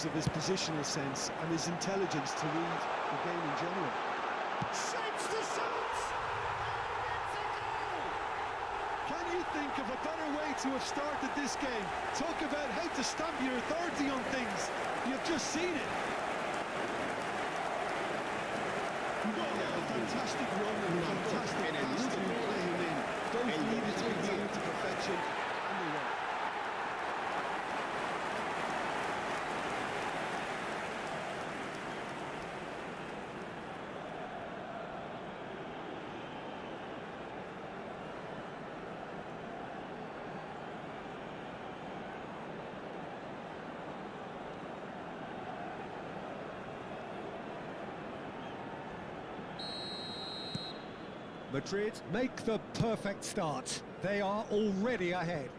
terms of his positional sense and his intelligence to read the game in general. Shapes the shot! Can you think of a better way to have started this game? Talk about how to stamp your authority on things. You've just seen it. Fantastic run and fantastic pass to play him in. Both needed to be done to perfection, and they were. Madrid make the perfect start. They are already ahead.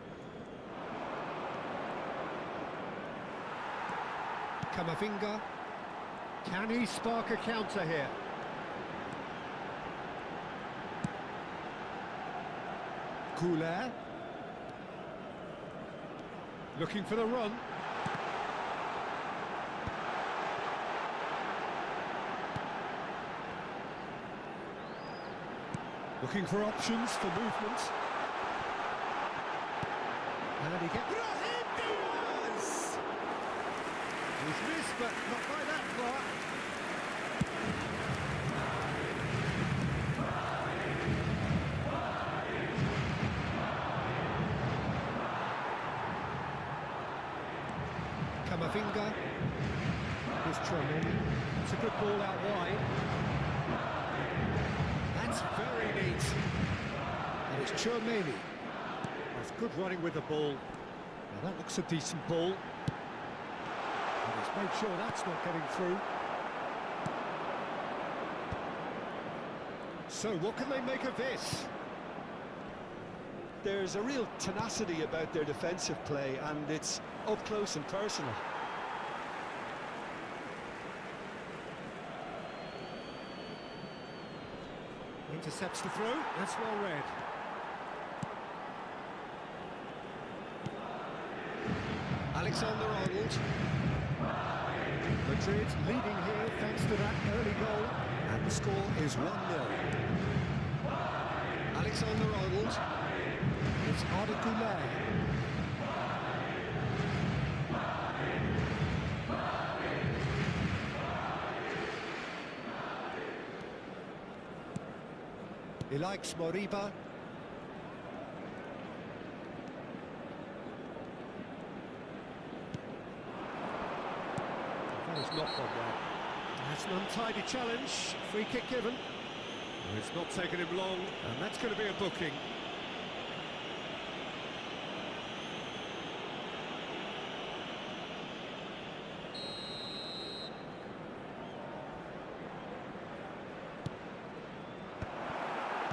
Camavinga. Can he spark a counter here? Couler. Looking for the run. Looking for options for movement. And he gets... Brahim Diaz! He's missed, but not by that far. Camavinga. Here's Tremendous. It's a good ball out wide. That's very neat. And it's Chouameni. That's good running with the ball. Now that looks a decent ball. And he's made sure that's not getting through. So what can they make of this? There's a real tenacity about their defensive play, and it's up close and personal. Intercepts the throw, that's well read. Alexander-Arnold. Madrid leading here thanks to that early goal. And the score is 1-0. Alexander-Arnold. It's Arda Güler. He likes Moriba. That is not gone well. That's an untidy challenge. Free kick given. Well, it's not taken him long, and that's going to be a booking.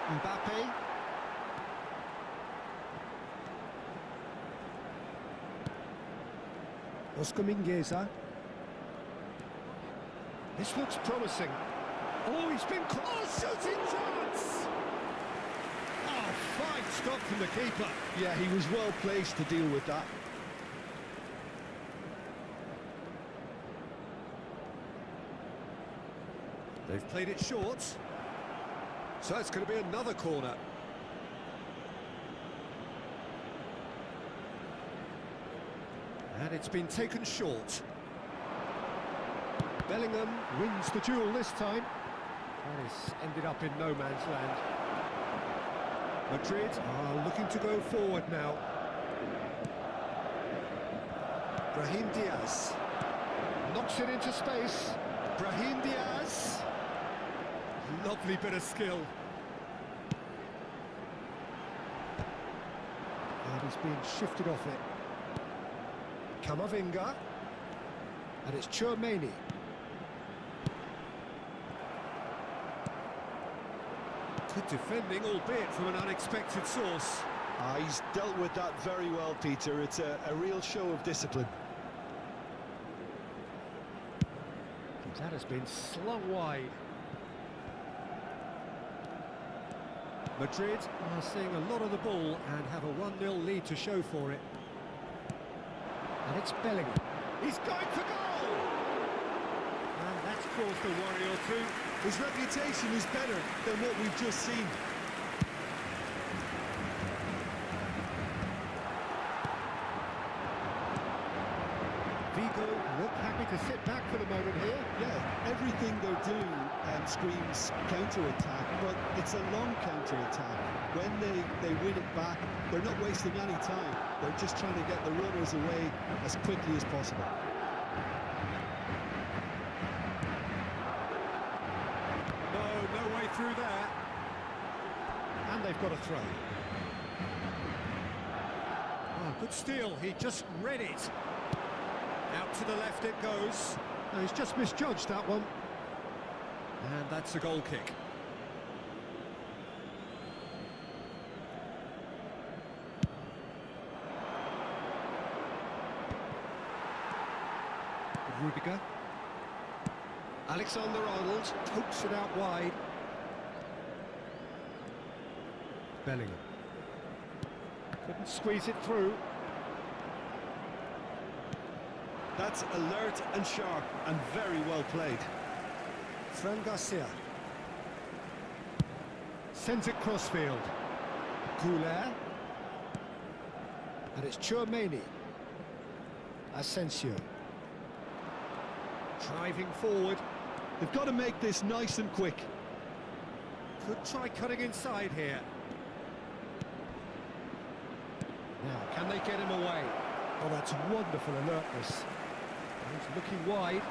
Mbappe. Oscar Mingueza. This looks promising. Oh, he's been close. Shooting chance! Oh, fine stop from the keeper. Yeah, he was well placed to deal with that. They've played it short. So it's going to be another corner. And it's been taken short. Bellingham wins the duel this time. And it's ended up in no man's land. Madrid are looking to go forward now. Brahim Diaz knocks it into space. Brahim Diaz. Lovely bit of skill. And he's being shifted off it. Camavinga. And it's Chouameni. Good defending, albeit from an unexpected source. He's dealt with that very well, Peter. It's a real show of discipline. That has been slung wide. Madrid are seeing a lot of the ball and have a 1-0 lead to show for it. And it's Bellingham. He's going for goal! caused a worry or two. His reputation is better than what we've just seen. Vigo look happy to sit back for the moment here. Yeah, everything they're doing screams counter-attack, but it's a long counter-attack. When they win it back, they're not wasting any time. They're just trying to get the runners away as quickly as possible. No way through there. And they've got a throw. Oh, good steal. He just read it. Out to the left it goes. No, he's just misjudged that one. And that's a goal kick. Rudiger. Alexander-Arnold pokes it out wide. Bellingham. Couldn't squeeze it through. That's alert and sharp and very well played. Fran Garcia. Sends it crossfield. Goulet. And it's Tchouaméni. Asensio. Driving forward. They've got to make this nice and quick. Could try cutting inside here. Now, can they get him away? Oh, that's wonderful alertness. He's looking wide.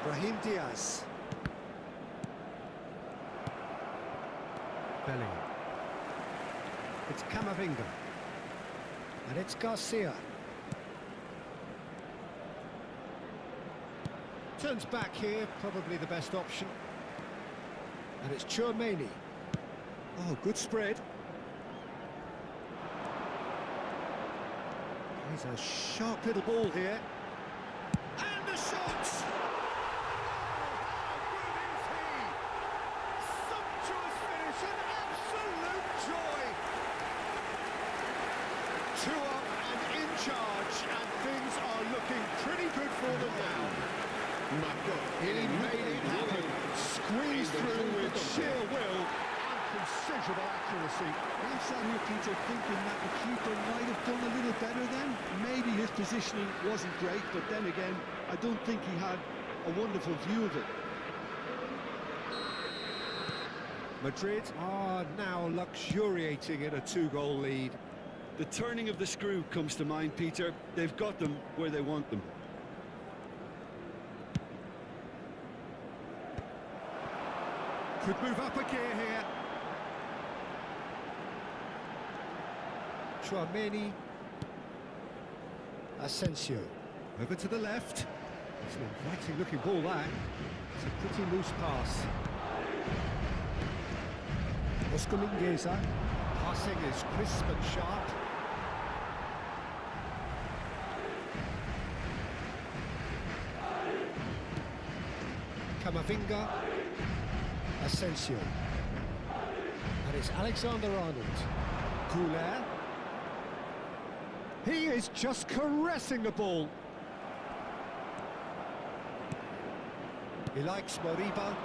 Brahim Diaz. Bellingham. It's Camavinga. And it's Garcia. Turns back here, probably the best option. And it's Tchouaméni. Oh, good spread. He's a sharp little ball here. And the shot! Oh, how good is he? Sumptuous finish, an absolute joy! 2 up and in charge, and things are looking pretty good for them now. He made it happen, squeezed through with sheer will and considerable accuracy. I'm sat here, Peter, thinking that the keeper might have done a little better then. Maybe his positioning wasn't great, but then again, I don't think he had a wonderful view of it. Madrid are now luxuriating in a 2-goal lead. The turning of the screw comes to mind, Peter. They've got them where they want them. Could move up a gear here. Tchouaméni. Asensio. Over to the left. It's an inviting looking ball that. It's a pretty loose pass. Oscar Mingueza. Passing is crisp and sharp. Camavinga. Asensio. And it's Alexander-Arnold. Goulet. He is just caressing the ball. He likes Moriba.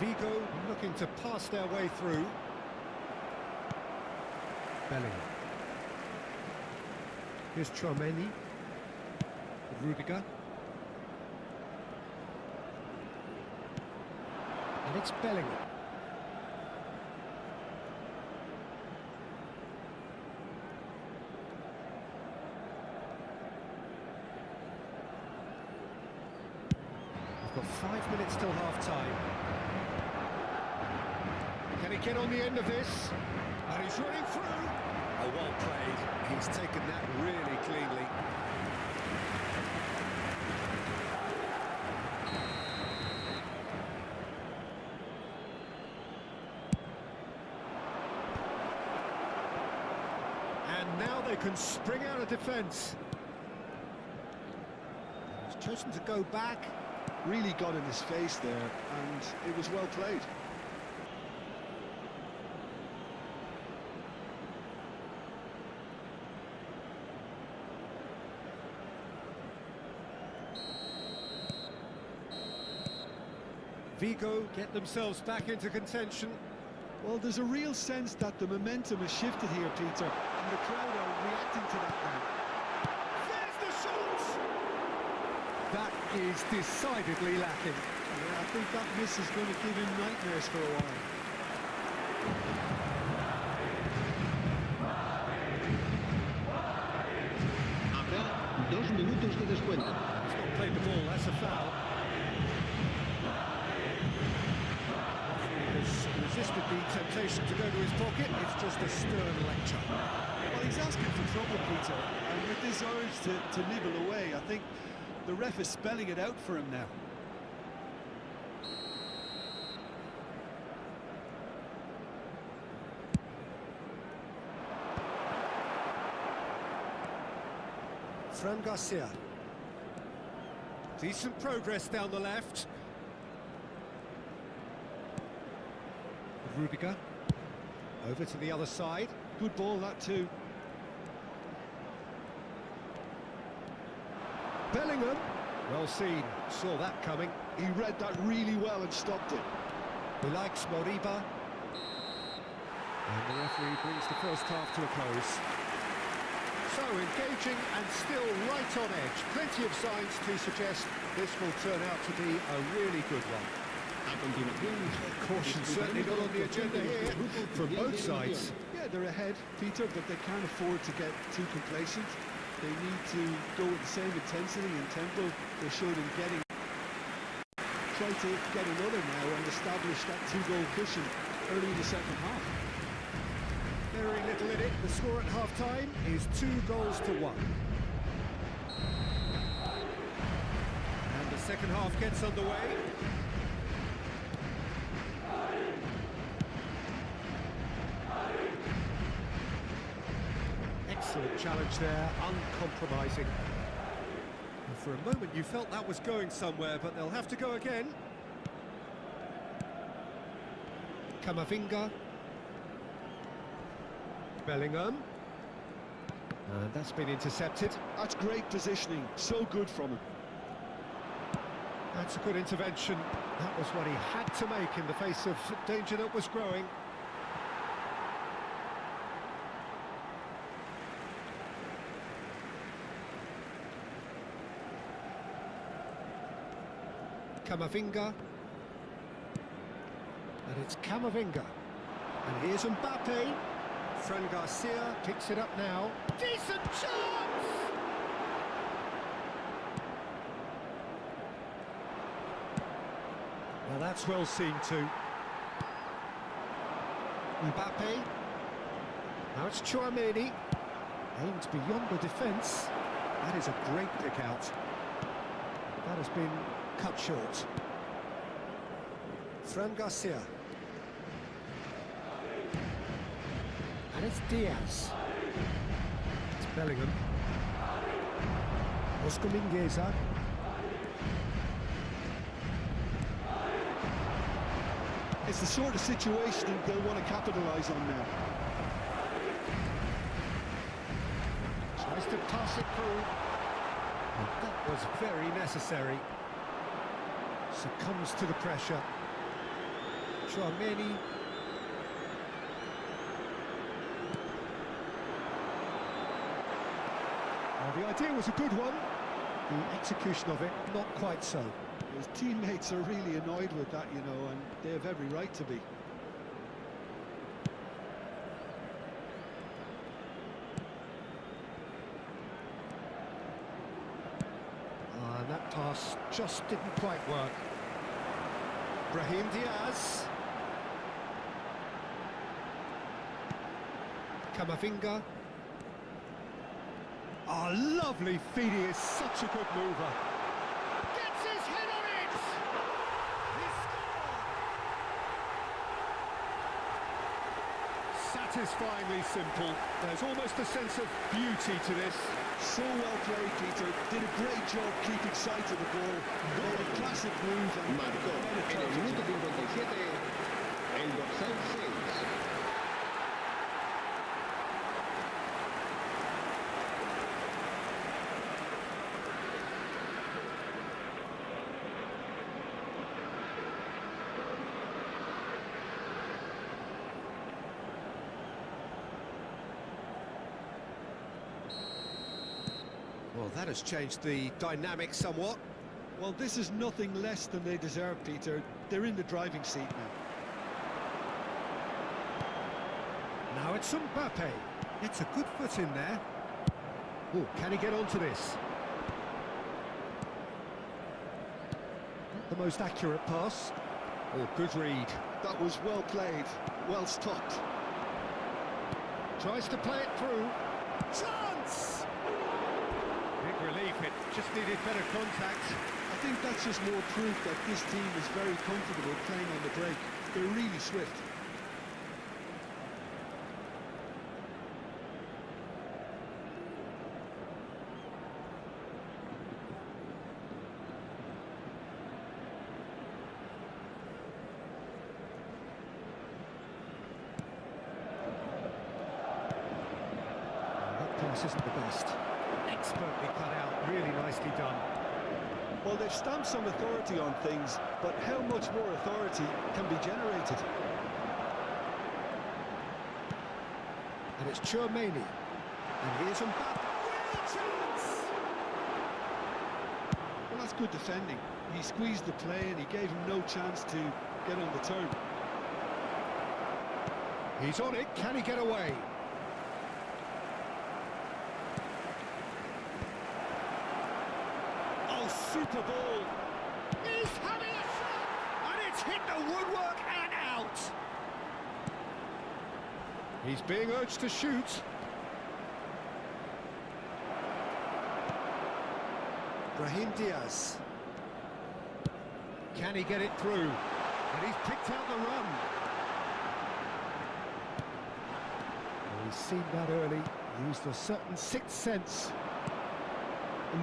Vigo looking to pass their way through. Bellingham. Here's Tchouaméni. Rudiger. And it's Bellingham. We've got 5 minutes till half-time. Can he get on the end of this? And he's running through. Oh, well played. He's taken that really cleanly. And now they can spring out of defence. He's chosen to go back. Really got in his face there, and it was well played. Vigo get themselves back into contention. Well, there's a real sense that the momentum has shifted here, Peter, and the crowd are reacting to that now. There's the shot! That is decidedly lacking. Yeah, I think that miss is going to give him nightmares for a while. Habrá 2 minutos de descuento. He's not played the ball, that's a foul. He has resisted the temptation to go to his pocket. It's just a stern lecture. Well, he's asking for trouble, Peter, and with this urge to nibble away, I think the ref is spelling it out for him now. Fran Garcia. Decent progress down the left. Rudiger. Over to the other side. Good ball, that too. Bellingham. Well seen. Saw that coming. He read that really well and stopped it. He likes Moriba. And the referee brings the first half to a close. So engaging and still right on edge. Plenty of signs to suggest this will turn out to be a really good one. A continuación, Caution certainly not on the agenda here from both sides. Yeah, they're ahead, Peter, but they can't afford to get too complacent. They need to go with the same intensity and tempo they showed in getting. Try to get another now and establish that 2-goal cushion early in the second half. Very little in it. The score at half-time is 2-1. And the second half gets underway. Excellent challenge there, uncompromising. And for a moment you felt that was going somewhere, but they'll have to go again. Camavinga. Bellingham. And that's been intercepted. That's great positioning, so good from him. That's a good intervention. That was what he had to make in the face of danger that was growing. Camavinga. And it's Camavinga. And here's Mbappe. Fran Garcia picks it up now. Decent chance! Well, that's well seen too. Mbappe. Now it's Chouameni. Aimed beyond the defence. That is a great pick out. That has been cut short. Fran Garcia. And it's Diaz. It's Bellingham. Oscar Mingueza. It's the sort of situation they'll want to capitalise on now. Tries to pass it through. And that was very necessary. Succumbs to the pressure. Chouameni. Well, the idea was a good one. The execution of it, not quite so. His teammates are really annoyed with that, you know, and they have every right to be. And that pass just didn't quite work. Brahim Diaz. Camavinga. Oh, lovely feed, he is such a good mover. Gets his head on it! He scored! Satisfyingly simple. There's almost a sense of beauty to this. So well played, Peter. Did a great job keeping sight of the ball. Made a classic move and Marcó en el minuto 57 el dorsal 6. that has changed the dynamic somewhat. Well, this is nothing less than they deserve, Peter. They're in the driving seat now. Now it's Mbappe. It's a good foot in there. Oh, can he get onto this? Not the most accurate pass. Oh, good read. That was well played, well stopped. Tries to play it through. Chance! Big relief, it just needed better contact. I think that's just more proof that this team is very comfortable playing on the break. They're really swift. This isn't the best. Expertly cut out, really nicely done. Well, they've stamped some authority on things, but how much more authority can be generated? And it's Chouameni. And here's Mbappe. Real chance! Well, that's good defending. He squeezed the play and he gave him no chance to get on the turn. He's on it. Can he get away? Super ball. He's having a shot, and it's hit the woodwork and out. He's being urged to shoot. Brahim Diaz. Can he get it through? And he's picked out the run. Well, he's seen that early. Used a certain sixth sense.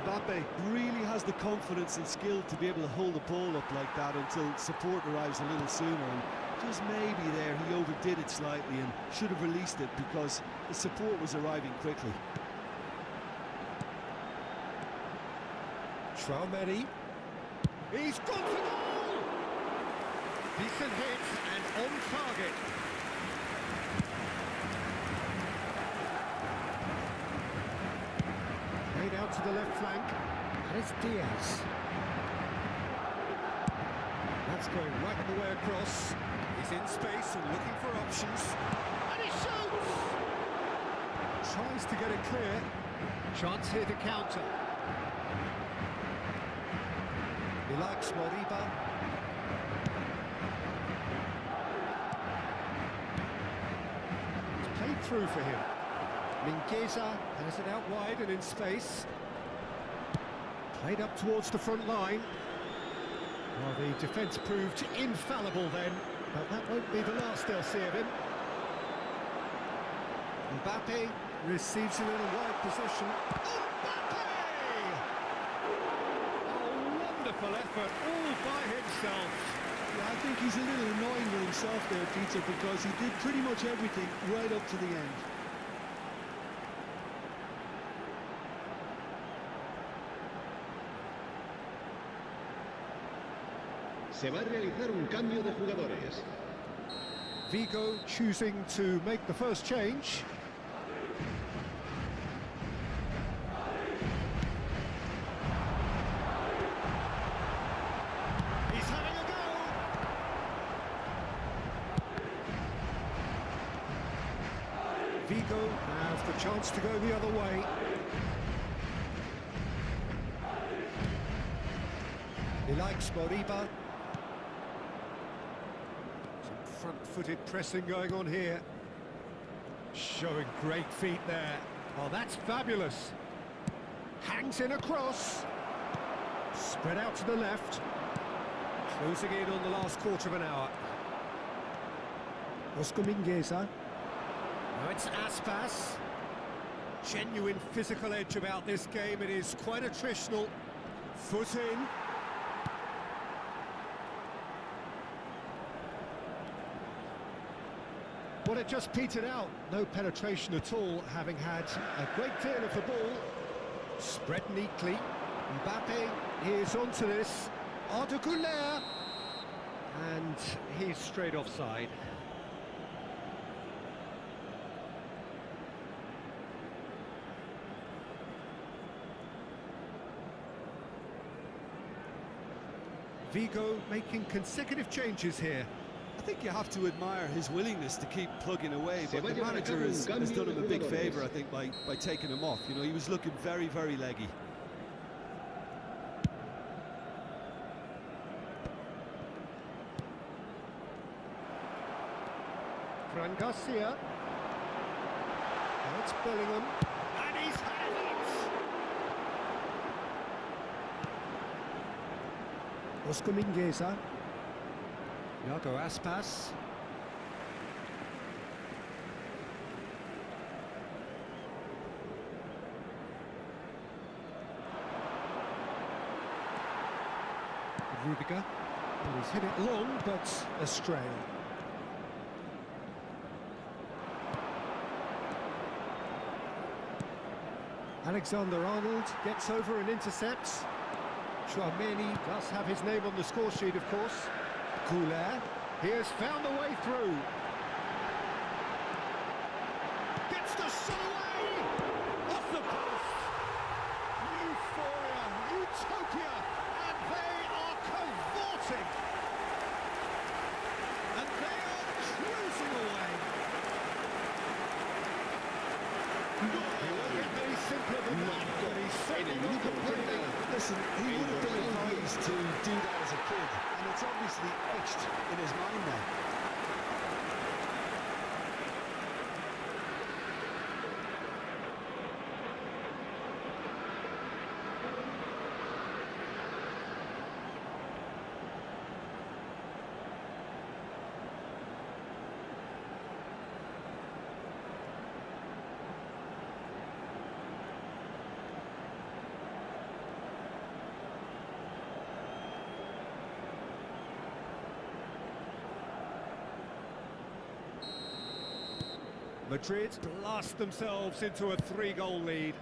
Mbappe really has the confidence and skill to be able to hold the ball up like that until support arrives a little sooner, and just maybe there he overdid it slightly and should have released it because the support was arriving quickly. Chouameni. He's gone for goal! Decent hit and on target. Played out to the left flank, and it's Diaz. That's going right the way across. He's in space and looking for options. And he shoots! Tries to get it clear. Chance here to counter. He likes Moriba. It's played through for him. Mingueza has it out wide and in space. Played up towards the front line. Well, the defence proved infallible then, but that won't be the last they'll see of him. Mbappe receives it in a wide position. Mbappe! A wonderful effort all by himself. Yeah, I think he's a little annoying with himself there, Peter, because he did pretty much everything right up to the end. Se va a realizar un cambio de jugadores. Vigo choosing to make the first change. He's having a go! Vigo have the chance to go the other way. He likes Moriba. Front-footed pressing going on here. Showing great feet there. Oh, that's fabulous. Hangs in across. Spread out to the left. Closing in on the last quarter of an hour. Oscar Mingueza. Now it's Aspas. Genuine physical edge about this game. It is quite attritional. Foot in. Well, it just petered out. No penetration at all, having had a great deal of the ball. Spread neatly. Mbappe is onto this. Ardeguler. And he's straight offside. Vigo making consecutive changes here. I think you have to admire his willingness to keep plugging away, but the manager has done him a big favour, I think, by taking him off. You know, he was looking very, very leggy. Fran Garcia. Now it's Bellingham. And he's had it! Oscar Mingueza. Iago Aspas. Rudiger. Well, he's hit it long, but astray. Alexander-Arnold gets over and intercepts. Chouameni does have his name on the score sheet, of course. Goulet, he has found a way through. Gets the shot away! Off the post! Euphoria, utopia, and they are cavorting! And they are cruising away! It won't get any simpler than that, but he's certainly not complaining. Listen, he would have been advised to do that as a kid, and it's obviously etched in his mind now. Madrid blast themselves into a 3-goal lead.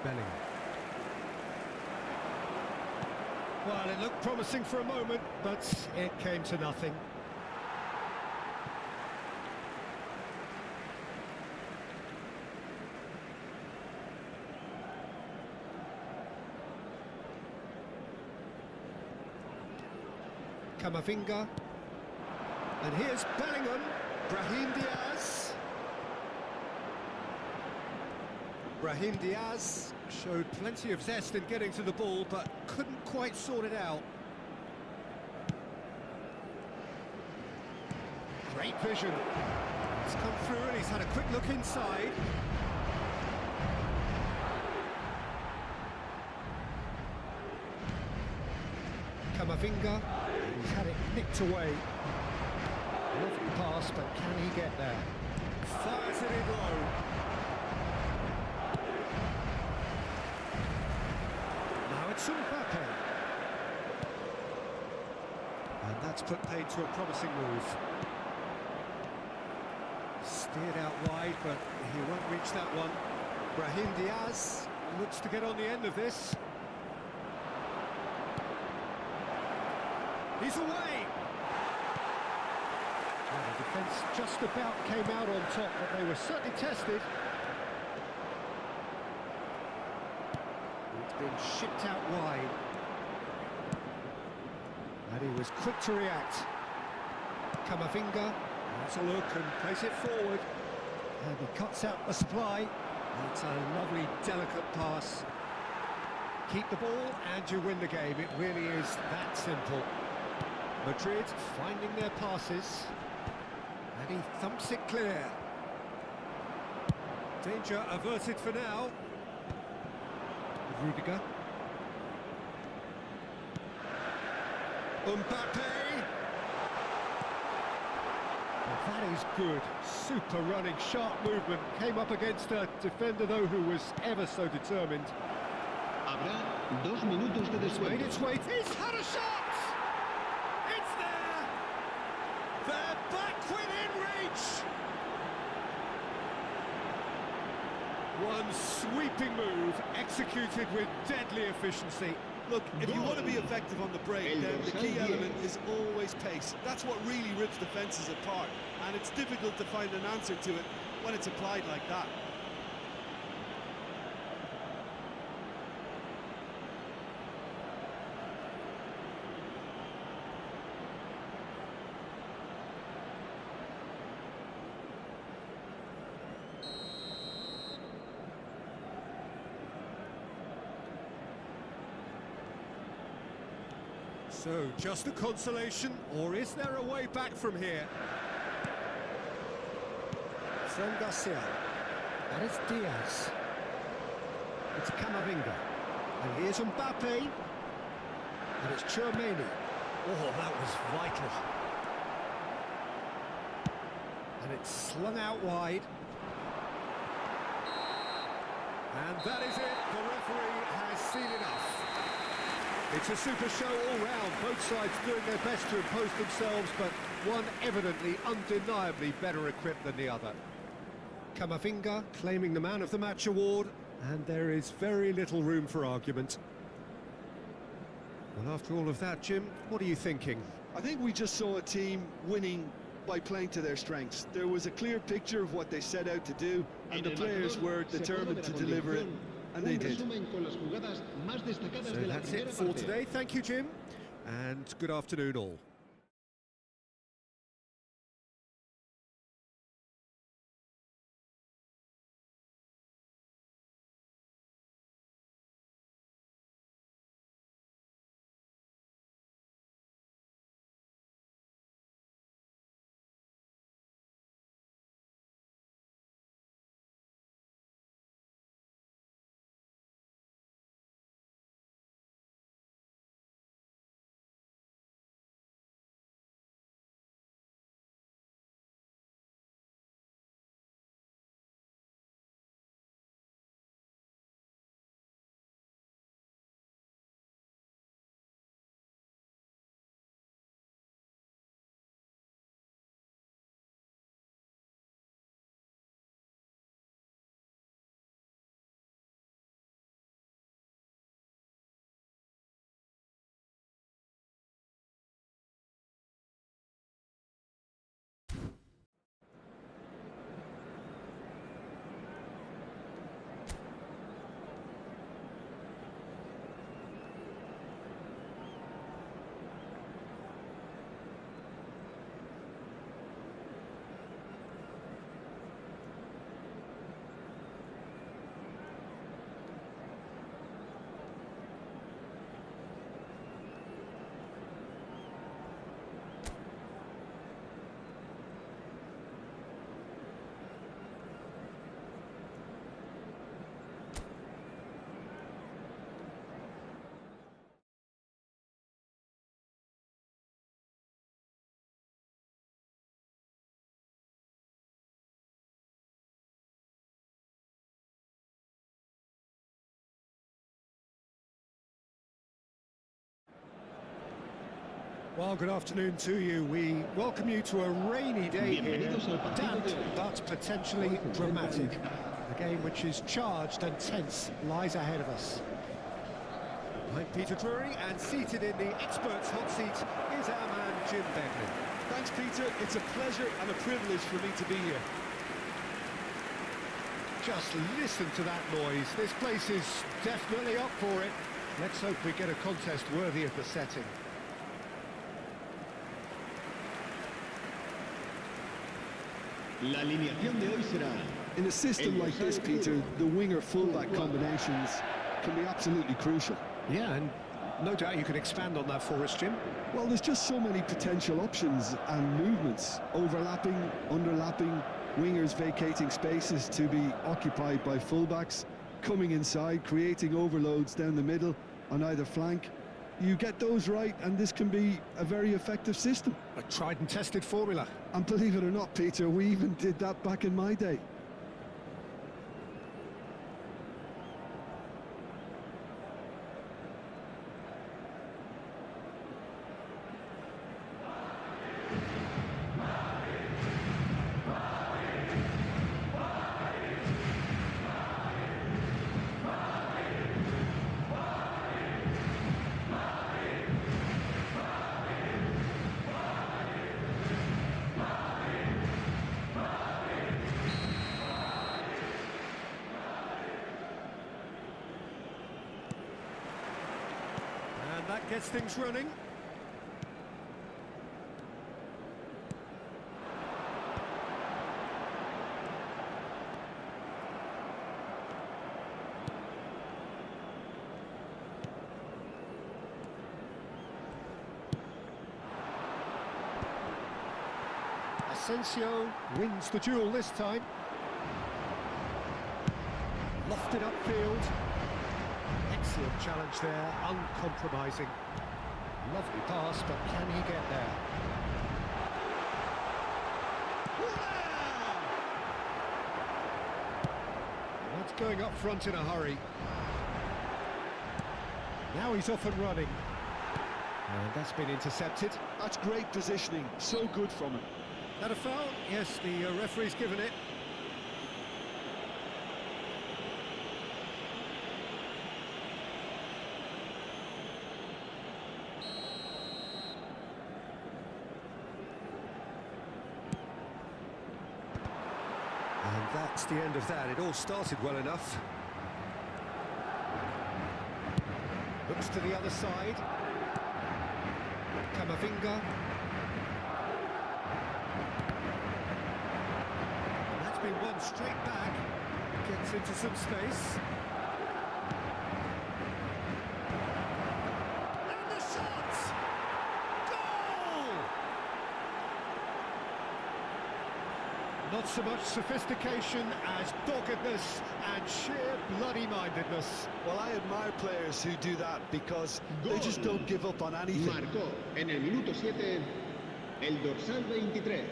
Bellingham. Well, it looked promising for a moment, but it came to nothing. Camavinga. And here's Bellingham, Brahim Diaz. Brahim Diaz showed plenty of zest in getting to the ball, but couldn't quite sort it out. Great vision. He's come through and he's had a quick look inside. Camavinga, he's had it nicked away. Lovely pass, but can he get there? Fires it in low. Now it's Mbappe. And that's put paid to a promising move. Steered out wide, but he won't reach that one. Brahim Diaz looks to get on the end of this. He's away! Well, the defence just about came out on top, but they were certainly tested. It's been shipped out wide. And he was quick to react. Camavinga has a look and plays it forward. And he cuts out the supply. It's a lovely, delicate pass. Keep the ball and you win the game. It really is that simple. Madrid finding their passes. And he thumps it clear. Danger averted for now. Rudiger. Mbappe! Well, that is good. Super running, sharp movement. Came up against a defender, though, who was ever so determined. Habrá 2 minutos de It's made descuento. its way. He's had a shot! It's there! They're back within reach! One sweeping move, executed with deadly efficiency. Look, if you want to be effective on the break, then the key element is always pace. That's what really rips defences apart, and it's difficult to find an answer to it when it's applied like that. So, just a consolation, or is there a way back from here? From Garcia. And it's Diaz. It's Camavinga. And here's Mbappe. And it's Tchouaméni. Oh, that was vital. And it's slung out wide. And that is it. The referee has seen enough. It's a super show all round. Both sides doing their best to impose themselves, but one evidently, undeniably better equipped than the other. Camavinga claiming the Man of the Match award, and there is very little room for argument. Well, after all of that, Jim, what are you thinking? I think we just saw a team winning by playing to their strengths. There was a clear picture of what they set out to do, and the players were determined to deliver it, and they did. So that's it for today. Thank you, Jim, and good afternoon all. Well, good afternoon to you. We welcome you to a rainy day here, damp but potentially dramatic. A game which is charged and tense lies ahead of us. I'm Peter Drury, and seated in the experts' hot seat is our man Jim Beglin. Thanks, Peter. It's a pleasure and a privilege for me to be here. Just listen to that noise. This place is definitely up for it. Let's hope we get a contest worthy of the setting. La alineación de hoy será... In a system like this, Peter, the winger-fullback combinations can be absolutely crucial. Yeah, and no doubt you can expand on that for us, Jim. Well, there's just so many potential options and movements. Overlapping, underlapping, wingers vacating spaces to be occupied by fullbacks, coming inside, creating overloads down the middle on either flank. You get those right, and this can be a very effective system. A tried and tested formula. And believe it or not, Peter, we even did that back in my day. That gets things running. Asensio wins the duel this time. Lofted upfield. Excellent challenge there, uncompromising. Lovely pass, but can he get there? That's going up front in a hurry. Now he's off and running. And that's been intercepted. That's great positioning, so good from him. That a foul? Yes, the referee's given it. And that's the end of that. It all started well enough. Looks to the other side. Camavinga. And that's been won straight back. Gets into some space. And the shot! Goal! Not so much sophistication as doggedness and sheer bloody-mindedness. Well, I admire players who do that because they just don't give up on anything. Marcó en el minuto 7 el dorsal 23.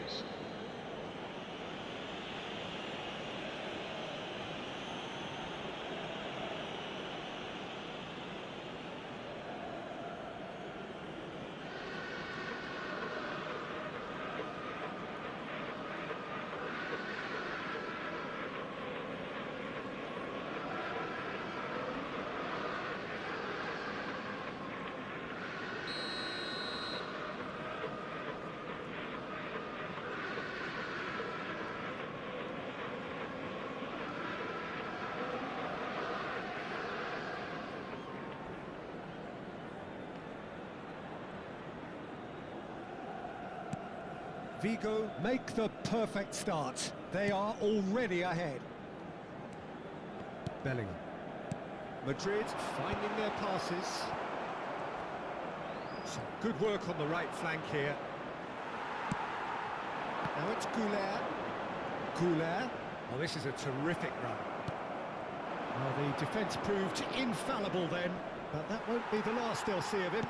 Vigo make the perfect start. They are already ahead. Bellingham. Madrid finding their passes. Some good work on the right flank here. Now it's Goulet. Goulet. Oh, this is a terrific run. Well, the defence proved infallible then, but that won't be the last they'll see of him.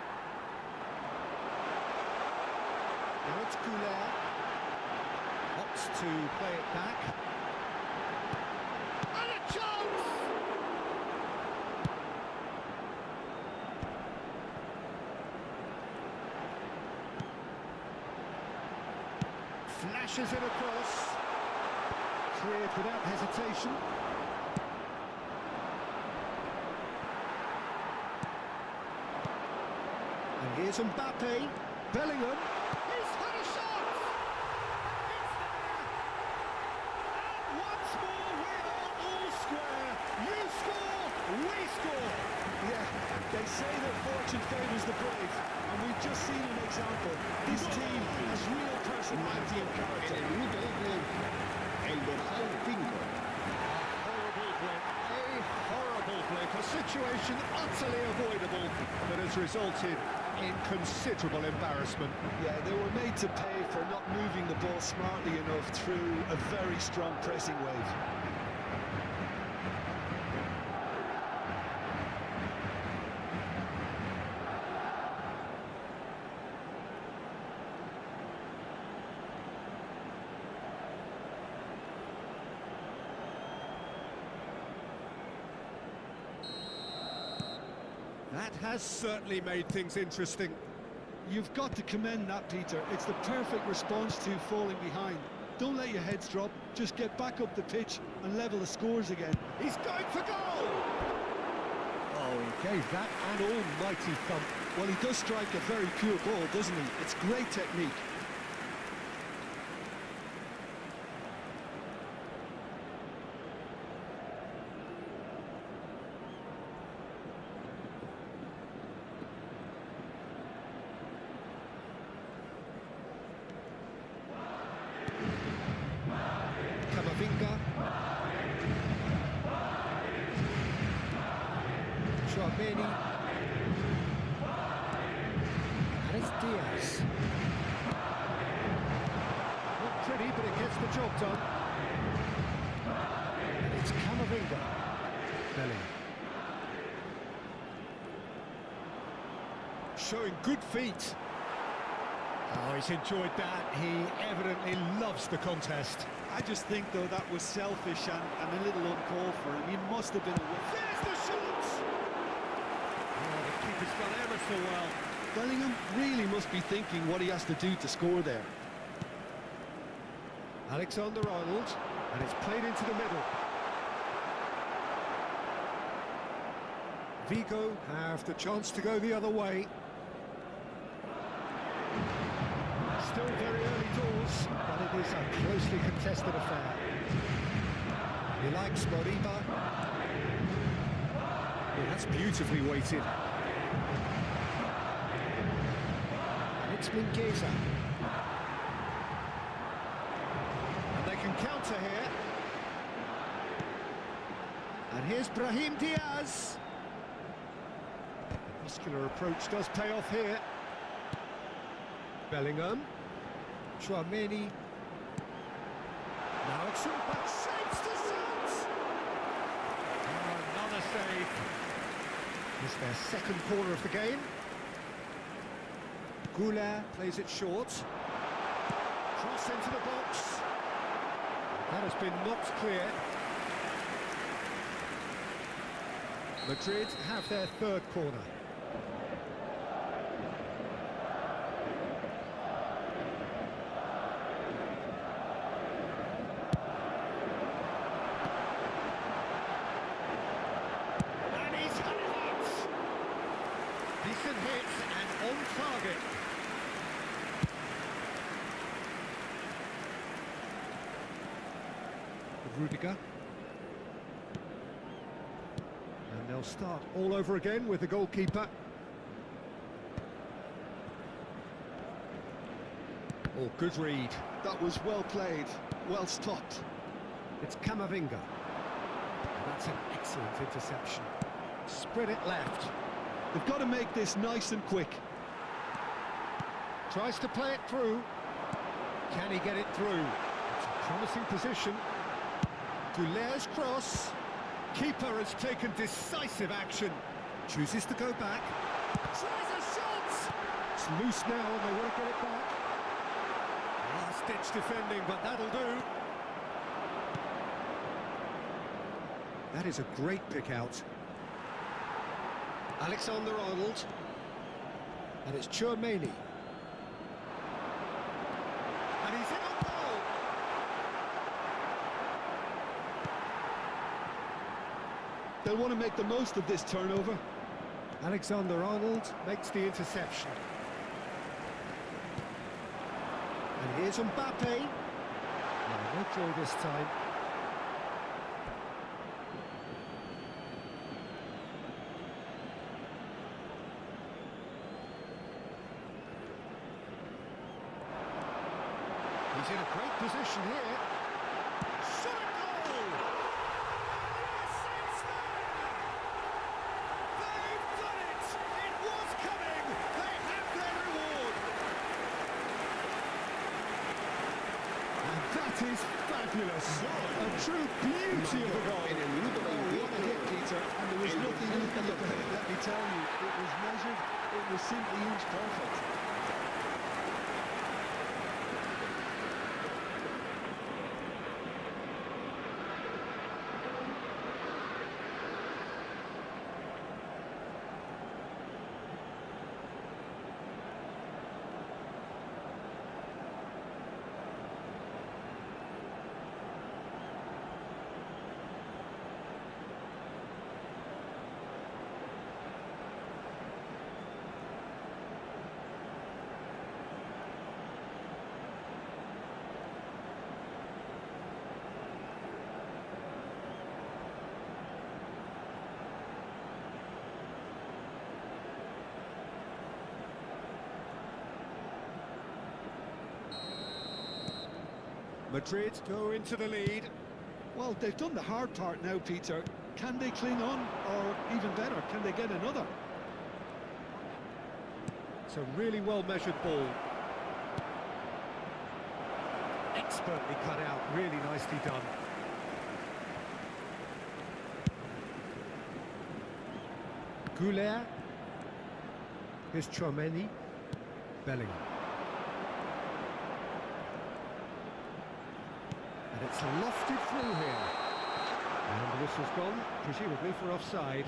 Now it's Goulet. Opts to play it back. And a chance! Flashes it across. Cleared without hesitation. And here's Mbappe. Bellingham. He's had a shot! It's there! And once more we are all square. You score, we score. Yeah, they say that fortune favours the brave, and we've just seen an example. This team has real personality and En character. el minuto 12 el dorsal 5. Horrible blip, a situation utterly avoidable that has resulted in considerable embarrassment. Yeah, they were made to pay for not moving the ball smartly enough through a very strong pressing wave. That has certainly made things interesting. You've got to commend that, Peter. It's the perfect response to falling behind. Don't let your heads drop, just get back up the pitch and level the scores again. He's going for goal! Oh, he gave that an almighty thump. Well, he does strike a very pure ball, doesn't he? It's great technique. Camavinga. Chouameni. And it's Diaz. Not pretty steady, but it gets the job done. And it's Camavinga. Belly. Showing good feet. Oh, he's enjoyed that. He evidently loves the contest. I just think, though, that was selfish and a little uncalled for him. He must have been aware. There's the shot! Oh, the keeper's done ever so well. Bellingham really must be thinking what he has to do to score there. Alexander-Arnold, and it's played into the middle. Vigo have the chance to go the other way. Still very early doors, but it is a closely contested affair. He likes Moriba. Yeah, that's beautifully weighted. And it's Mingueza. And they can counter here. And here's Brahim Diaz. Muscular approach does pay off here. Bellingham. Chouameni. Now it's back, saves the shot! Oh, another save. It's their second corner of the game. Goulart plays it short. Cross into the box. That has been knocked clear. Madrid have their third corner. Decent hits and on target. Rudiger. And they'll start all over again with the goalkeeper. Oh, good read. That was well played, well stopped. It's Camavinga. And that's an excellent interception. Spread it left. They've got to make this nice and quick. Tries to play it through. Can he get it through? It's a promising position. Goulart's cross. Keeper has taken decisive action. Chooses to go back. Tries a shot! It's loose now and they want to get it back. Last-ditch defending, but that'll do. That is a great pick out. Alexander-Arnold. And it's Chouameni. And he's in on goal. They'll want to make the most of this turnover. Alexander-Arnold makes the interception. And here's Mbappe. No throw this time. He's in a great position here. Shot a goal! Yes, it's there! They've done it! It was coming! They have their reward! And that is fabulous. A true beauty of a goal. En el minuto What a 28, hit, Peter, and there was el nothing you defensa can look at. local. Let me tell you, it was measured, it was simply inch perfect. Madrid go into the lead. Well, they've done the hard part now, Peter. Can they cling on, or even better, can they get another? It's a really well-measured ball. expertly cut out, really nicely done. Goulet. Here's Chouameni. Bellingham. And it's lofted through here. And the whistle's gone, presumably for offside.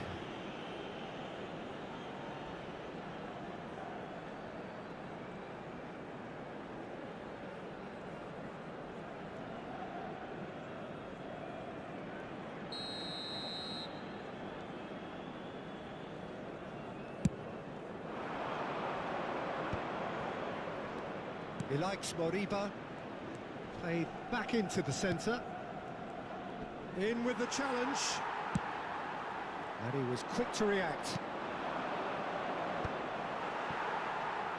He likes Moriba. Played back into the centre. In with the challenge. And he was quick to react.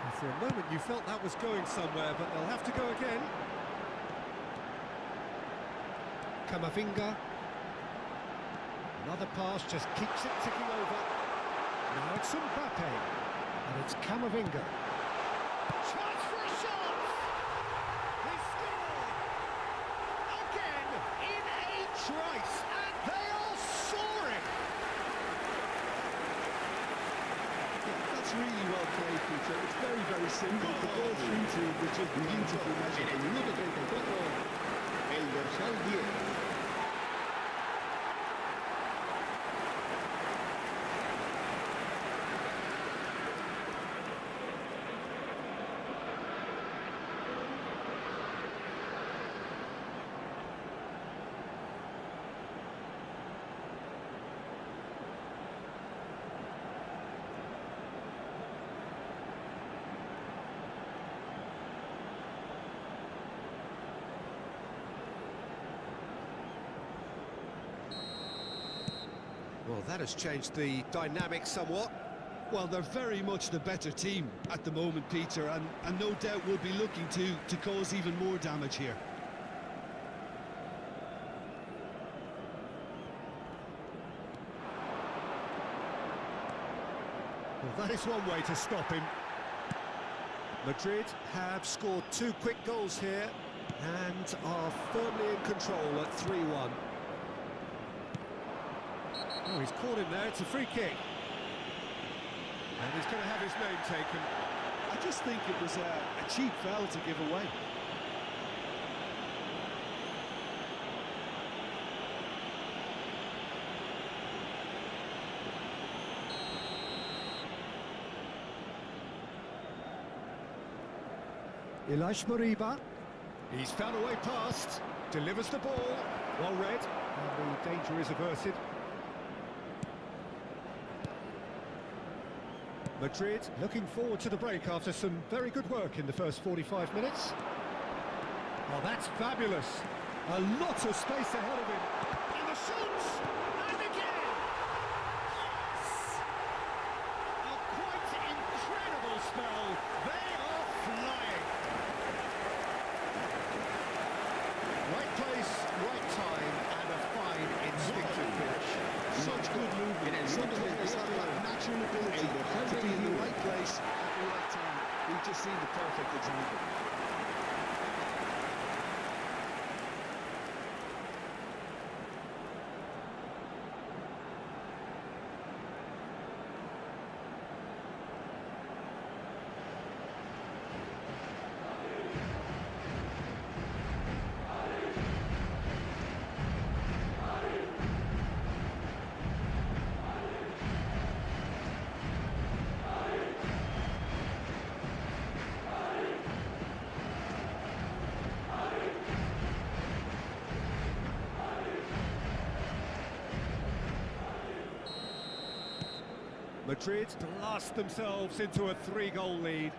And for a moment you felt that was going somewhere, but they'll have to go again. Camavinga. Another pass, just keeps it ticking over. Now it's Mbappe. And it's Camavinga. Chance for a shot! They score! Again, in a trice, and they are soaring! That's really well played, Peter. It's very, very simple. The ball through to him, which is beautifully En measured. el minuto 34, el dorsal 10. Well, that has changed the dynamic somewhat. Well, they're very much the better team at the moment, Peter, and no doubt will be looking to cause even more damage here. Well, that is one way to stop him. Madrid have scored 2 quick goals here and are firmly in control at 3-1. Oh, he's caught him there, it's a free kick. And he's going to have his name taken. I just think it was a cheap foul to give away. Ilaix Moriba. He's found a way past. Delivers the ball. Well read. And the danger is averted. Madrid looking forward to the break after some very good work in the first 45 minutes. Oh, that's fabulous. A lot of space ahead of him. And the shoots! And again! Yes! A quite incredible spell. They are flying. Right place, right time, and a fine instinctive finish. Such good movement. Some players have that natural ability to be in the right place at the right time. We've just seen the perfect example. Madrid blast themselves into a 3-goal lead.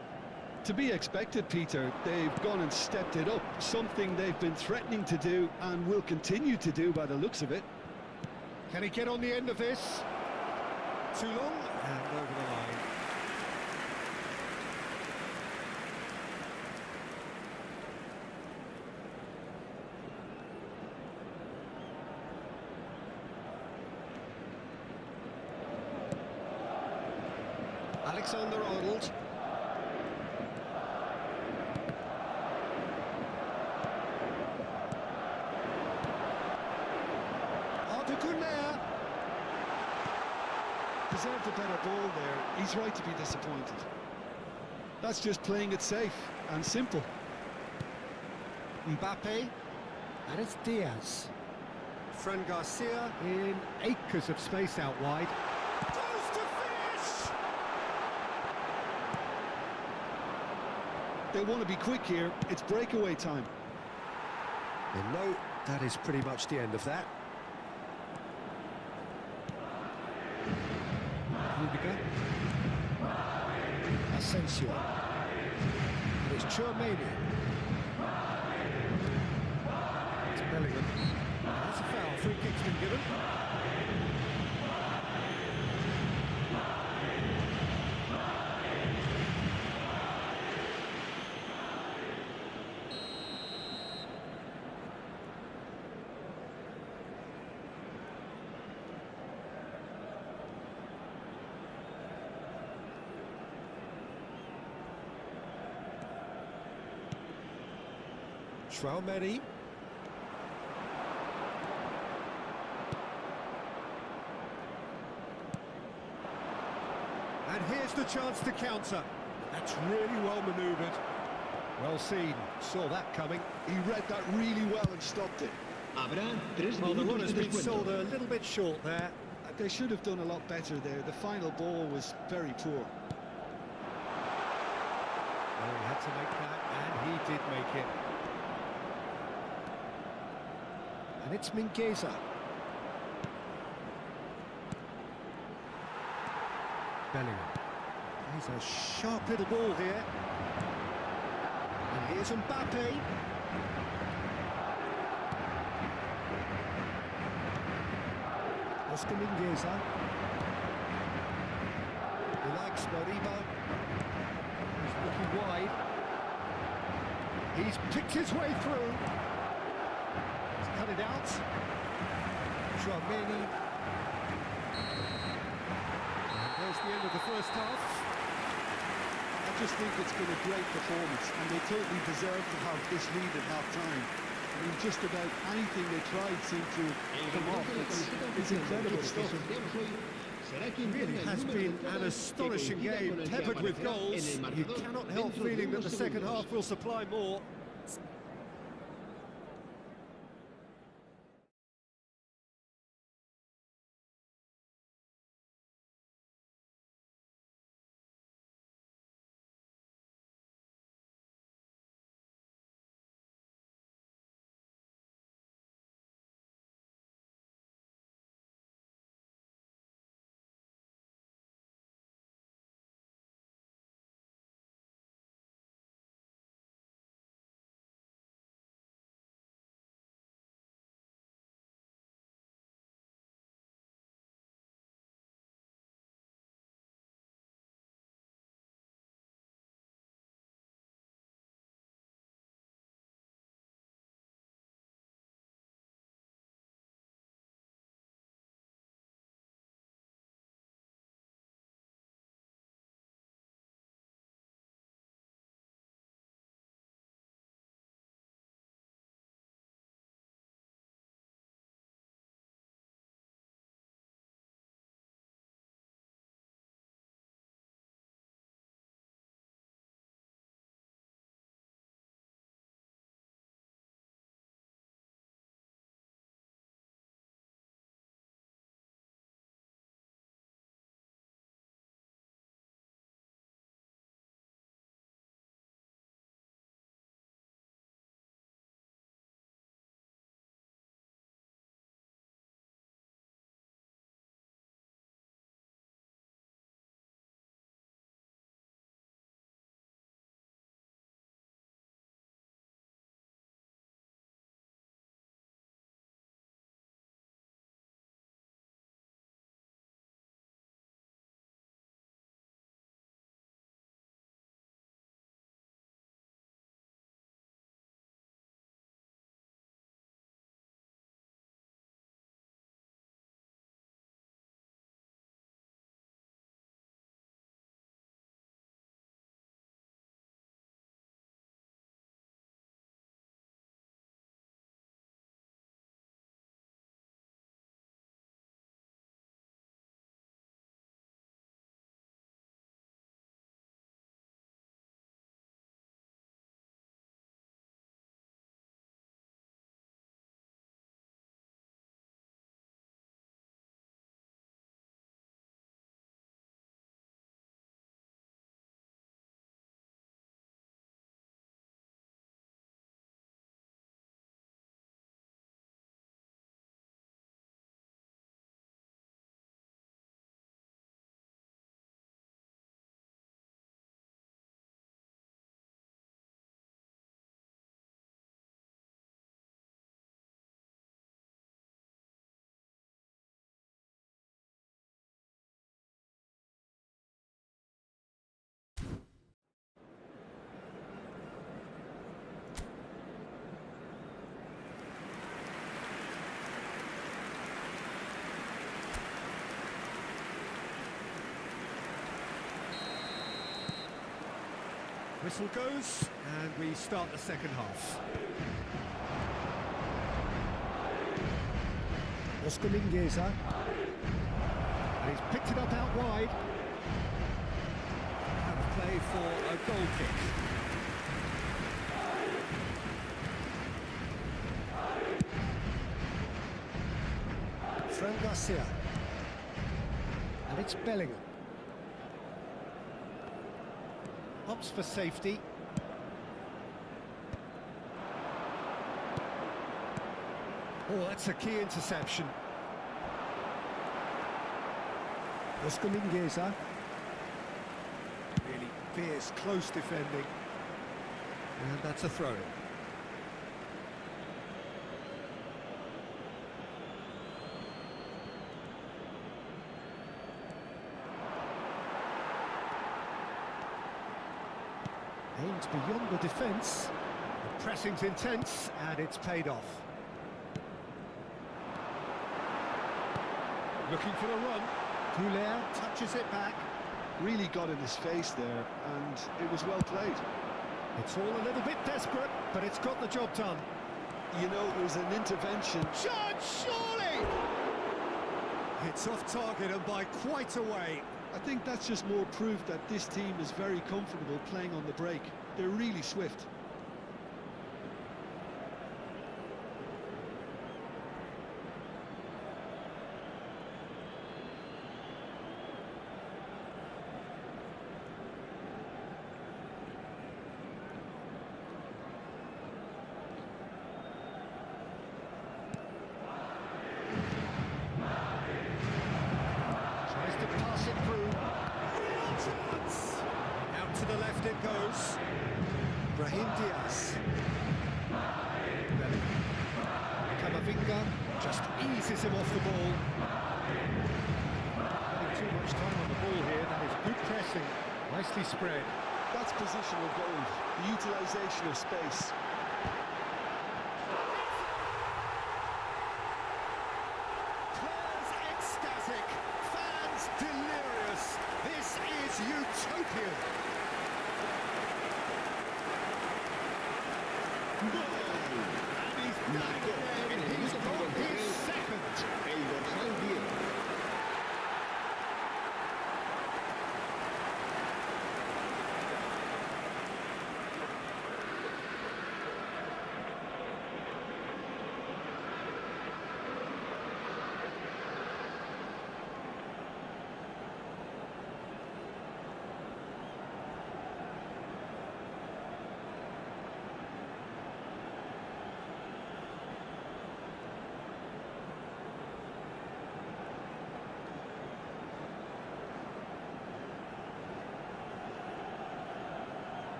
To be expected, Peter. They've gone and stepped it up, something they've been threatening to do and will continue to do by the looks of it. Can he get on the end of this? Too long and over the line. Alexander-Arnold. he's right to be disappointed. That's just playing it safe and simple. Mbappe, and it's Diaz. Fran Garcia in acres of space out wide. Close to finish! They want to be quick here. It's breakaway time. And no, that is pretty much the end of that. Rudiger. Asensio. And it's Chouameni. It's Bellingham. That's a foul. Free kick's been given. Chouameni. And here's the chance to counter. That's really well manoeuvred. Well seen. Saw that coming. He read that really well and stopped it. Habrá 3 Well, the minutos runner's de been sold descuento. a little bit short there. They should have done a lot better there. The final ball was very poor. Well, he had to make that, and he did make it. And it's Mingueza. Bellingham. He's a sharp little ball here. And here's Mbappe. Oscar Mingueza. He likes Moriba. He's looking wide. He's picked his way through. He's cut it out. Chouameni. And there's the end of the first half. I just think it's been a great performance, and they totally deserve to have this lead at half-time. I mean, just about anything they tried seemed to come off. It's incredible stuff. It really has been an astonishing game, peppered with goals. You cannot help feeling that the second half will supply more. Whistle goes, and we start the second half. Oscar Mingueza. And he's picked it up out wide. Have play for a goal kick. Fran Garcia. And it's Bellingham. Opts for safety. Oh, that's a key interception. Oscar Mingueza. Really fierce, close defending. And that's a throw. Aimed beyond the defence. The pressing's intense, and it's paid off. Looking for the run. Goulet touches it back. Really got in his face there, and it was well played. It's all a little bit desperate, but it's got the job done. You know, it was an intervention. Shot, surely! It's off target and by quite a way. I think that's just more proof that this team is very comfortable playing on the break. They're really swift. It goes. Brahim Diaz. Camavinga just eases him off the ball. Having too much time on the ball here. That is good pressing. Nicely spread. That's positional gold. The utilisation of space. Players ecstatic. Fans delirious. This is utopian.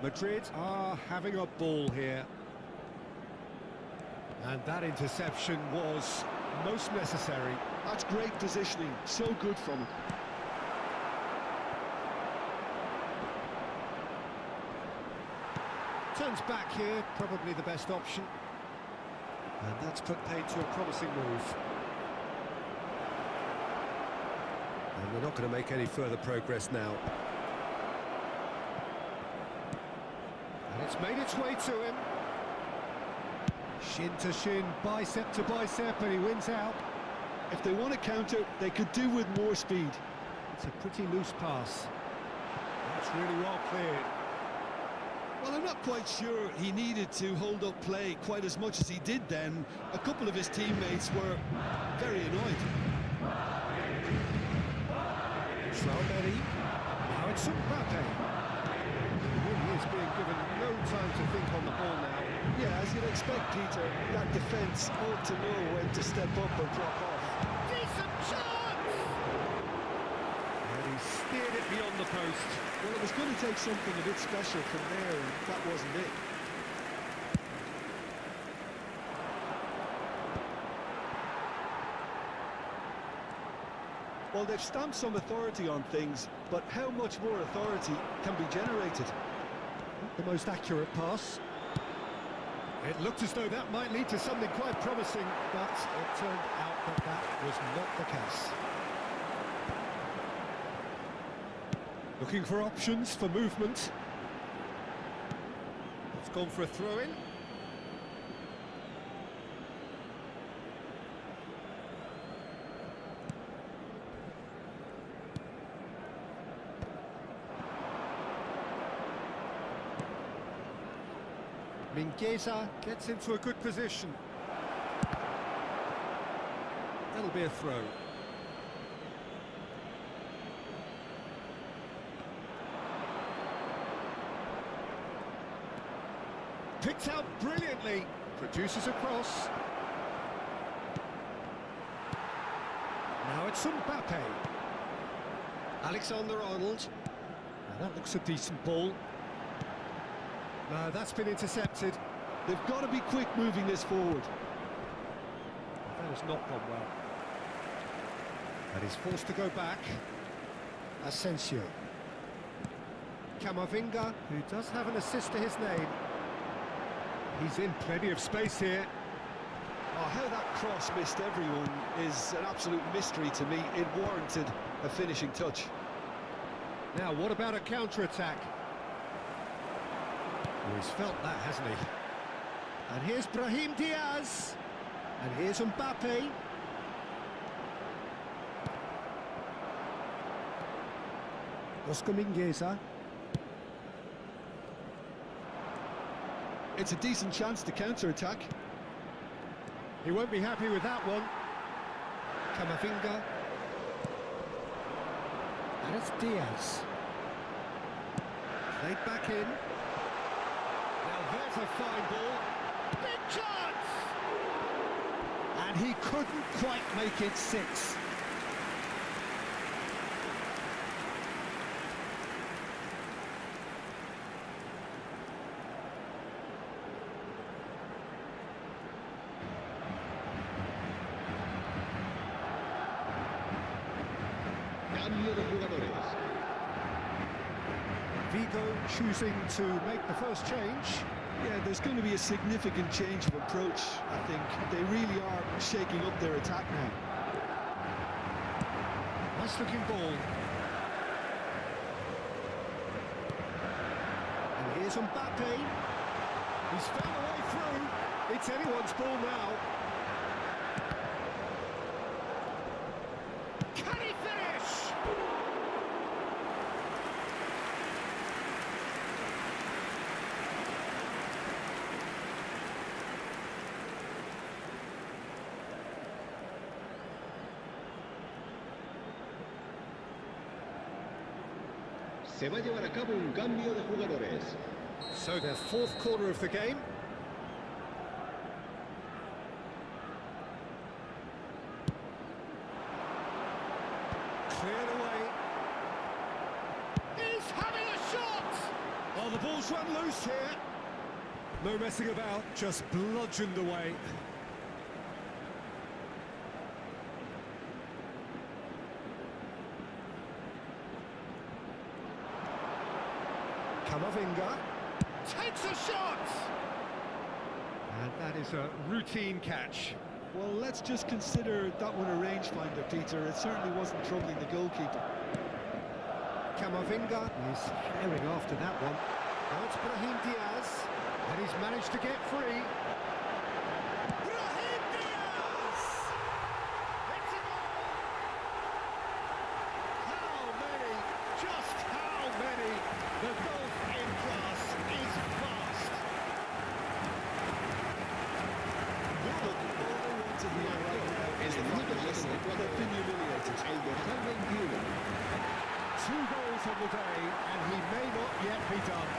Madrid are having a ball here. And that interception was most necessary. That's great positioning, so good from him. Turns back here, probably the best option. And that's put paid to a promising move. And we're not going to make any further progress now. And it's made its way to him. Shin to shin, bicep to bicep, and he wins out. If they want to counter, they could do with more speed. It's a pretty loose pass. That's really well cleared. Well, I'm not quite sure he needed to hold up play quite as much as he did then. A couple of his teammates were very annoyed. Traoré. Now it's Mbappe. He is being given no time to think on the ball now. Yeah, as you'd expect, Peter, that defence ought to know when to step up or drop off. Decent chance! And he steered it beyond the post. Well, it was going to take something a bit special from there, and that wasn't it. Well, they've stamped some authority on things, but how much more authority can be generated? The most accurate pass. It looked as though that might lead to something quite promising, but it turned out that that was not the case. Looking for options for movement. It's gone for a throw-in. Mingueza gets into a good position. That'll be a throw. Picked out brilliantly. Produces a cross. Now it's Mbappe. Alexander-Arnold. Now that looks a decent ball. No, that's been intercepted. They've got to be quick moving this forward. That has not gone well. And he's forced to go back. Asensio. Camavinga, who does have an assist to his name. He's in plenty of space here. Oh, how that cross missed everyone is an absolute mystery to me. It warranted a finishing touch. Now, what about a counter-attack? Well, he's felt that, hasn't he? And here's Brahim Diaz. And here's Mbappe. Oscar Mingueza. It's a decent chance to counter-attack. He won't be happy with that one. Camavinga. And it's Diaz. Played back in. Now there's a fine ball. Big chance! And he couldn't quite make it 6. Cambio de jugadores. Vigo choosing to make the first change. Yeah, there's going to be a significant change of approach, I think. They really are shaking up their attack now. Nice looking ball. And here's Mbappe. He's found a way through. It's anyone's ball now. Can he finish? Se va a llevar a cabo un cambio de jugadores. So their fourth quarter of the game. Cleared away. He's having a shot! Oh, the ball's run loose here. No messing about, just bludgeoned away. Camavinga takes a shot! And that is a routine catch. Well, let's just consider that one a rangefinder, Peter. It certainly wasn't troubling the goalkeeper. Camavinga is herring after that one. Now it's Brahim Diaz, and he's managed to get free. Brahim Diaz! It's a goal! How many? Just how many? The golf in class is vast. To hear right now is the they've been humiliated. El dorsal 21. 2 goals on the day, and he may not yet be done.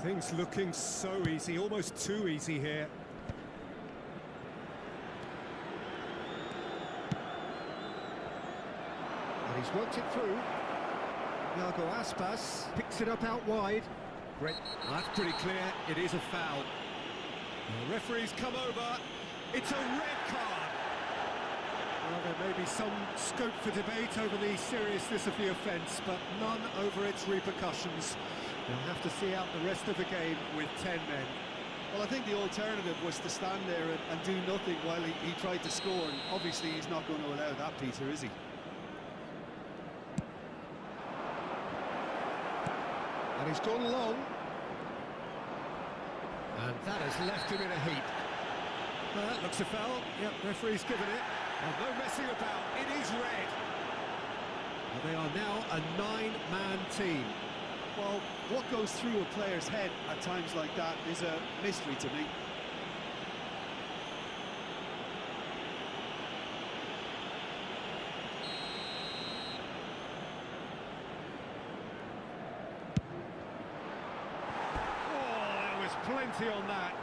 Things looking so easy, almost too easy here. And he's worked it through. Iago Aspas picks it up out wide. Great. That's pretty clear. It is a foul. The referee's come over. It's a red card. Well, there may be some scope for debate over the seriousness of the offence, but none over its repercussions. They'll have to see out the rest of the game with 10 men. Well, I think the alternative was to stand there and do nothing while he tried to score, and obviously he's not going to allow that, Peter, is he? And he's gone long. And that has left him in a heap. That looks a foul. Yep, referee's given it. Oh, no messing about. It is red. Well, they are now a 9-man team. Well, what goes through a player's head at times like that is a mystery to me. Oh, there was plenty on that.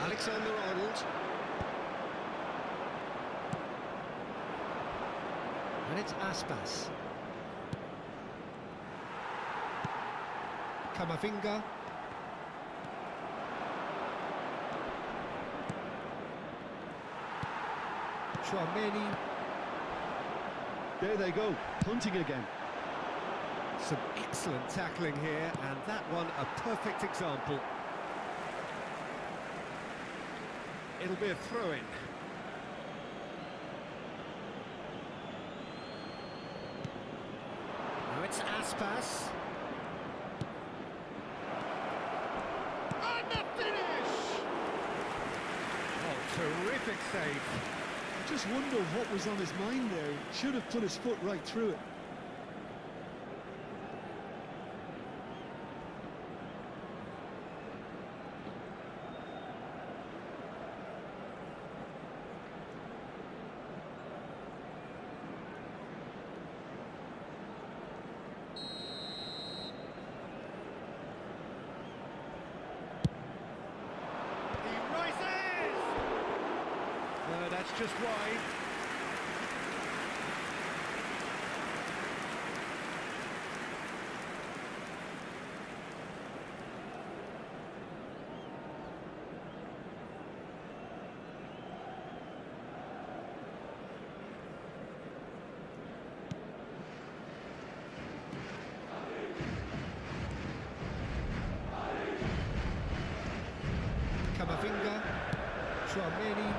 Alexander-Arnold. And it's Aspas. Camavinga. Chouameni. There they go, punting again. Some excellent tackling here, and that one a perfect example. It'll be a throw-in. Now it's Aspas. And the finish! Oh, terrific save. I just wonder what was on his mind there. Should have put his foot right through it. That's just wide. Camavinga, Chouameni.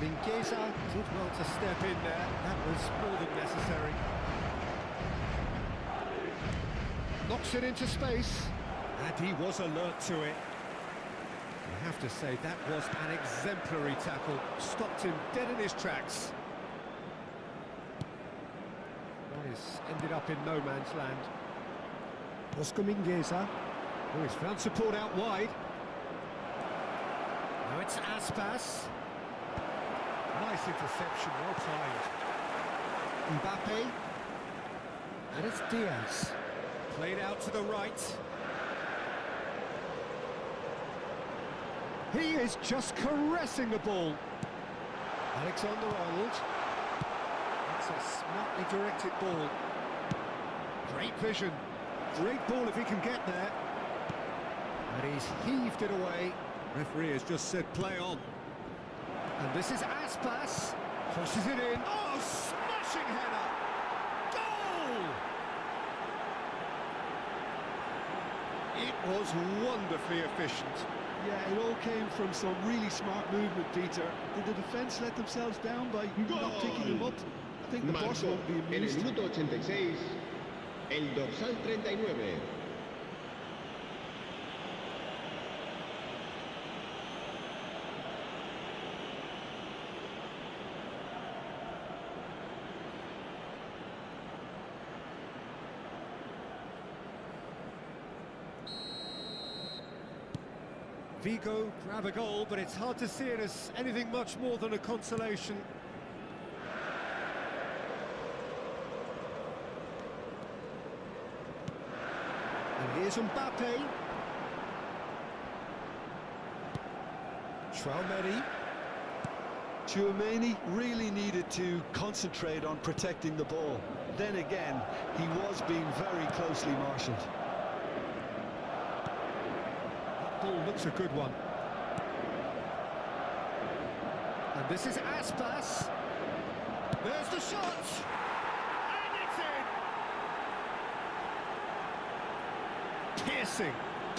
Mingueza did well to step in there. That was more than necessary. Knocks it into space. And he was alert to it. I have to say, that was an exemplary tackle. Stopped him dead in his tracks. That is ended up in no man's land. Oscar Mingueza. Oh, he's found support out wide. Now it's Aspas. Nice interception, well timed. Mbappe. And it's Diaz. Played out to the right. He is just caressing the ball. Alexander-Arnold. That's a smartly directed ball. Great vision. Great ball if he can get there. And he's heaved it away. Referee has just said play on. And this is Aspas. Crosses it in. Oh, smashing header! Goal! It was wonderfully efficient. Yeah, it all came from some really smart movement, Peter. Did the defence let themselves down by not picking him up? I think the boss won't be En el amused. minuto 86, El dorsal 39. Vigo grab a goal, but it's hard to see it as anything much more than a consolation. And here's Mbappe. Tchouaméni really needed to concentrate on protecting the ball. Then again, he was being very closely marshalled. Ball looks a good one. And this is Aspas. There's the shot! And it's in!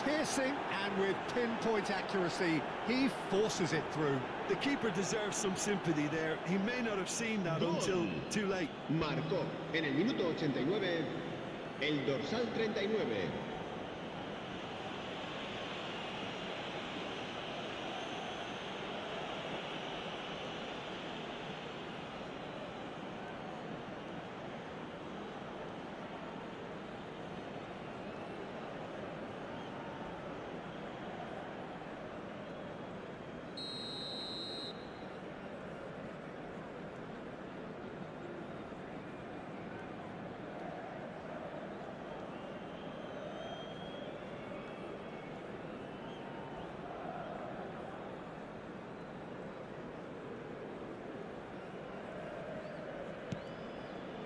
Piercing, and with pinpoint accuracy, he forces it through. The keeper deserves some sympathy there. He may not have seen that until too late. Marcó en el minuto 89 el dorsal 39.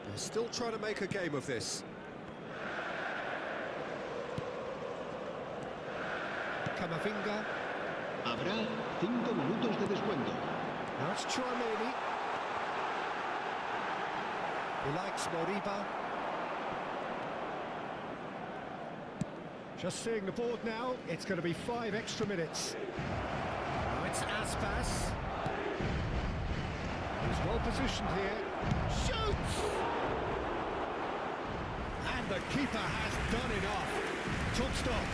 They're still trying to make a game of this. Camavinga. Habrá 5 minutos de descuento. Now it's Tchouaméni. He likes Moriba. Just seeing the board now, it's going to be 5 extra minutes. Now it's Aspas. He's well positioned here. Shoots! And the keeper has done enough. Top stop.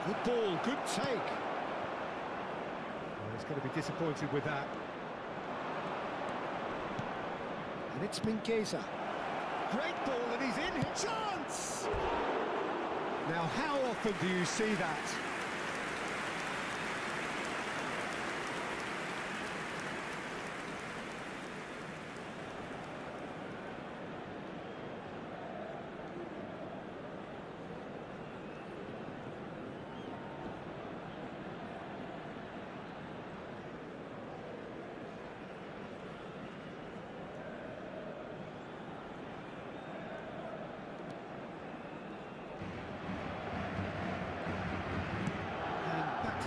Good ball, good take. Well, he's going to be disappointed with that. And it's Mingueza. Great ball, and he's in. Chance! Now, how often do you see that?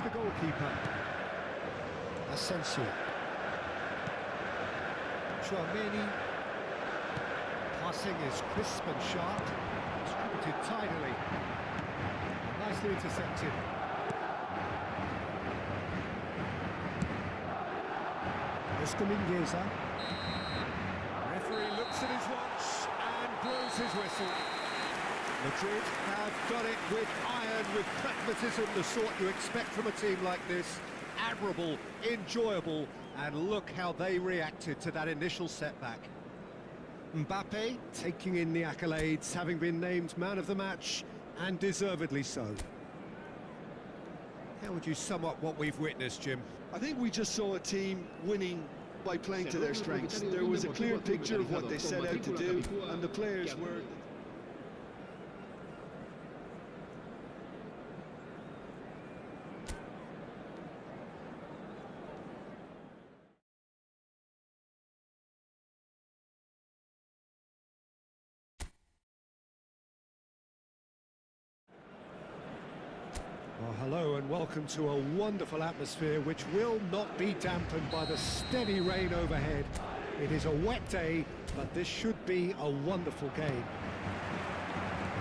The goalkeeper, Asensio. Tchouaméni. Passing is crisp and sharp, distributed tidily, nicely intercepted. Oscar Mingueza. Referee looks at his watch and blows his whistle. Madrid have done it with iron, with pragmatism, the sort you expect from a team like this. Admirable, enjoyable, and look how they reacted to that initial setback. Mbappe taking in the accolades, having been named man of the match, and deservedly so. How would you sum up what we've witnessed, Jim? I think we just saw a team winning by playing to their strengths. There was a clear picture of what they set out to do, and the players were... Well, Hello and welcome to a wonderful atmosphere which will not be dampened by the steady rain overhead. It is a wet day, but this should be a wonderful game.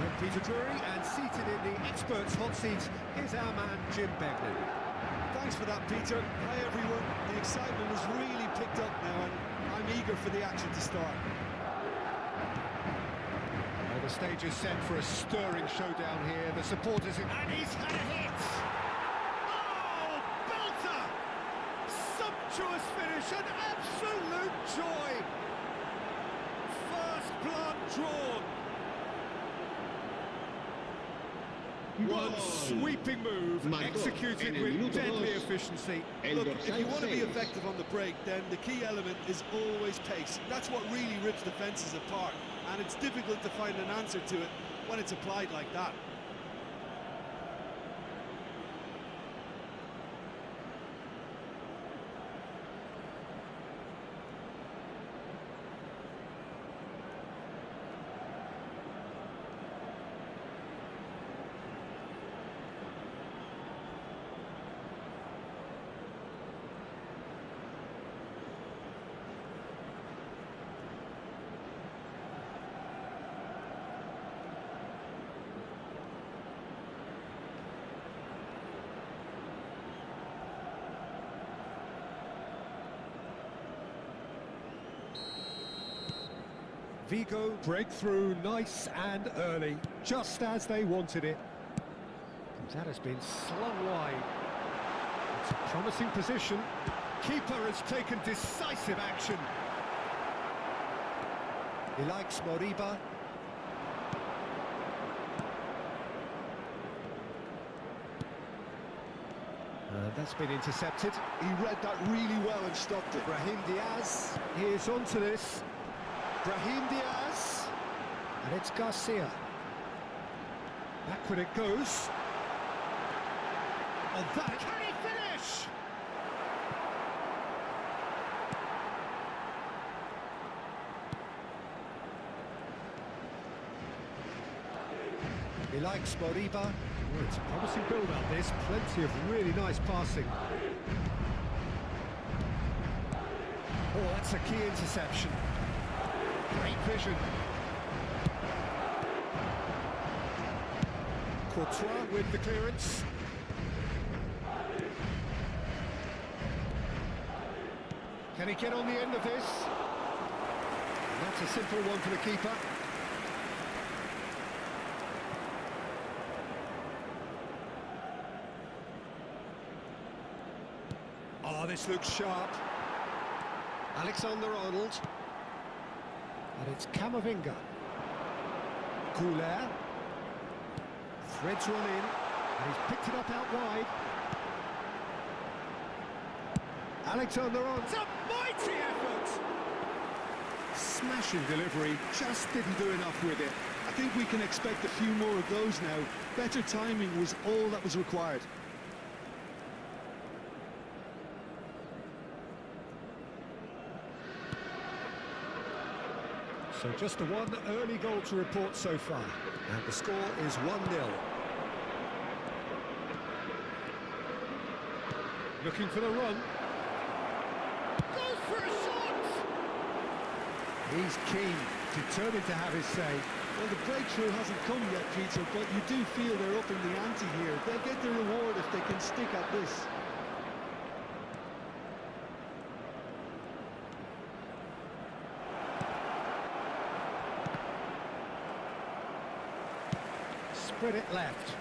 I'm Peter Drury, and seated in the experts' hot seat is our man Jim Begley. Thanks for that, Peter. Hi, everyone. The excitement has really picked up now, and I'm eager for the action to start. Well, the stage is set for a stirring showdown here. The supporters... And he's had a hit! Oh, belter! Sumptuous finish, an absolute joy! First blood drawn. One sweeping move, executed with deadly efficiency. Look, if you want to be effective on the break, then the key element is always pace. That's what really rips defences apart, and it's difficult to find an answer to it when it's applied like that. Vigo breakthrough nice and early, just as they wanted it. That has been slung wide. It's a promising position. Keeper has taken decisive action. He likes Moriba. That's been intercepted. He read that really well and stopped it. Brahim Diaz is onto this. Brahim Diaz, and it's Garcia. Backward it goes. Oh, that... Can he finish? He likes Moriba. Oh, it's a promising build-up, this. Plenty of really nice passing. Oh, that's a key interception. Great vision. Courtois with the clearance. Can he get on the end of this? That's a simple one for the keeper. Oh, this looks sharp. Alexander-Arnold. And it's Camavinga. Goulet. Threads one in, and he's picked it up out wide. Alexander-Arnold. It's a mighty effort! Smashing delivery, just didn't do enough with it. I think we can expect a few more of those now. Better timing was all that was required. So just the one early goal to report so far. And the score is 1-0. Looking for the run. Goes for a shot! He's keen, determined to have his say. Well, the breakthrough hasn't come yet, Peter, but you do feel they're upping the ante here. They'll get the reward if they can stick at this. Spread it left.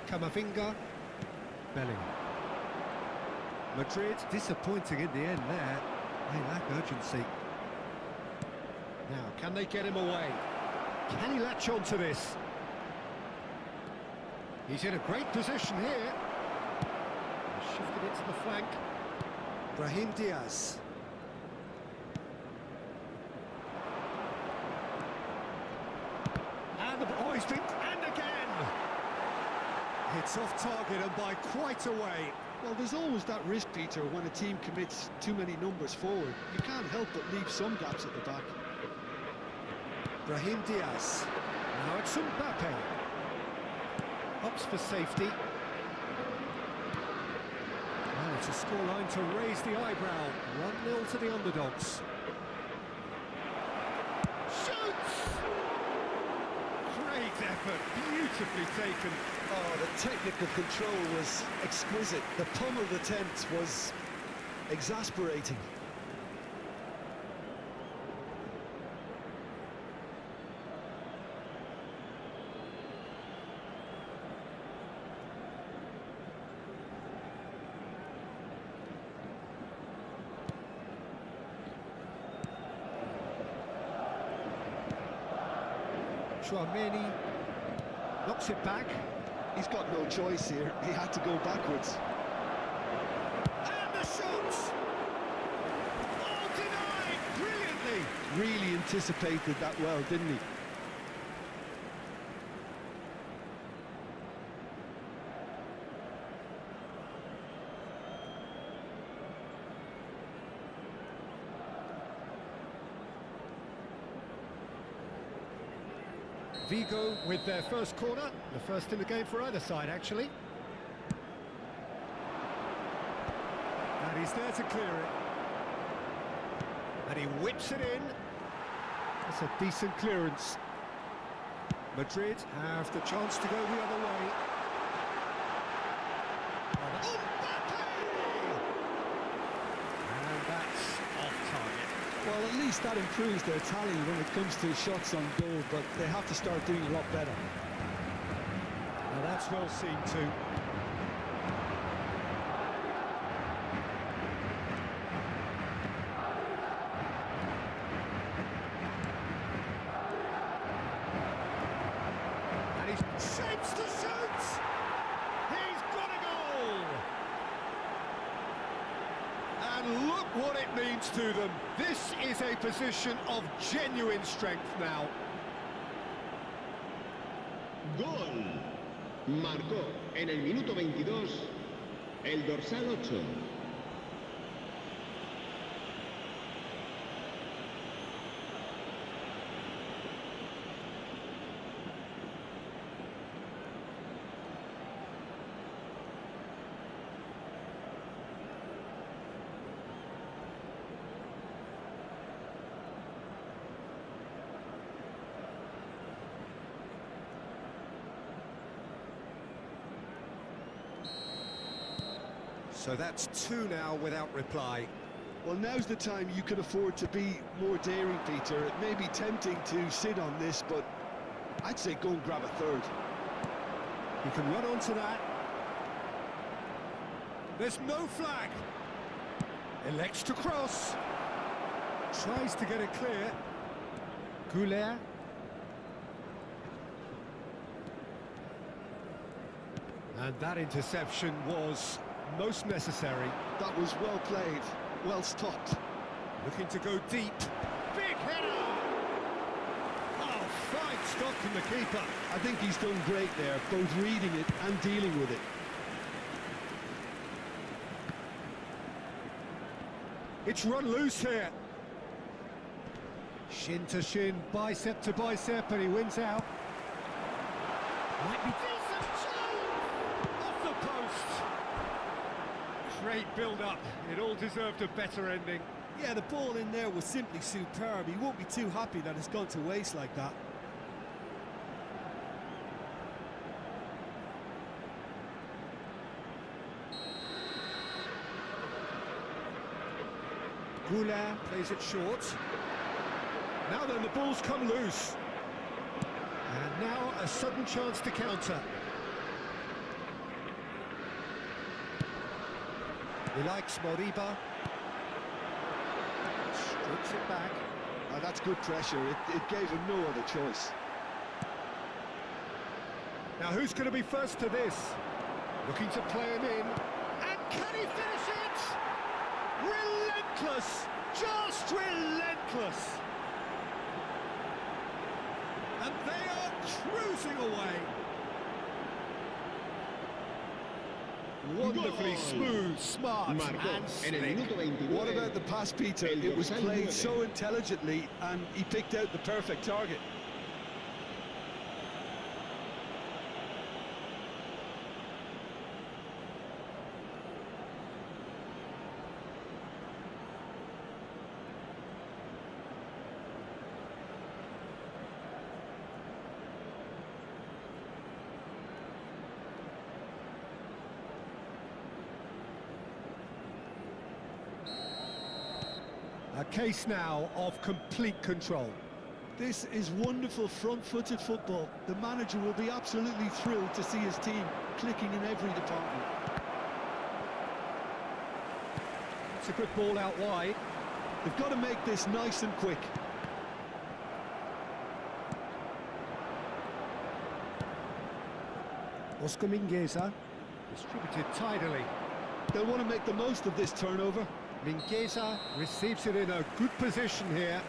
Camavinga. Bellingham. Madrid disappointing in the end there. They lack urgency. Now, can they get him away? Can he latch on to this? He's in a great position here. Shifted it to the flank. Brahim Diaz. And the oh, he's been... and again! It's off target and by quite a way. Well, there's always that risk, Peter, when a team commits too many numbers forward. You can't help but leave some gaps at the back. Brahim Diaz. Now it's Mbappe. Opts for safety. Well, it's a scoreline to raise the eyebrow. 1-0 to the underdogs. Shoots! Great effort, beautifully taken. Oh, the technical control was exquisite. The pummeled attempt was exasperating. Chouameni knocks it back. He's got no choice here. He had to go backwards. And the shot! All denied brilliantly. Really anticipated that well, didn't he? Vigo with their first corner, the first in the game for either side, actually. And he's there to clear it. And he whips it in. That's a decent clearance. Madrid have the chance to go the other way. And that's off target. Well, at least that improves their tally when it comes to shots on goal, but they have to start doing a lot better. Now that's well seen too. And he shapes to shoot! He's got a goal! And look what it means to them. This is a position of genuine strength now. Gol. Marcó en el minuto 22 el dorsal 8. So that's 2 now without reply. Well, now's the time you can afford to be more daring, Peter. It may be tempting to sit on this, but I'd say go and grab a third. He can run onto that. There's no flag. Elects to cross. Tries to get it clear. Goulet. And that interception was most necessary. That was well played, well stopped. Looking to go deep. Big header! Oh, fine stop from the keeper. I think he's done great there, both reading it and dealing with it. It's run loose here. Shin to shin, bicep to bicep, and he wins out. Might be decent shot! Off the post! Great build-up. It all deserved a better ending. Yeah, the ball in there was simply superb. He won't be too happy that it's gone to waste like that. Goulet plays it short. Now then, the ball's come loose. And now a sudden chance to counter. He likes Moriba. Strips it back. Oh, that's good pressure. It gave him no other choice. Now who's going to be first to this? Looking to play him in. And can he finish it? Relentless! Just relentless! And they are cruising away. Wonderfully smooth, smart, Marcó and en el slick. minuto 29. What about the pass, Peter? It was played so intelligently and he picked out the perfect target. A case now of complete control. This is wonderful front-footed football. The manager will be absolutely thrilled to see his team clicking in every department. It's a good ball out wide. They've got to make this nice and quick. Oscar Mingueza, distributed tidily. They'll want to make the most of this turnover. Mingueza receives it in a good position here.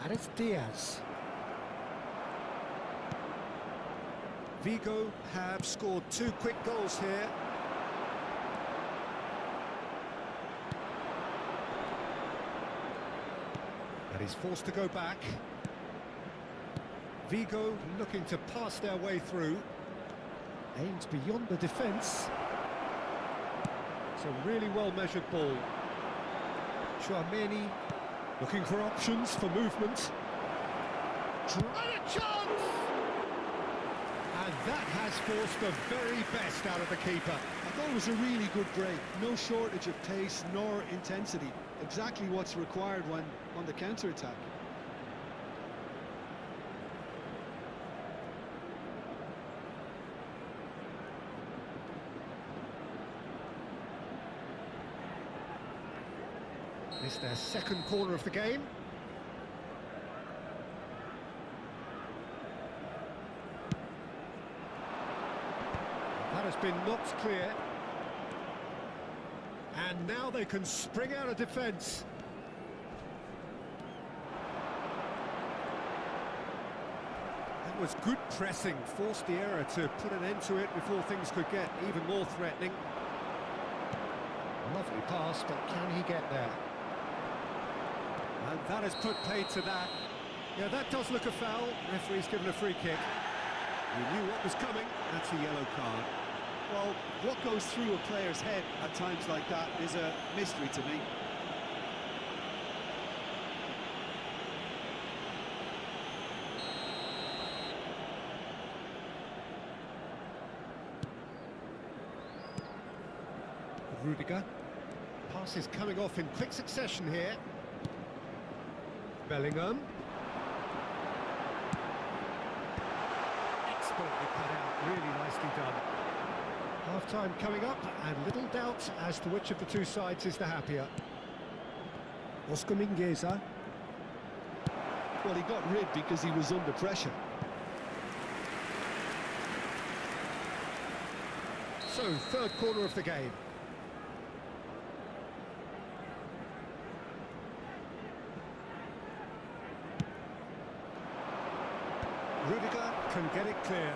And it's Diaz. Vigo have scored 2 quick goals here. And he's forced to go back. Vigo looking to pass their way through. Aimed beyond the defence. It's a really well-measured ball. Chouameni looking for options for movement. And a chance! And that has forced the very best out of the keeper. I thought it was a really good break. No shortage of pace nor intensity. Exactly what's required when on the counter-attack. It's their second corner of the game. That has been knocked clear. And now they can spring out of defence. That was good pressing, forced the error to put an end to it before things could get even more threatening. Lovely pass, but can he get there? And that has put paid to that. Yeah, that does look a foul. Referee's given a free kick. He knew what was coming. That's a yellow card. Well, what goes through a player's head at times like that is a mystery to me. Rudiger. Pass is coming off in quick succession here. Bellingham. Expertly cut out, really nicely done. Half-time coming up, and little doubt as to which of the two sides is the happier. Oscar Mingueza. Well, he got rid because he was under pressure. So, third corner of the game. Rudiger can get it clear.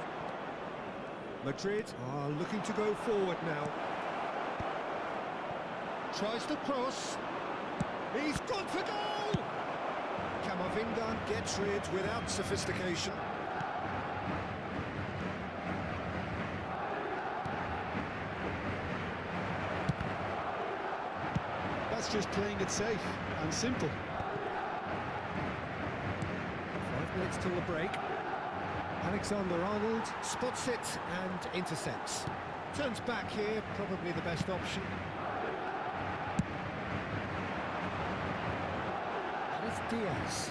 Madrid are looking to go forward now. Tries to cross. He's gone for goal! Camavinga gets rid without sophistication. That's just playing it safe and simple. 5 minutes till the break. Alexander-Arnold spots it and intercepts. Turns back here, probably the best option. And it's Diaz.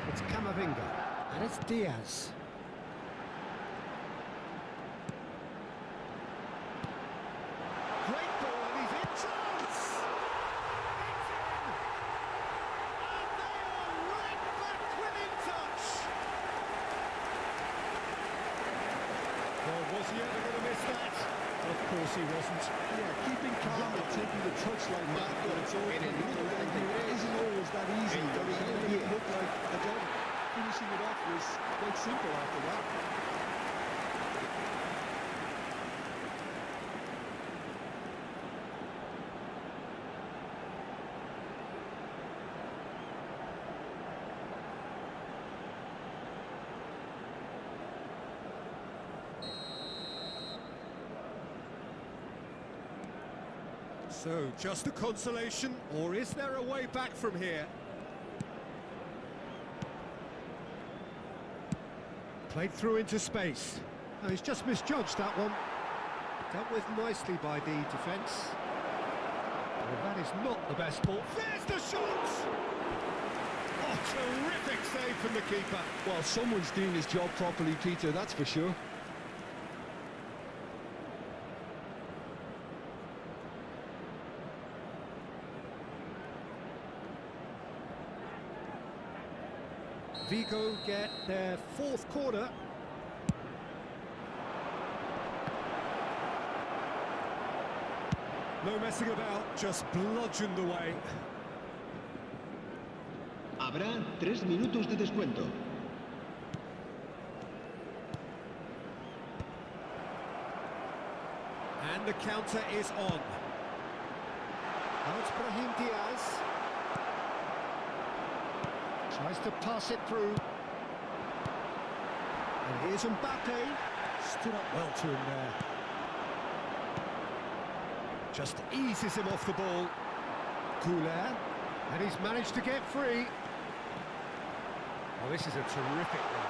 It's Camavinga. And it's Diaz. Great ball, and he's in chance! It's in! And they are right back within touch! Well, was he ever going to miss that? Of course he wasn't. Yeah, keeping calm and taking the touch like that, but it's all it isn't always that easy. But it made it look like a job. Finishing it off was quite simple after that. So, just a consolation, or is there a way back from here? Played through into space. Oh, he's just misjudged that one. Dealt with nicely by the defence. Well, that is not the best ball. There's the shot! Oh, terrific save from the keeper. Well, someone's doing his job properly, Peter, that's for sure. Vigo get their fourth corner. No messing about, just bludgeoned away. Habrá 3 minutos de descuento. And the counter is on. Now it's Brahim Diaz. Tries to pass it through. And here's Mbappe. Stood up well to him there. Just eases him off the ball. Goulet. And he's managed to get free. Well, this is a terrific run.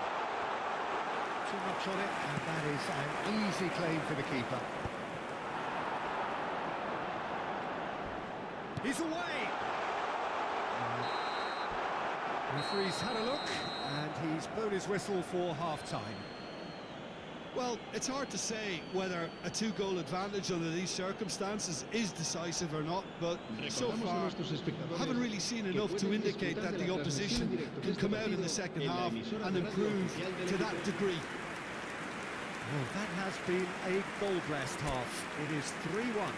Too much on it, and that is an easy claim for the keeper. He's away! Referee's had a look, and he's blown his whistle for half-time. Well, it's hard to say whether a two-goal advantage under these circumstances is decisive or not, but so far I haven't really seen enough to indicate that the opposition can come out in the second half and improve to that degree. Well, that has been a goal-blessed half. It is 3-1.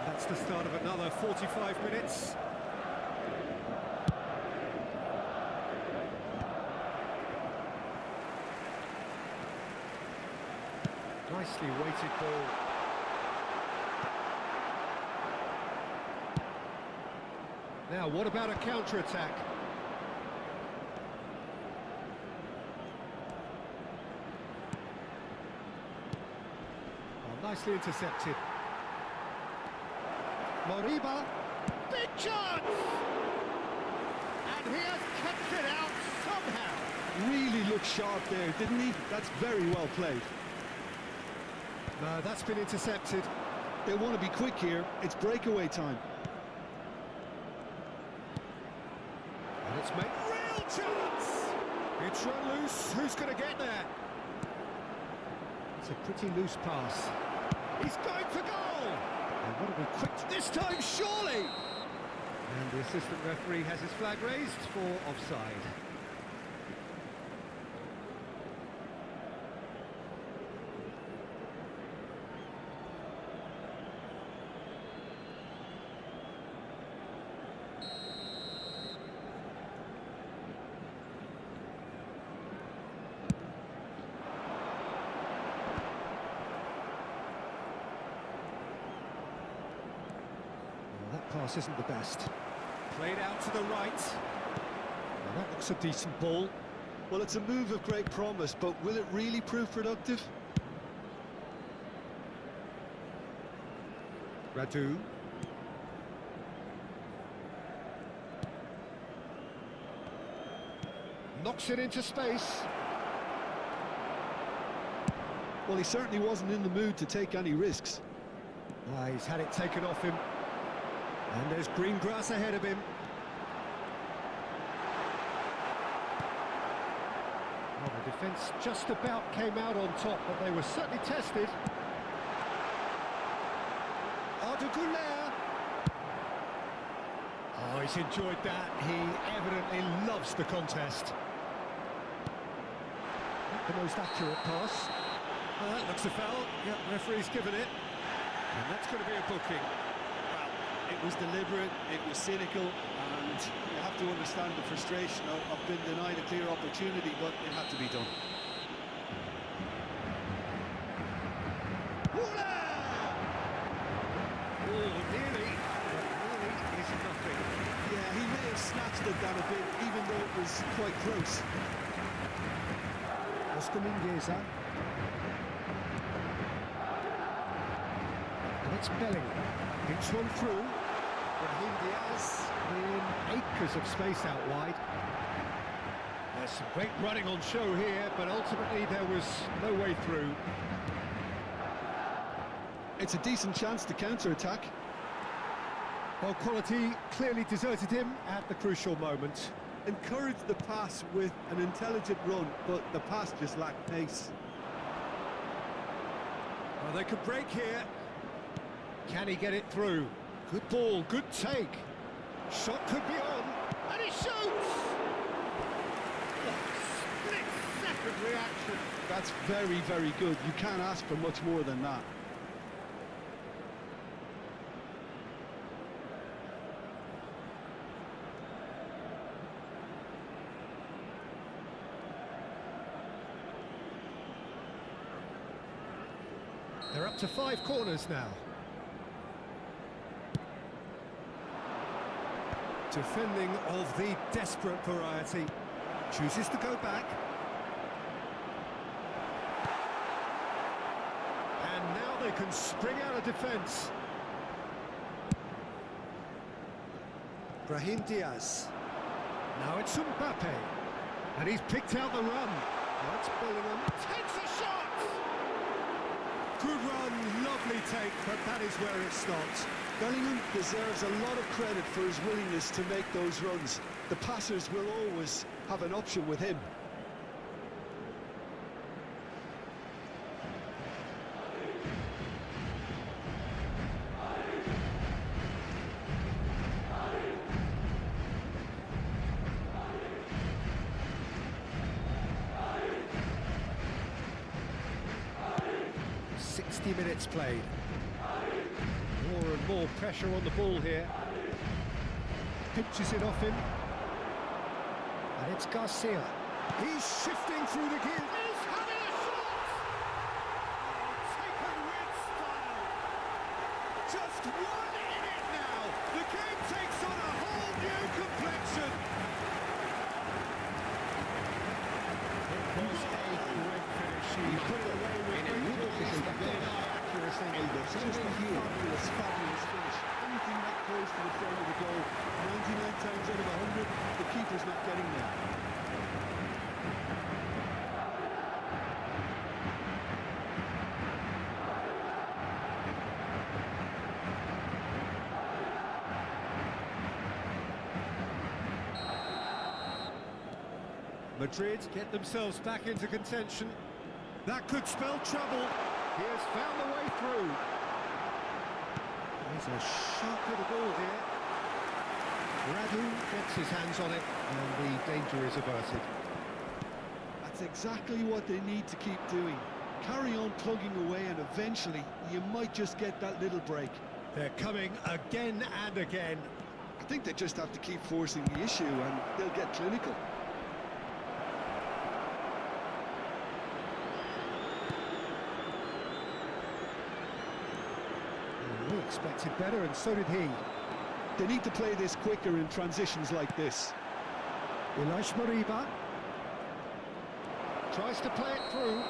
That's the start of another 45 minutes. Nicely weighted ball. Now, what about a counter-attack? Well, nicely intercepted. Moriba, big chance! And he has kept it out somehow. Really looked sharp there, didn't he? That's very well played. No, that's been intercepted. They want to be quick here. It's breakaway time. And it's made real chance! It's run loose. Who's going to get there? It's a pretty loose pass. He's going for goal! And what a be quick this time, surely! And the assistant referee has his flag raised for offside. Pass isn't the best. Played out to the right. Well, that looks a decent ball. Well, it's a move of great promise, but will it really prove productive? Radu. Knocks it into space. Well, he certainly wasn't in the mood to take any risks. He's had it taken off him. And there's green grass ahead of him. Well, the defence just about came out on top, but they were certainly tested. Arda Güler. Oh, he's enjoyed that. He evidently loves the contest. Not the most accurate pass. That looks a foul. Yep, referee's given it. And that's going to be a booking. It was deliberate, it was cynical, and you have to understand the frustration of being denied a clear opportunity, but it had to be done. Oh, nearly, but nearly is nothing. Yeah, he may have snapped was quite close. Oscar Mingueza. And it's Bellingham. Hits one through. Brahim Diaz in acres of space out wide. There's some great running on show here, but ultimately there was no way through. It's a decent chance to counter-attack. Well, quality clearly deserted him at the crucial moment. Encouraged the pass with an intelligent run, but the pass just lacked pace. Well, they could break here. Can he get it through? Good ball, good take. Shot could be on. And he shoots! Split-second reaction. That's very, very good. You can't ask for much more than that. They're up to 5 corners now. Defending of the desperate variety. Chooses to go back. And now they can spring out of defence. Brahim Diaz. Now it's Mbappe. And he's picked out the run. That's Bellingham. Takes a shot! Good run, lovely take, but that is where it stops. Bellingham deserves a lot of credit for his willingness to make those runs. The passers will always have an option with him. Minutes played. More and more pressure on the ball here. Pinches it off him. And it's Garcia. He's shifting through the gear. He's having a shot! Taken with style. Just one in it now. The game takes on a whole new complexion. It was a great finish. He put it away with El dorsal just a fabulous, fabulous finish. Anything that close to the front of the goal, 99 times out of 100, the keeper's not getting there. Madrid get themselves back into contention. That could spell trouble. He has found the way through. There's a shot to the ball here. Radu gets his hands on it, and the danger is averted. That's exactly what they need to keep doing. Carry on plugging away, and eventually you might just get that little break. They're coming again and again. I think they just have to keep forcing the issue, and they'll get clinical. We expected better, and so did he. They need to play this quicker in transitions like this. Ilash Moriba tries to play it through,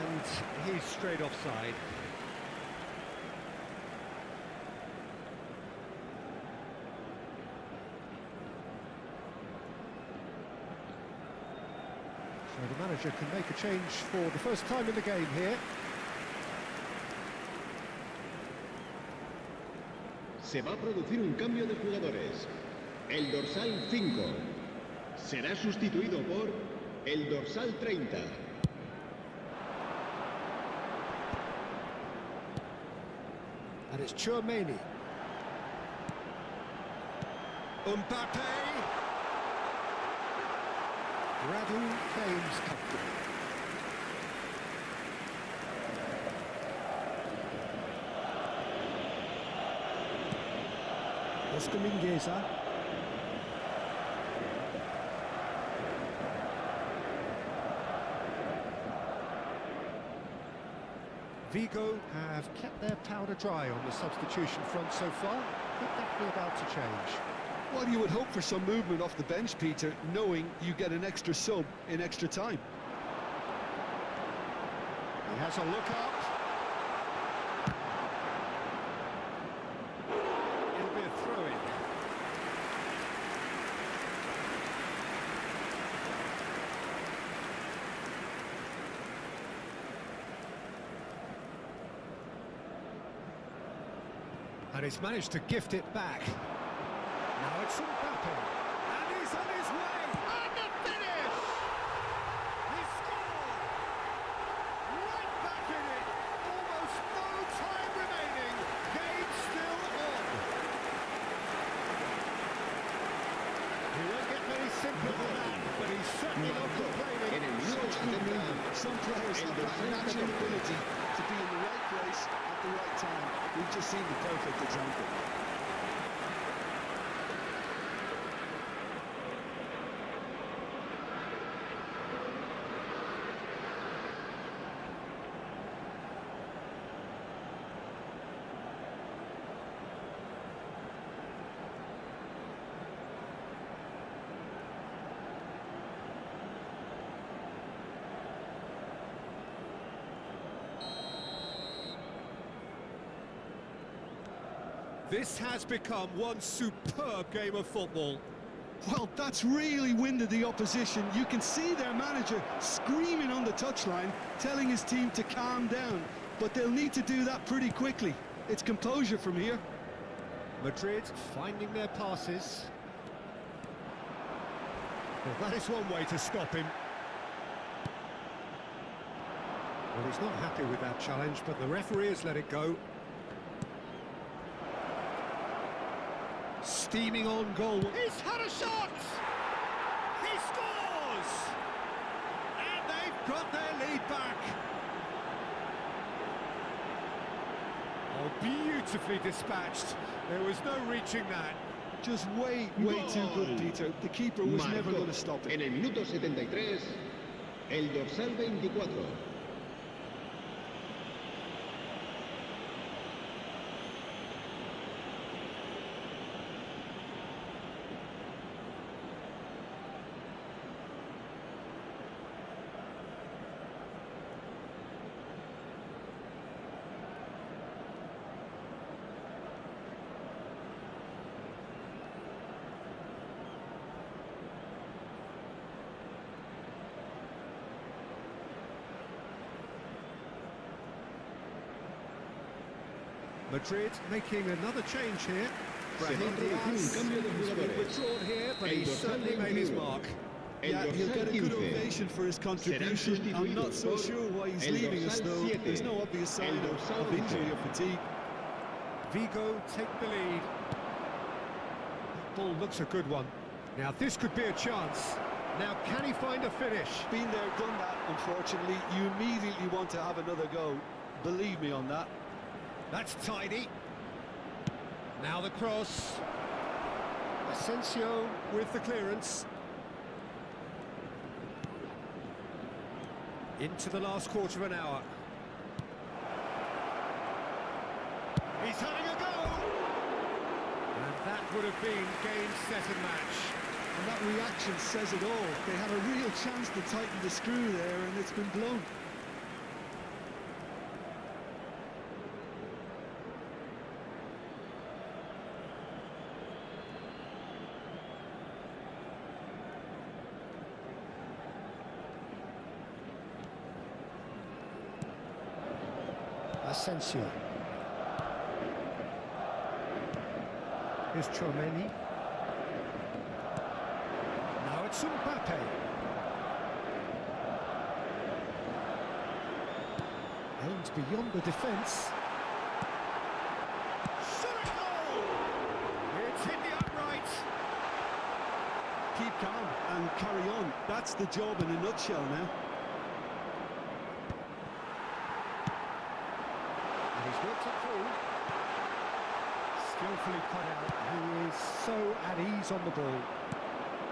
and he's straight offside. So the manager can make a change for the first time in the game here. Se va a producir un cambio de jugadores. El dorsal 5 será sustituido por el dorsal 30. And it's Chouameni. Mbappe! Radu claims comfortably. Oscar Mingueza. Vigo have kept their powder dry on the substitution front so far. Could that be about to change? Well, you would hope for some movement off the bench, Peter, knowing you get an extra sub in extra time. He has a look up. It'll be a throw-in. And he's managed to gift it back. Now it's Mbappe. And he's on his way. And the finish! He scored! Right back in it. Almost no time remaining. Game still on. He won't get very simple than that, but he's certainly not complaining. En el minuto Such good 70, movement. Some players have that natural ability to be in the right place at the right time. We've just seen the perfect example. This has become one superb game of football. Well, that's really winded the opposition. You can see their manager screaming on the touchline, telling his team to calm down. But they'll need to do that pretty quickly. It's composure from here. Madrid finding their passes. Well, that is one way to stop him. Well, he's not happy with that challenge, but the referee has let it go. Steaming on goal. He's had a shot! He scores! And they've got their lead back. Oh, beautifully dispatched. There was no reaching that. Just way too good, Peter. The keeper was never marcó going to stop en it. el minuto 73 el dorsal 24. Madrid making another change here. Se va a Brahim producir un Diaz cambio de has been jugadores. withdrawn here, but El he's dorsal certainly made his 21. mark. El Yeah, he'll dorsal get a good 15 ovation for his serán contribution. I'm not so sustituidos sure why he's por el leaving us, dorsal though. 7, There's no obvious sign el dorsal of injury 11. or fatigue. Vigo take the lead. That ball looks a good one. Now this could be a chance. Now can he find a finish? Been there, done that, unfortunately. You immediately want to have another go. Believe me on that. That's tidy. Now the cross. Asensio with the clearance. Into the last quarter of an hour. He's having a go! And that would have been game, set and match. And that reaction says it all. They had a real chance to tighten the screw there, and it's been blown. Asensio. Here's Chouameni. Now it's Mbappe. Aims beyond the defence. Shot a goal! It's hit the upright. Keep calm and carry on. That's the job in a nutshell now. And he's worked it through. Skillfully cut out. He is so at ease on the ball.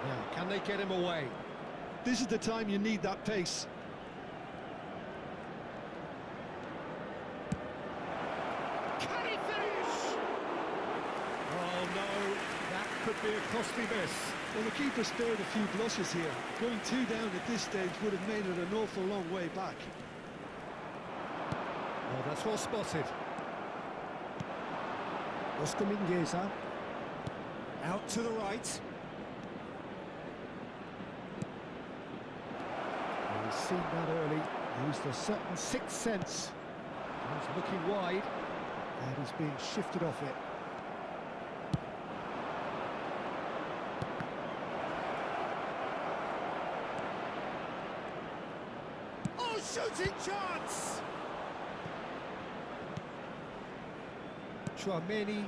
Now, can they get him away? This is the time you need that pace. Can he finish? Oh no, that could be a costly miss. Well, the keeper spared a few blushes here. Going 2 down at this stage would have made it an awful long way back. Oh, that's well spotted. Oscar Mingueza. Out to the right. Well, he's seen that early. Used a certain sixth sense. He's looking wide, and he's being shifted off it. Oh, shooting chance! Chouameni.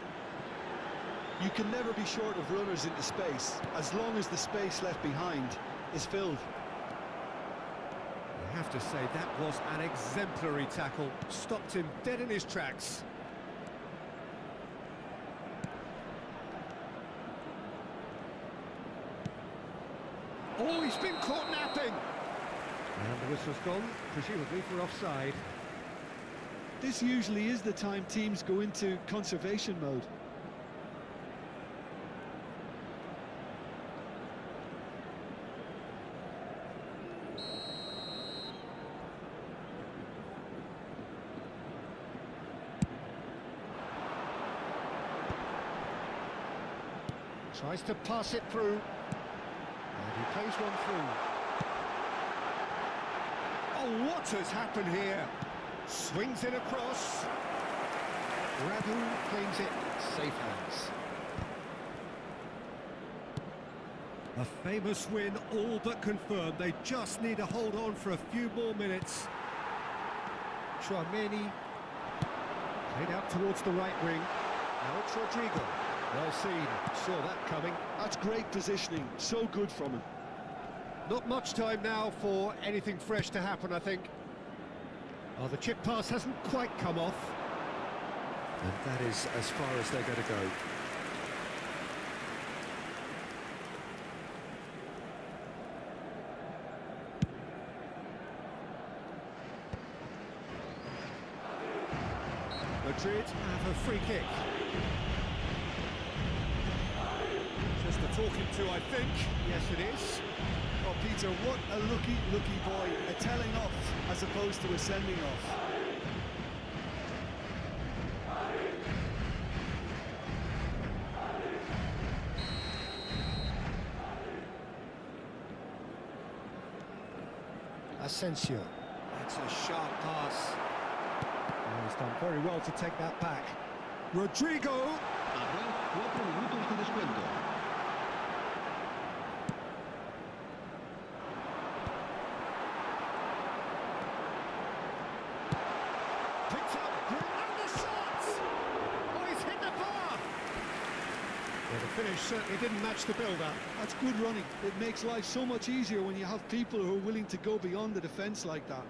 You can never be short of runners into space, as long as the space left behind is filled. I have to say, that was an exemplary tackle. Stopped him dead in his tracks. Oh, he's been caught napping! And the whistle's gone, presumably for offside. This usually is the time teams go into conservation mode. Tries to pass it through. And he plays one through. Oh, what has happened here? Swings it across. Radu claims it. Safe hands. A famous win, all but confirmed. They just need to hold on for a few more minutes. Chouameni. Played out towards the right wing. Now it's Rodrigo. Well seen, saw that coming. That's great positioning, so good from him. Not much time now for anything fresh to happen, I think. Oh, the chip pass hasn't quite come off. And that is as far as they're going to go. Madrid have a free kick. Just a talking to, I think. Yes, it is. Oh, Peter, what a lucky boy. A telling off as opposed to a sending off. Asensio. That's a sharp pass. Oh, he's done very well to take that back. Rodrigo. Habrá 4 minutos de descuento. Picked up, and the shot! Oh, he's hit the bar! Well, the finish certainly didn't match the build-up. That's good running. It makes life so much easier when you have people who are willing to go beyond the defence like that.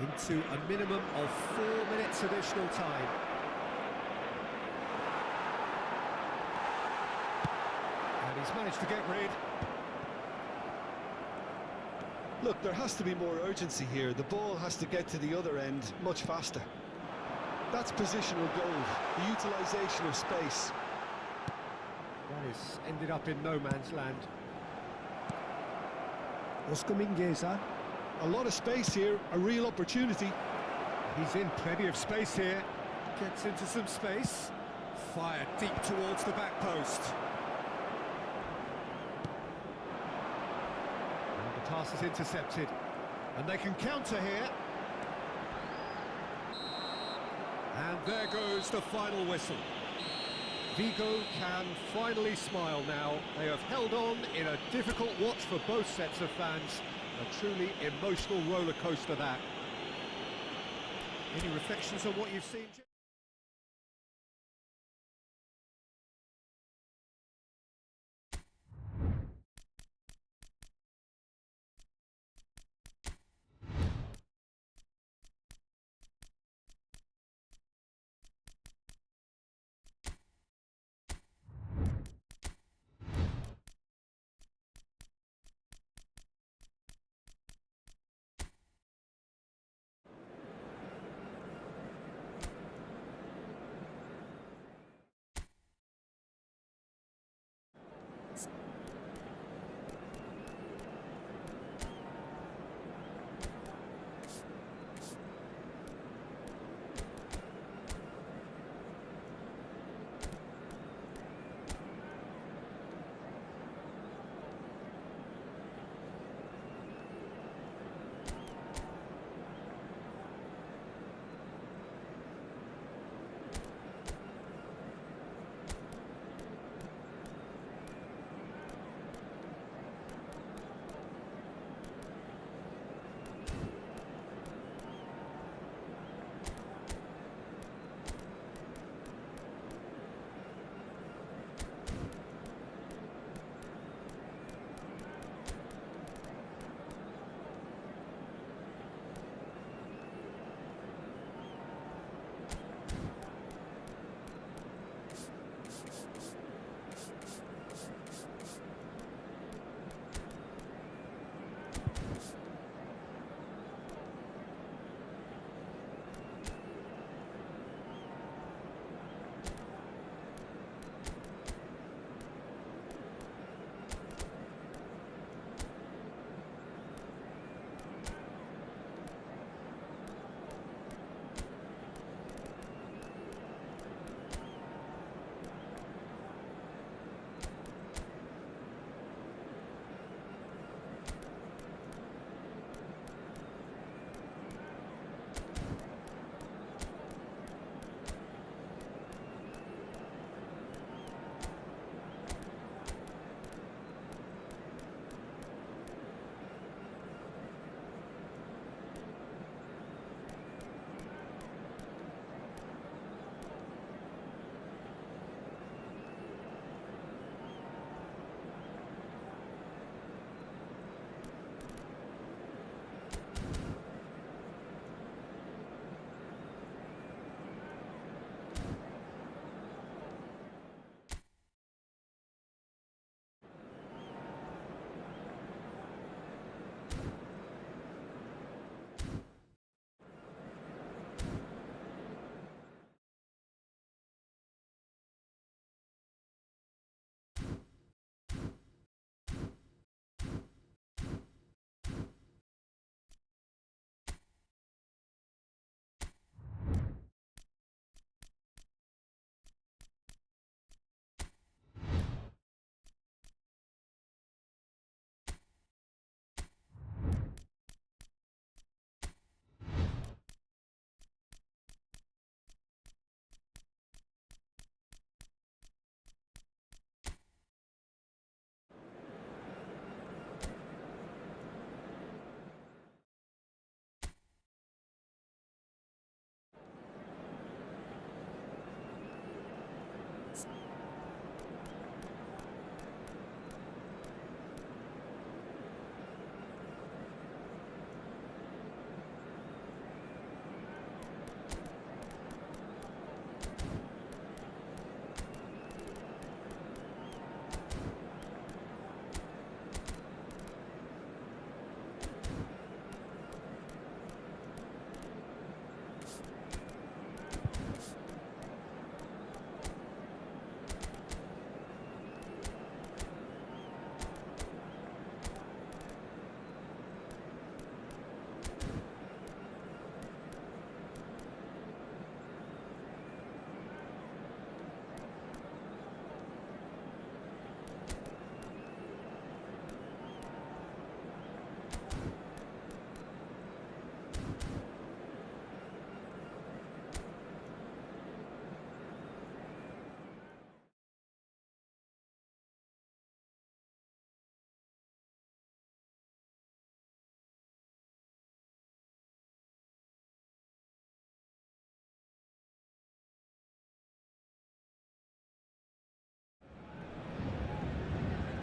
Into a minimum of 4 minutes additional time. And he's managed to get rid. Look, there has to be more urgency here. The ball has to get to the other end much faster. That's positional goal, the utilisation of space. That is ended up in no man's land. Oscar Mingueza. A lot of space here, a real opportunity. He's in plenty of space here. Gets into some space. Fired deep towards the back post. And the pass is intercepted. And they can counter here. And there goes the final whistle. Vigo can finally smile now. They have held on in a difficult watch for both sets of fans. A truly emotional roller coaster, that. Any reflections on what you've seen?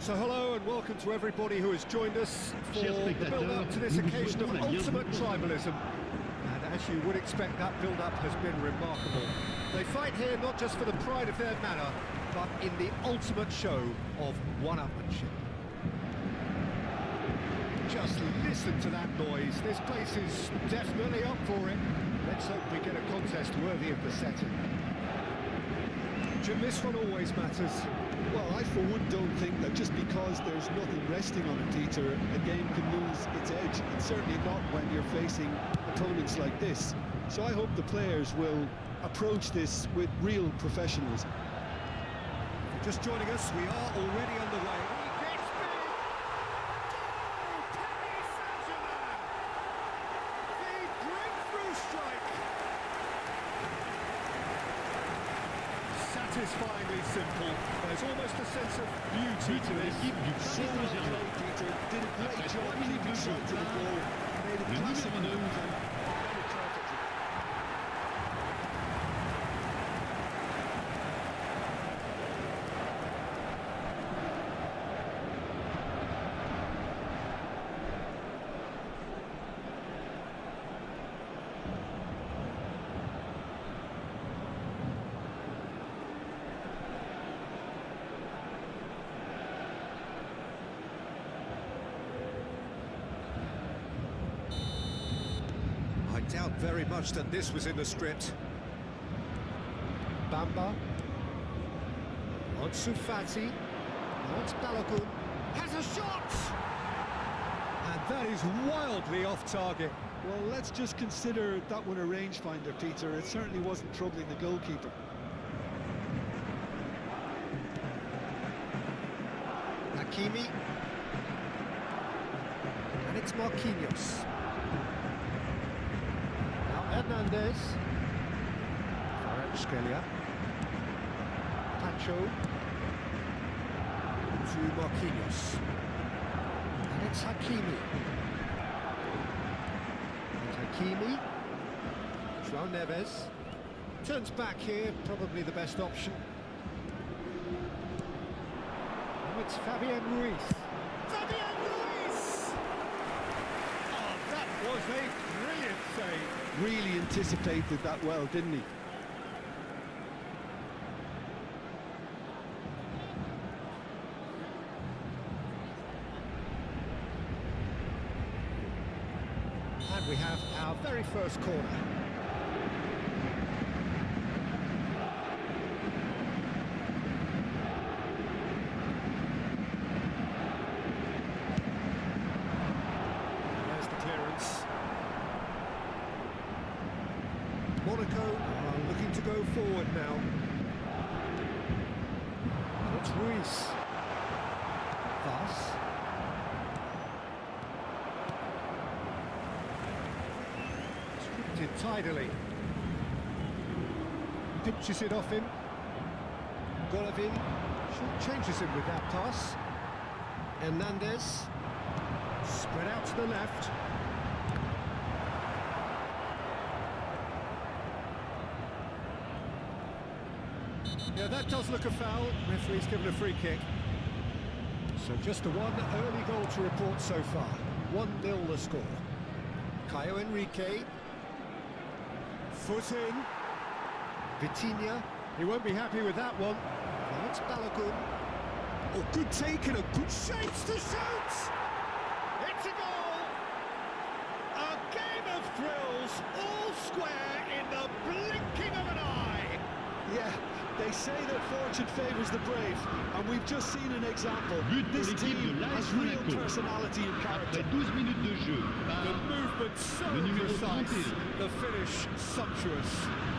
So hello and welcome to everybody who has joined us for the build-up to this occasion of ultimate tribalism. And as you would expect, that build-up has been remarkable. They fight here not just for the pride of their manor, but in the ultimate show of one-upmanship. Just listen to that noise. This place is definitely up for it. Let's hope we get a contest worthy of the setting. Jim, this one always matters. Well, I for one don't think that just because there's nothing resting on it, Peter, a game can lose its edge, and certainly not when you're facing opponents like this. So I hope the players will approach this with real professionalism. Just joining us, we are already underway. Satisfyingly simple. There's almost a sense of beauty to this. So well played, Peter. Did a great job keeping shot to the ball. Made a classic move and played it perfectly. I doubt very much that this was in the script. Bamba. Ansu Fati. Now it's Balogun. Has a shot! And that is wildly off target. Well, let's just consider that one a rangefinder, Peter. It certainly wasn't troubling the goalkeeper. Hakimi. And it's Marquinhos. Hernandez, Kvaratskhelia, Pacho, to Marquinhos, and it's Hakimi, João Neves, turns back here, probably the best option. And it's Fabian Ruiz. Oh, that was a brilliant save. Really anticipated that well, didn't he? And we have our very first corner. There's the clearance. Monaco are looking to go forward now. It's Ruiz. Vaz. Scripted tidily. Pinches it off him. Golovin changes him with that pass. Hernandez. Spread out to the left. Yeah, that does look a foul. Referee's given a free kick. So just a one early goal to report so far. 1-0 the score. Caio Henrique. Foot in. Vitinha. He won't be happy with that one. Now it's Balogun. Oh, good take and a good chance to shoot! It's a goal! A game of thrills, all square in the blinking of an eye! Yeah, they say that fortune favours the brave, and we've just seen an example. This team has real personality and character. Après 12 minutes de jeu, The movement so precise, the finish sumptuous.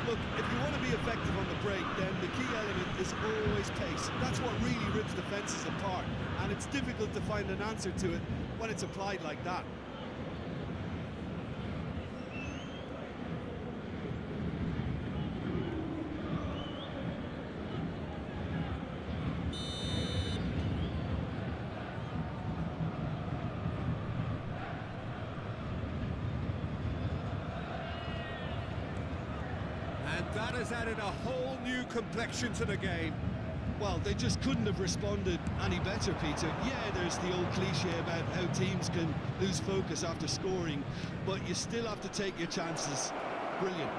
Look, if you want to be effective on the break, then the key element is always pace. That's what really rips defences apart, and it's difficult to find an answer to it when it's applied like that. And that has added a whole new complexion to the game. Well, they just couldn't have responded any better, Peter. Yeah, there's the old cliche about how teams can lose focus after scoring, but you still have to take your chances. Brilliant.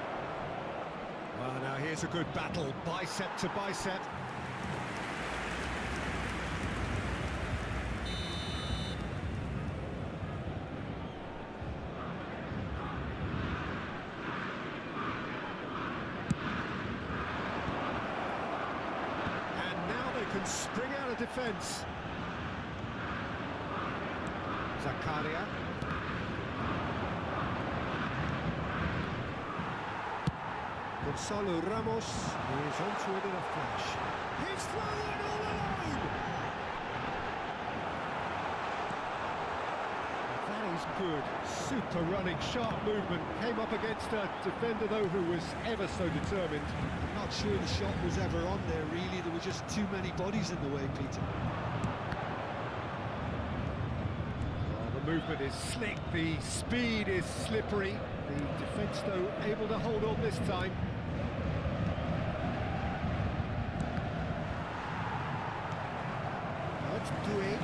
Well, now here's a good battle, bicep to bicep. Can spring out of defence. Zakaria. Gonzalo Ramos is onto it in a flash. He's through it all alone! That is good. Super running, sharp movement. Came up against a defender, though, who was ever so determined. I'm not sure the shot was ever on there, really. There were just too many bodies in the way, Peter. Well, the movement is slick, the speed is slippery. The defence, though, able to hold on this time. Let's do it.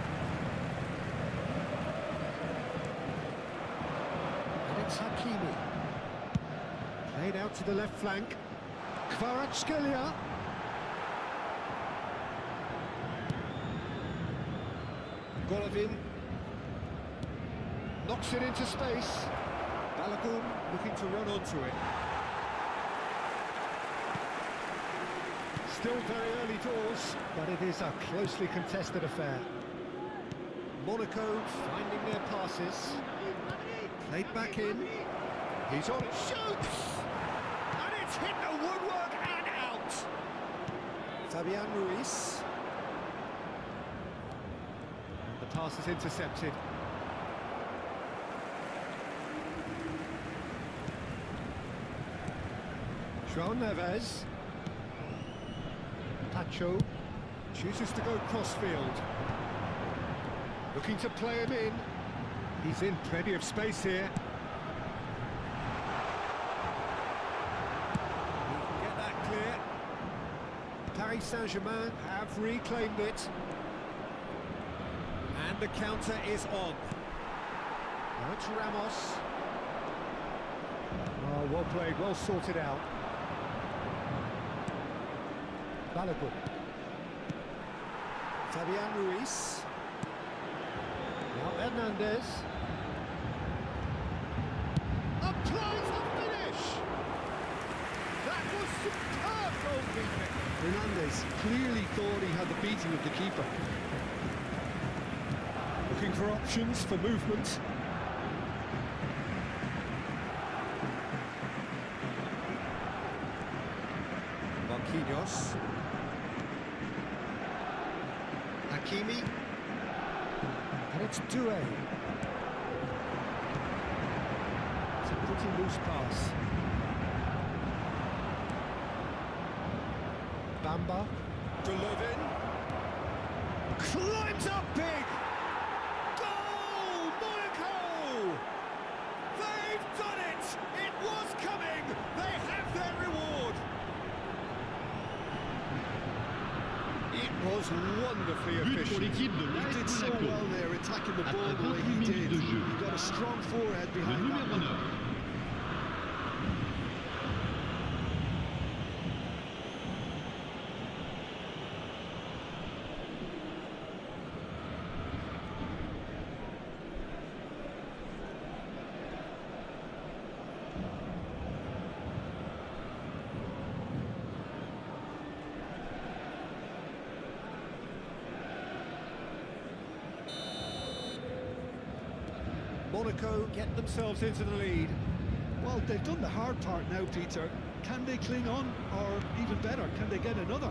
And it's Hakimi. Played out to the left flank. Kvaratskhelia. Golovin knocks it into space. Balogun looking to run onto it. Still very early doors, but it is a closely contested affair. Monaco finding their passes. Played back in. He's on it. Shoots! And it's hit the woodwork and out. Fabian Ruiz. And the pass is intercepted. João Neves. Pacho chooses to go crossfield. Looking to play him in. He's in plenty of space here. He can get that clear. Paris Saint-Germain have reclaimed it. And the counter is on. Now it's Ramos. Oh, well played, well sorted out. Balogun. Fabian Ruiz. Now Hernandez. Applies the finish! That was superb goalkeeping. Hernandez clearly thought he had the beating of the keeper. Looking for options for movement. Marquinhos. Hakimi. And it's Doué. It's a pretty loose pass. Bamba. Golovin. Climbs up big! Goal! Monaco! They've done it! It was coming! They have their reward! It was wonderfully efficient. He did so well there, attacking the ball the way he did. He got a strong forehead behind that one. Monaco get themselves into the lead. Well, they've done the hard part now, Peter. Can they cling on, or even better, can they get another?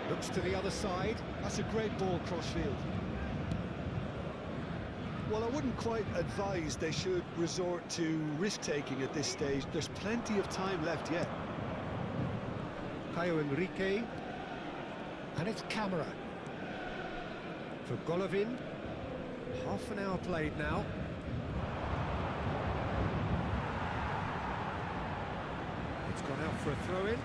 Looks to the other side. That's a great ball crossfield. Well, I wouldn't quite advise they should resort to risk-taking at this stage. There's plenty of time left yet. Caio Henrique. And it's Camara. For Golovin. Half an hour played now. It's gone out for a throw-in.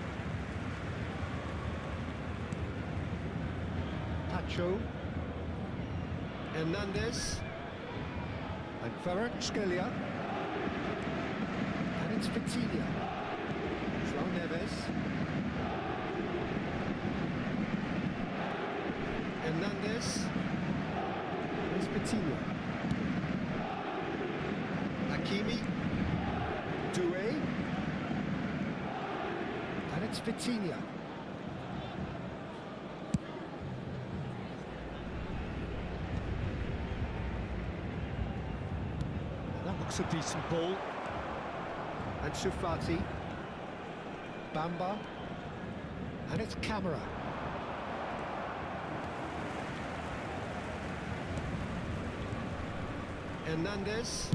Pacho. Hernandez. And Kvaratskhelia. And it's Vitinha. João Neves. Hernandez. It's Vitinha. Hakimi. Doué. And it's Vitinha. That looks a decent ball. And Sufati. Bamba. And it's Camara. Hernandez.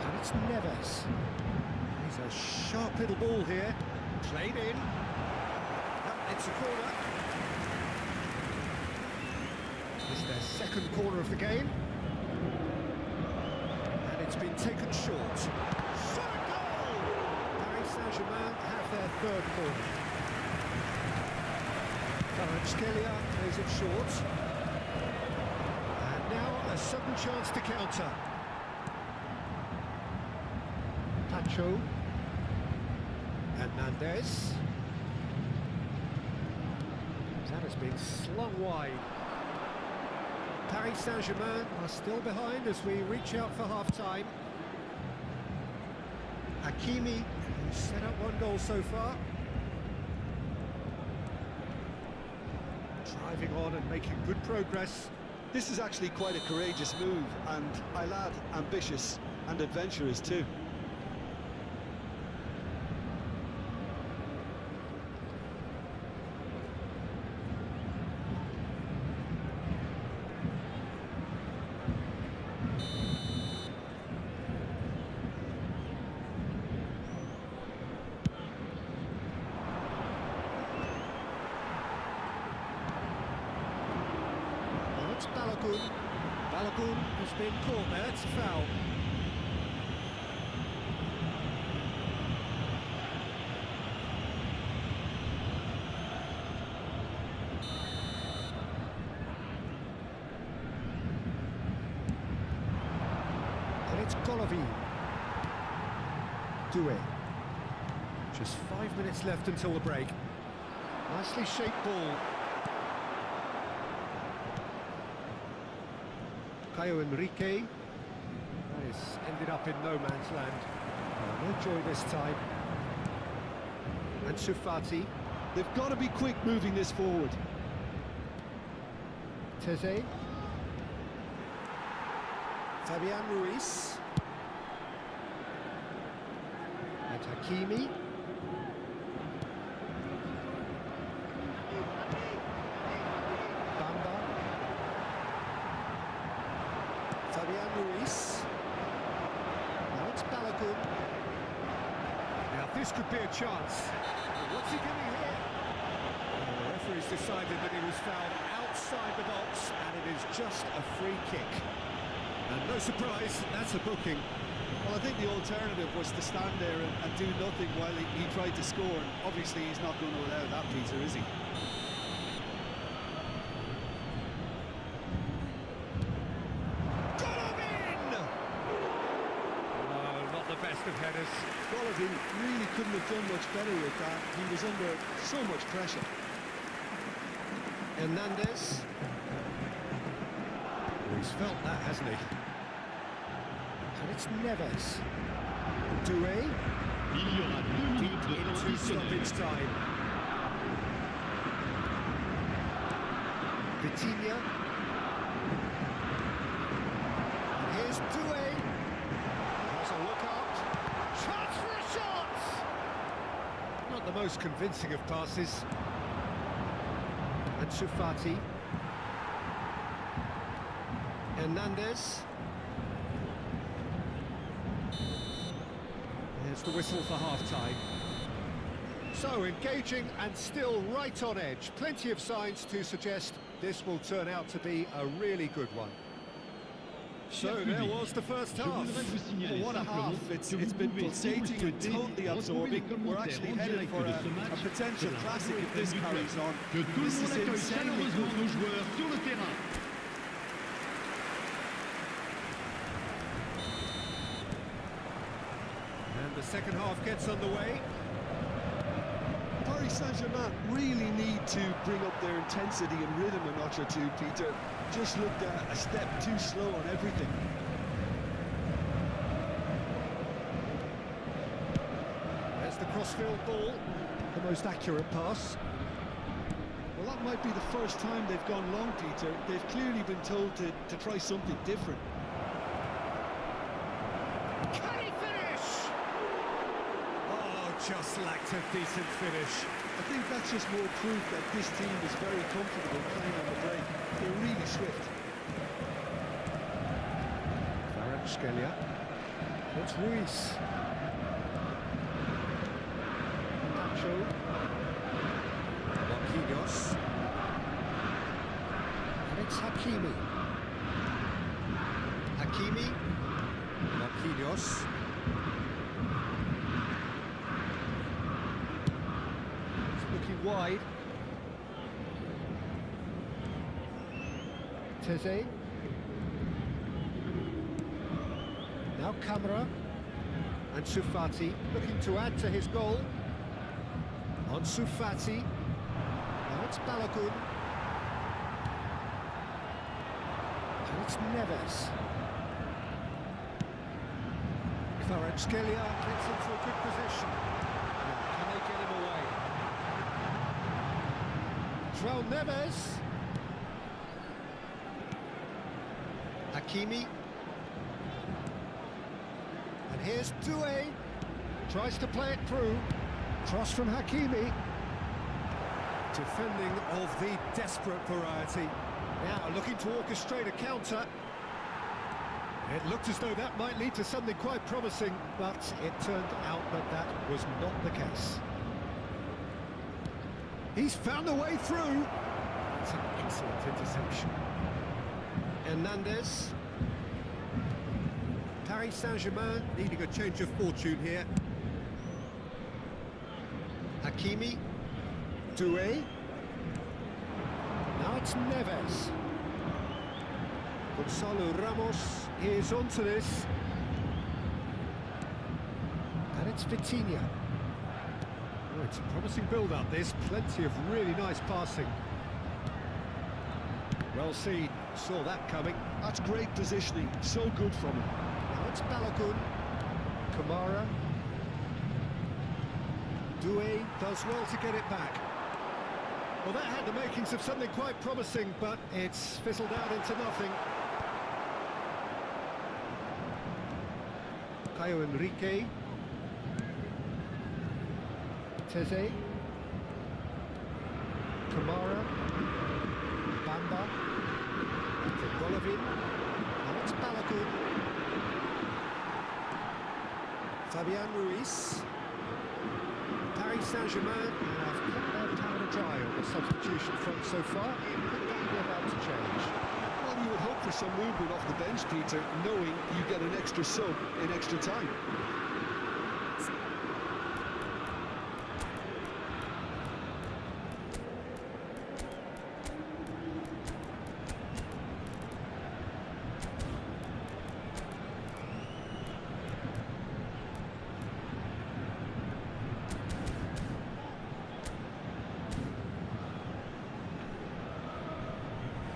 And it's Neves. He's a sharp little ball here. Played in. It's a corner. It's their second corner of the game. And it's been taken short. Shot a goal! Paris Saint-Germain have their third corner. Kvaratskhelia plays it short. And now a sudden chance to counter. Pacho. Hernandez. That has been slung wide. Paris Saint-Germain are still behind as we reach out for half-time. Hakimi, who's set up one goal so far. Driving on and making good progress. This is actually quite a courageous move, and I'll add ambitious and adventurous too. Balogun has been caught there, it's a foul. And it's Golovin. Doué. Just 5 minutes left until the break. Nicely shaped ball. Caio Henrique. That has ended up in no man's land. No joy this time. And Sufati. They've got to be quick moving this forward. Teze. Fabian Ruiz. And Hakimi. Fabian Ruiz. Now it's Balogun. Now this could be a chance. What's he getting here? The referee's decided that he was fouled outside the box, and it is just a free kick. And no surprise, that's a booking. Well, I think the alternative was to stand there and do nothing while he tried to score. And obviously, he's not going to allow that, Peter, is he? Of headers. Golovin really couldn't have done much better with that. He was under so much pressure. Hernandez. He's felt that, hasn't he? And it's Neves. Doué. Deep into stoppage time. Vitinha. And here's Doué. There's a look out. Chance for a shot! Not the most convincing of passes. And Sufati. Hernandez. There's the whistle for half-time. So, engaging and still right on edge. Plenty of signs to suggest this will turn out to be a really good one. So there was the first half. Well, what a half. It's been pulsating and totally absorbing. We're actually headed for a potential classic if this carries on. This is insanely good. And the second half gets underway. Paris Saint-Germain really need to bring up their intensity and rhythm a notch or two, Peter. Just looked a step too slow on everything. There's the crossfield ball, the most accurate pass. Well, that might be the first time they've gone long, Peter. They've clearly been told to try something different. Can he finish? Oh, just lacked a decent finish. I think that's just more proof that this team is very comfortable playing on the break. They're really swift. Kvaratskhelia. It's Ruiz. Nacho. Marquinhos. And it's Hakimi. Hakimi. Marquinhos. Looking wide. Teze. Now Camara. And Sufati looking to add to his goal. On Sufati. Now it's Balogun. And it's Neves. Kvaratskhelia gets into a good position. Now, can they get him away? João Neves. Hakimi. And here's Doué. Tries to play it through. Cross from Hakimi. Defending of the desperate variety. Now looking to orchestrate a counter. It looked as though that might lead to something quite promising, but it turned out that that was not the case. He's found a way through. It's an excellent interception. Hernandez. Paris Saint-Germain needing a change of fortune here. Hakimi. Doué. Now it's Neves. Gonzalo Ramos is onto this. And it's Vitinha. Oh, it's a promising build-up, this. Plenty of really nice passing. Well seen. Saw that coming. That's great positioning. So good from him. Now it's Balogun. Kamara. Doué does well to get it back. Well, that had the makings of something quite promising, but it's fizzled out into nothing. Caio Henrique. Teze. Kamara. Bamba. To Golovin. Now it's Balogun. Fabian Ruiz. Paris Saint-Germain have kept their powder dry on the substitution front so far. Could that be about to change? Well, you would hope for some movement off the bench, Peter, knowing you get an extra sub in extra time.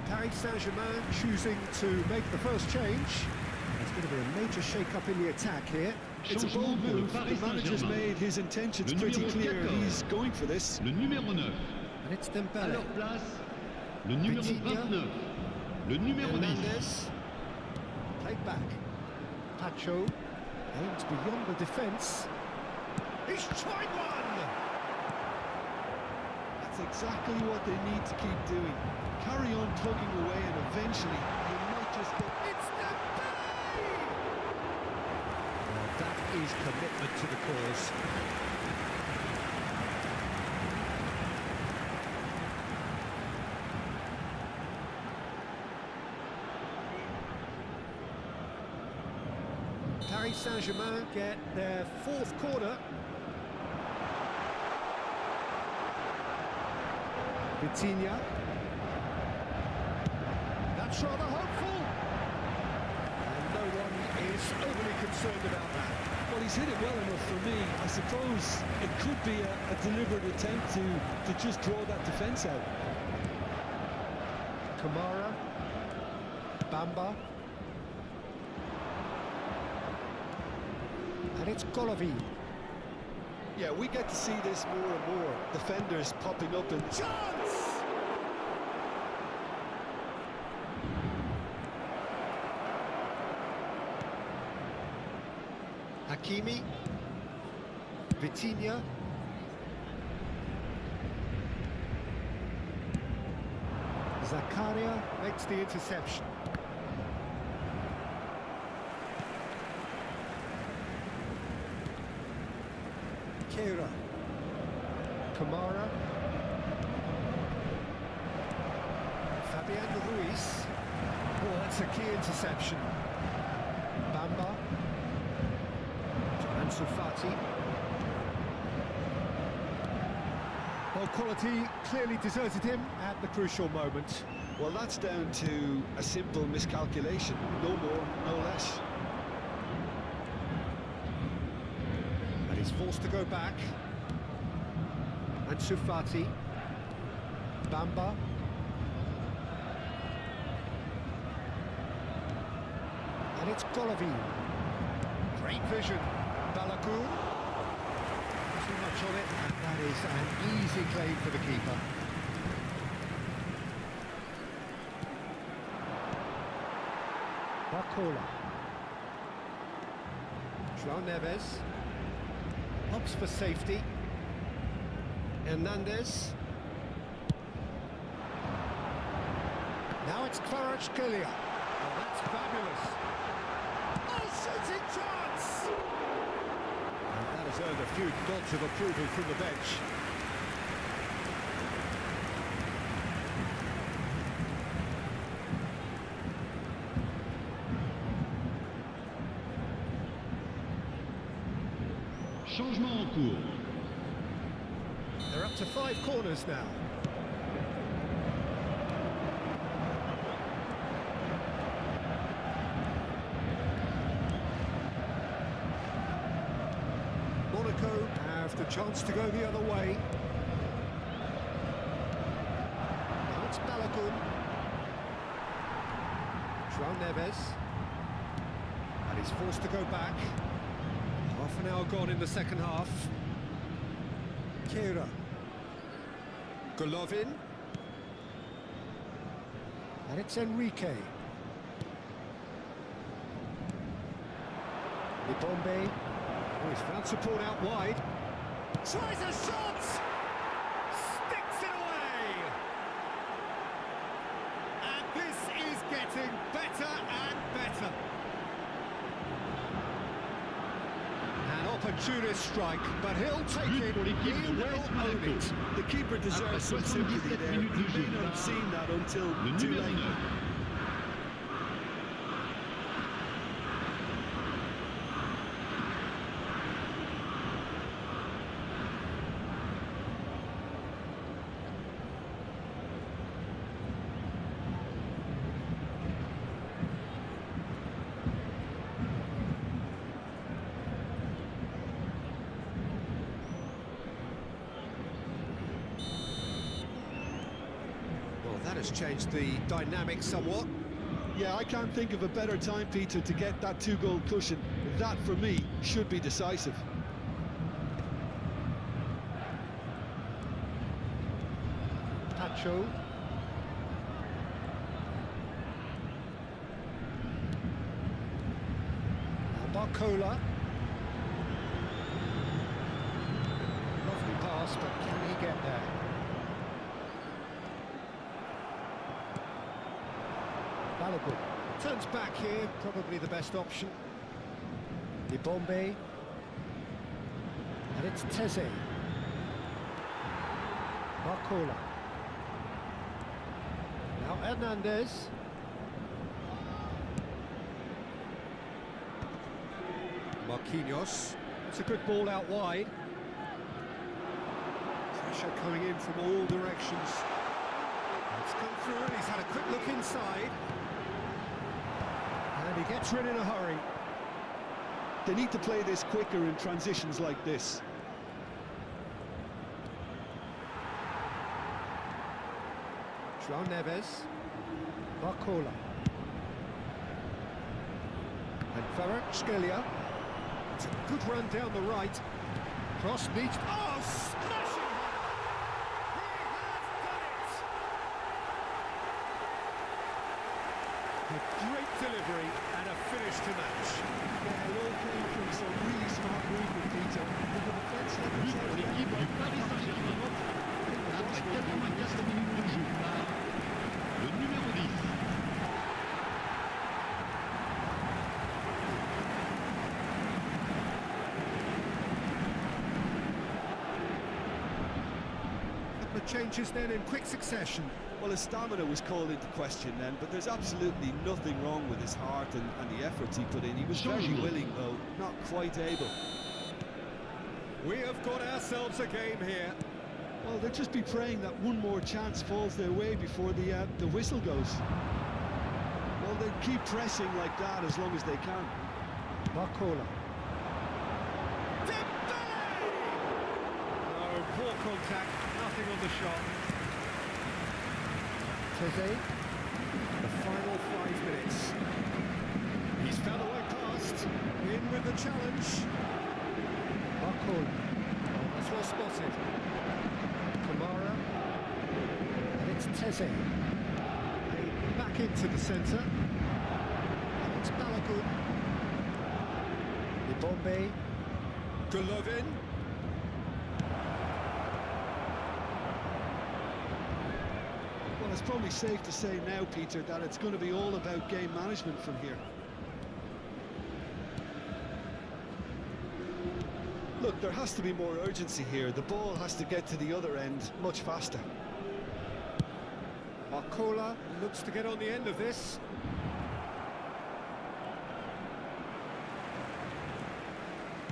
Paris Saint-Germain choosing to make the first change. There's going to be a major shake-up in the attack here. It's a bold move. The manager's made his intentions pretty clear. He's going for this. Le numéro 9. And it's À Dembele. leur place, le numéro Vitinha. 29. Le numéro 10. Hernandez. Played back. Pacho aims beyond the defence. He's tried one! That's exactly what they need to keep doing. Carry on tugging away and eventually you might just get... It's Dembele! Well, that is commitment to the cause. Paris Saint-Germain get their fourth corner. Vitinha. That's rather hopeful. And no one is overly concerned about that. Well, he's hit it well enough for me. I suppose it could be a deliberate attempt to just draw that defence out. Kamara. Bamba. And it's Golovin. Yeah, we get to see this more and more. Defenders popping up and... Chance! Hakimi. Vitinha. Zakaria makes the interception. Keira. Kamara. Fabian Ruiz. Oh, that's a key interception. Bamba. Ansu Fati. Well, quality clearly deserted him at the crucial moment. Well, that's down to a simple miscalculation. No more, no less. And he's forced to go back. Ansu Fati. Bamba. And it's Golovin. Great vision. Balakour. Too much on it, and that is an easy claim for the keeper. Barcola. João Neves. Opts for safety. Hernandez. Now it's Kvaratskhelia. Oh, that's fabulous. Oh, shooting chance! And that has earned a few nods of approval from the bench. Changement en cours. They're up to 5 corners now. Monaco have the chance to go the other way. Now it's Balakour. João Neves. And he's forced to go back. Half an hour gone in the second half. Keira. Golovin. And it's Enrique. Ibombe. Oh, he's found support out wide. Tries a shot! Sticks it away! And this is getting better and better. An opportunist strike, but he'll take it. He will own it. The keeper deserves some sympathy there. He may not have seen that until too late. That has changed the dynamic somewhat. Yeah, I can't think of a better time, Peter, to get that 2-goal cushion. That, for me, should be decisive. Pacho. Barcola. Lovely pass, but can he get there? Balakour turns back here, probably the best option. Ibombe. And it's Teze. Barcola. Now Hernandez. Marquinhos. It's a good ball out wide. Pressure coming in from all directions. It's come through and he's had a quick look inside. And he gets rid in a hurry. They need to play this quicker in transitions like this. João Neves. Barcola. And Kvaratskhelia. It's a good run down the right. Cross needs... Oh, smashing header! He has done it! A great delivery and a finish to match. Yeah, it all came from some really smart movement, Peter. With the defence But l'équipe du Paris Saint-Germain, après 84 minutes de jeu, par le numéro 10. The changes then in quick succession. Well, his stamina was called into question then, but there's absolutely nothing wrong with his heart and the efforts he put in. He was very willing, though, not quite able. We have got ourselves a game here. Well, they'll just be praying that one more chance falls their way before the whistle goes. Well, they keep pressing like that as long as they can. Barcola. No, poor contact, nothing on the shot. Teze, the final 5 minutes. He's found a way past, in with the challenge. Barcola, oh, that's well spotted. Kamara, and it's Teze. Back into the centre. And it's Balagun. Ibombe. Golovin. Well, it's probably safe to say now, Peter, that it's going to be all about game management from here. Look, there has to be more urgency here. The ball has to get to the other end much faster. Barcola looks to get on the end of this.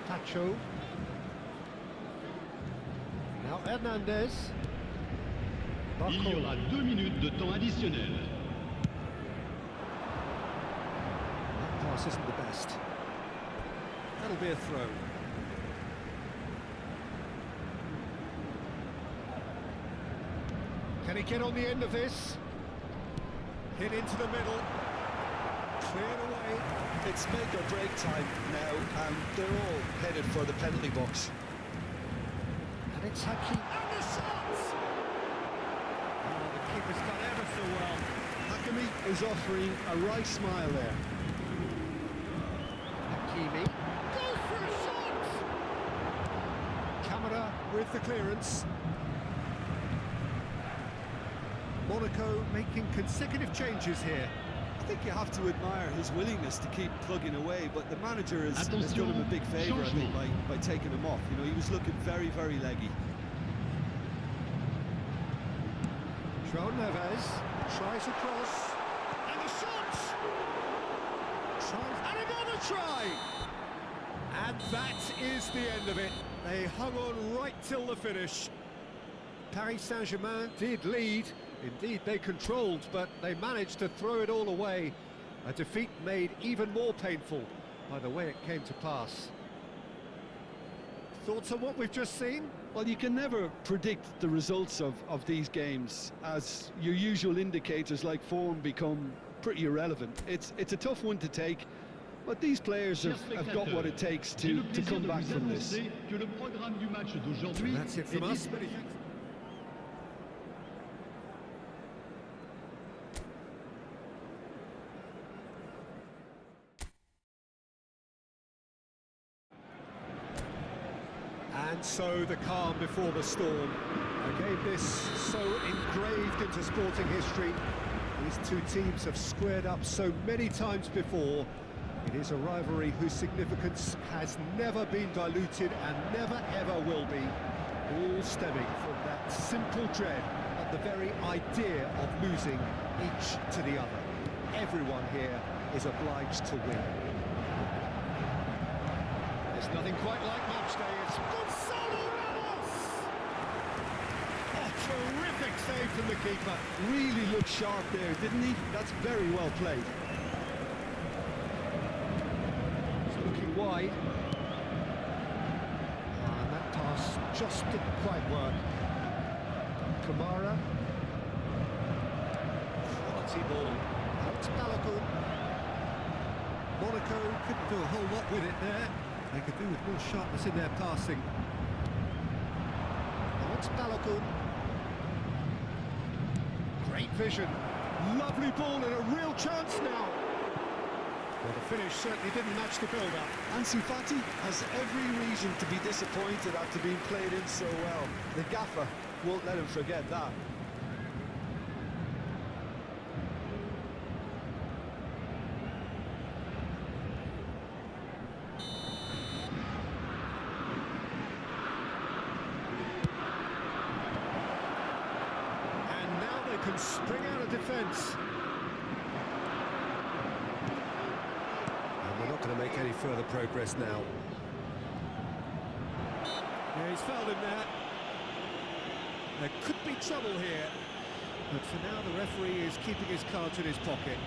Pacho. Now Hernandez. Il y aura 2 minutes de temps additionnel. That pass isn't the best. That'll be a throw. Can he get on the end of this? Hit into the middle. Cleared away. It's make or break time now, and they're all headed for the penalty box. And it's Hakimi. And the shot! Oh, the keeper's done ever so well. Hakimi is offering a right smile there. Hakimi goes for a shot! Camera with the clearance. Monaco making consecutive changes here. I think you have to admire his willingness to keep plugging away, but the manager has done him a big favour, I think, by taking him off. You know, he was looking very, very leggy. João Neves tries a cross. And the shot! And another try! And that is the end of it. They hung on right till the finish. Paris Saint-Germain did lead. Indeed, they controlled, but they managed to throw it all away. A defeat made even more painful by the way it came to pass. Thoughts on what we've just seen? Well, you can never predict the results of these games, as your usual indicators like form become pretty irrelevant. It's a tough one to take, but these players have got what it takes to come back from this. That's it from us. Many thanks. And so the calm before the storm. A game this so engraved into sporting history. These two teams have squared up so many times before. It is a rivalry whose significance has never been diluted and never ever will be. All stemming from that simple dread at the very idea of losing each to the other. Everyone here is obliged to win. It's nothing quite like match day. It's Gonzalo Ramos! A terrific save from the keeper. Really looked sharp there, didn't he? That's very well played. It's looking wide. And that pass just didn't quite work. Kamara. Quality ball. Out to Balakoun. Monaco couldn't do a whole lot with it there. They could do with more sharpness in their passing. Out to Balakoun. Great vision. Lovely ball and a real chance now. Well, the finish certainly didn't match the build-up. Ansu Fati has every reason to be disappointed after being played in so well. The gaffer won't let him forget that. And now they can spring out of defence. And we're not going to make any further progress now. Yeah, he's fouled him there. There could be trouble here, but for now the referee is keeping his cards in his pocket.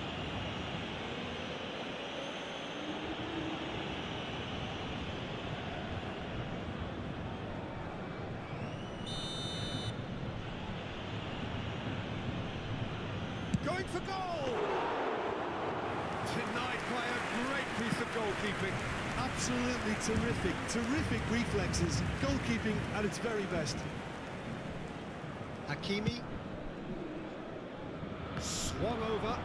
Going for goal! Denied by a great piece of goalkeeping. Absolutely terrific, terrific reflexes. Goalkeeping at its very best. Hakimi swung over.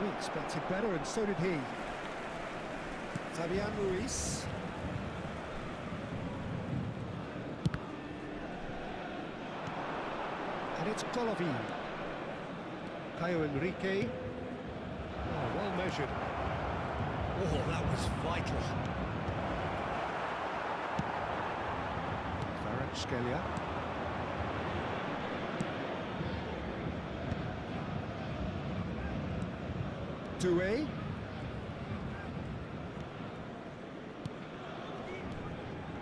We expected better, and so did he. Fabian Ruiz. And it's Golovin. Caio Henrique. Oh, well measured. Oh, that was vital. Kvaratskhelia. Doué.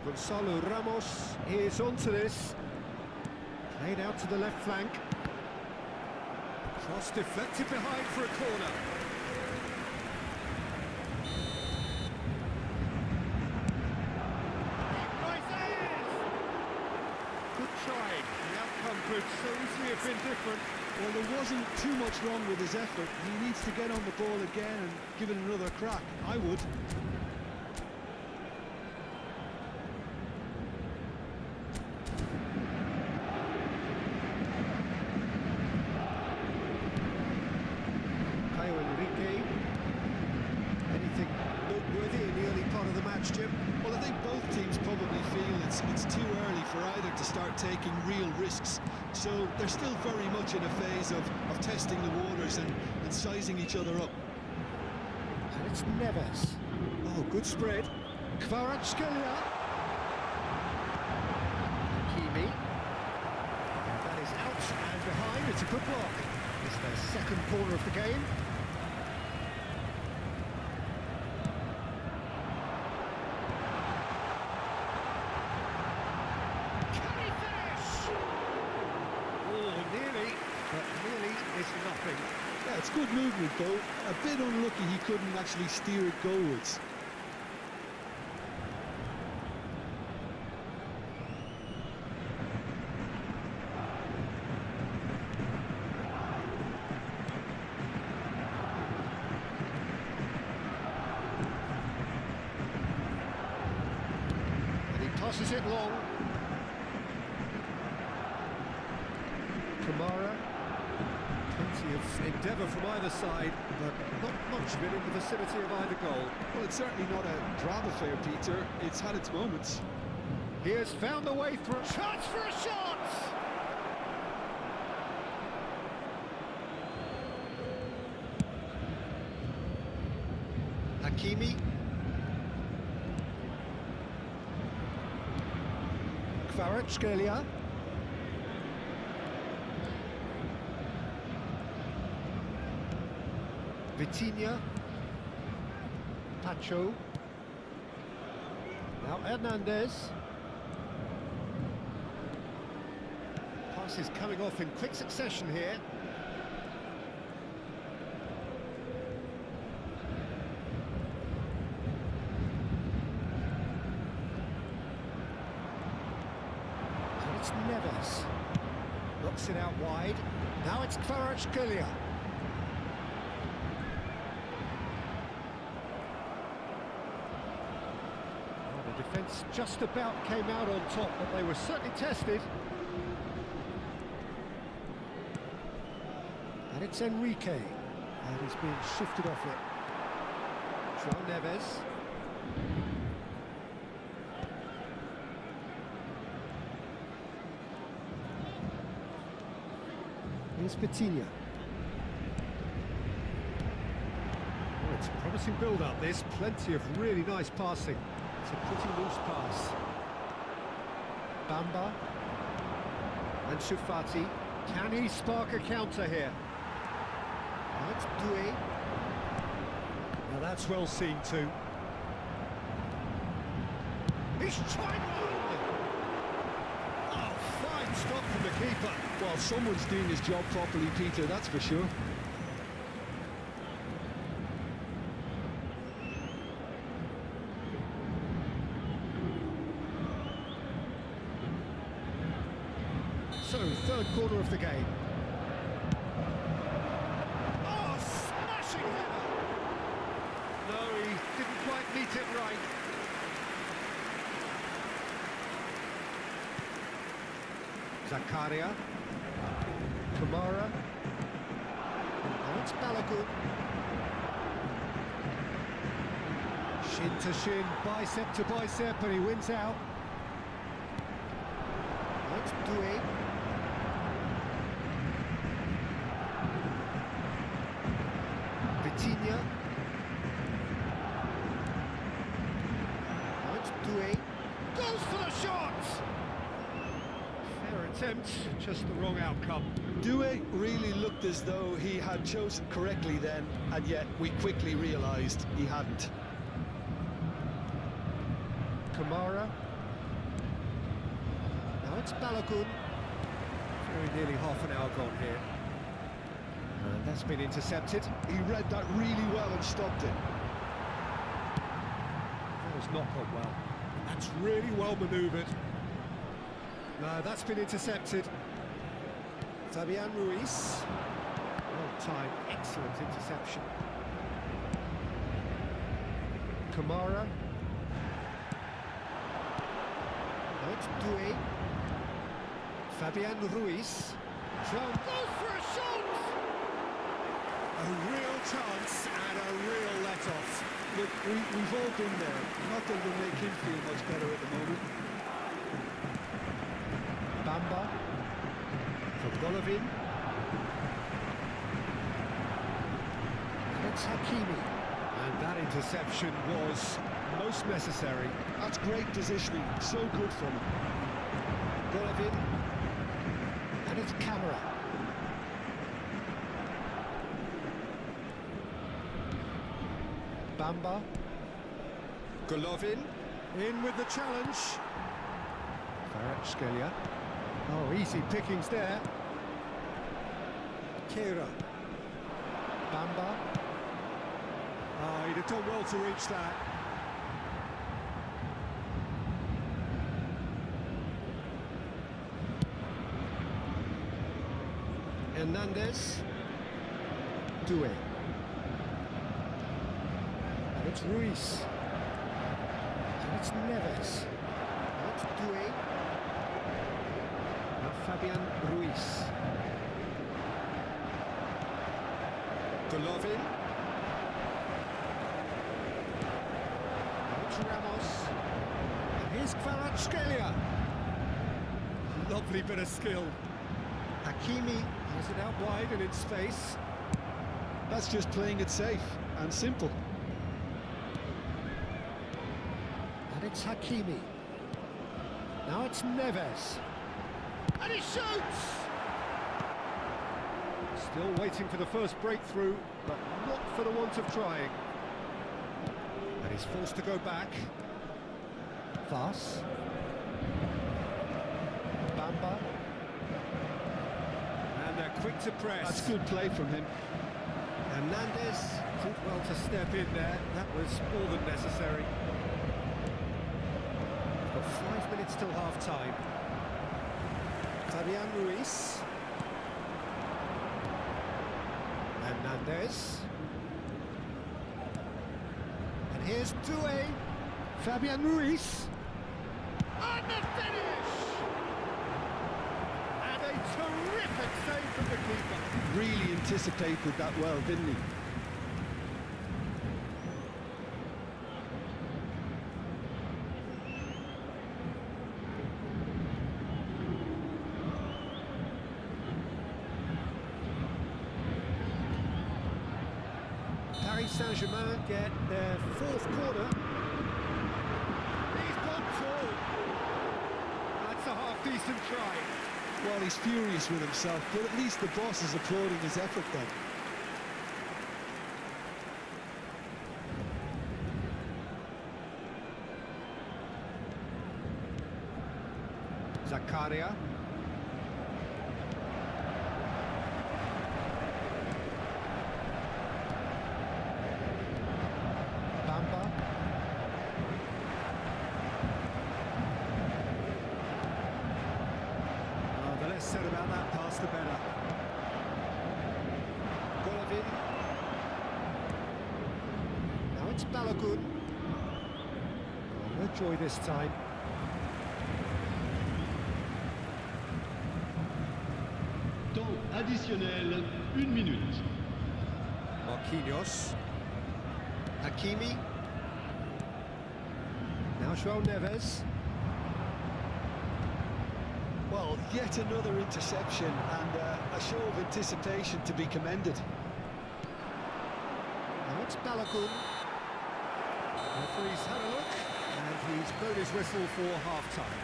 Gonzalo Ramos is onto this. Played out to the left flank. Cross deflected behind for a corner. Good try. The outcome could so easily have been different. Well, there wasn't too much wrong with his effort. He needs to get on the ball again and give it another crack. I would. Caio Henrique. Anything noteworthy in the early part of the match, Jim? Well, I think both teams probably feel it's too early for either to start taking real risks. So they're still very much in a phase of testing the waters and sizing each other up. And it's Neves. Oh, good spread. Kvaratskhelia. Hakimi. And that is out and behind. It's a good block. It's their second corner of the game. Nothing. Yeah, it's good movement though. A bit unlucky he couldn't actually steer it goalwards. And he tosses it long. Kamara. Plenty of endeavour from either side, but not much of it in the vicinity of either goal. Well, it's certainly not a drama affair, Peter. It's had its moments. He has found the way through. Chance for a shot! Hakimi. Kvaratskhelia. Vitinha. Pacho. Hernandez. Passes coming off in quick succession here. And it's Neves. Knocks it out wide. Now it's Kvaratskhelia. The defence just about came out on top, but they were certainly tested. And it's Enrique. And he's being shifted off it. João Neves. Here's Vitinha. Oh, it's a promising build-up, this. Plenty of really nice passing. It's a pretty loose pass. Bamba. And Shufati. Can he spark a counter here? That's Doué. Now that's well seen too. He's tried one! Oh, fine stop from the keeper. Well, someone's doing his job properly, Peter, that's for sure. So, third quarter of the game. Oh, smashing header! No, he didn't quite meet it right. Zakaria. Kamara. Now it's Balagun. Shin to shin, bicep to bicep, and he wins out. That's Doué. Vitinha. That's Doué. Goes for the shot! Fair attempt, just the wrong outcome. Doué really looked as though he had chosen correctly then, and yet we quickly realised he hadn't. Kamara. Now it's Balagun. Very nearly half an hour gone here. And that's been intercepted. He read that really well and stopped it. That has not gone well. That's really well manoeuvred. No, that's been intercepted. Fabian Ruiz. Well timed, excellent interception. Kamara. Now it's Doué. Fabian Ruiz. João goes for a shot! A real chance and a real let-off. Look, we've all been there. Not that it'll make him feel much better at the moment. Bamba. From Golovin. And it's Hakimi. And that interception was most necessary. That's great positioning, so good from him. Golovin. And it's Camera. Bamba. Golovin. In with the challenge. Kvaratskhelia. Oh, easy pickings there. Kera. Bamba. Oh, he'd have done well to reach that. Hernandez. Doué. And it's Ruiz. And it's Neves. And it's Doué. Now Fabian Ruiz. Golovin. And it's Ramos. And here's Kvaratskhelia. Lovely bit of skill. Hakimi has it out wide and in space. That's just playing it safe and simple. And it's Hakimi. Now it's Neves. And he shoots! Still waiting for the first breakthrough, but not for the want of trying. And he's forced to go back. Vas. Bamba. And they're quick to press. That's good play from him. Hernandez did well to step in there. That was more than necessary. We've got 5 minutes till half-time. Fabian Ruiz. Hernandez. And here's Doué. Fabian Ruiz. And the finish! And a terrific save from the keeper. Really anticipated that well, didn't he? Paris Saint-Germain get their 4th corner. He's gone tall. That's a half-decent try. Well, he's furious with himself, but at least the boss is applauding his effort then. Zakaria. Bamba. Oh, the less said about that pass, the better. Golovin. Now it's Balogun. Oh, no joy this time. Temps additionnel, 1 minute. Marquinhos. Hakimi. Now João Neves. Well, yet another interception and a show of anticipation to be commended. Now it's Balogun. Referee's had a look and he's blown his whistle for half-time.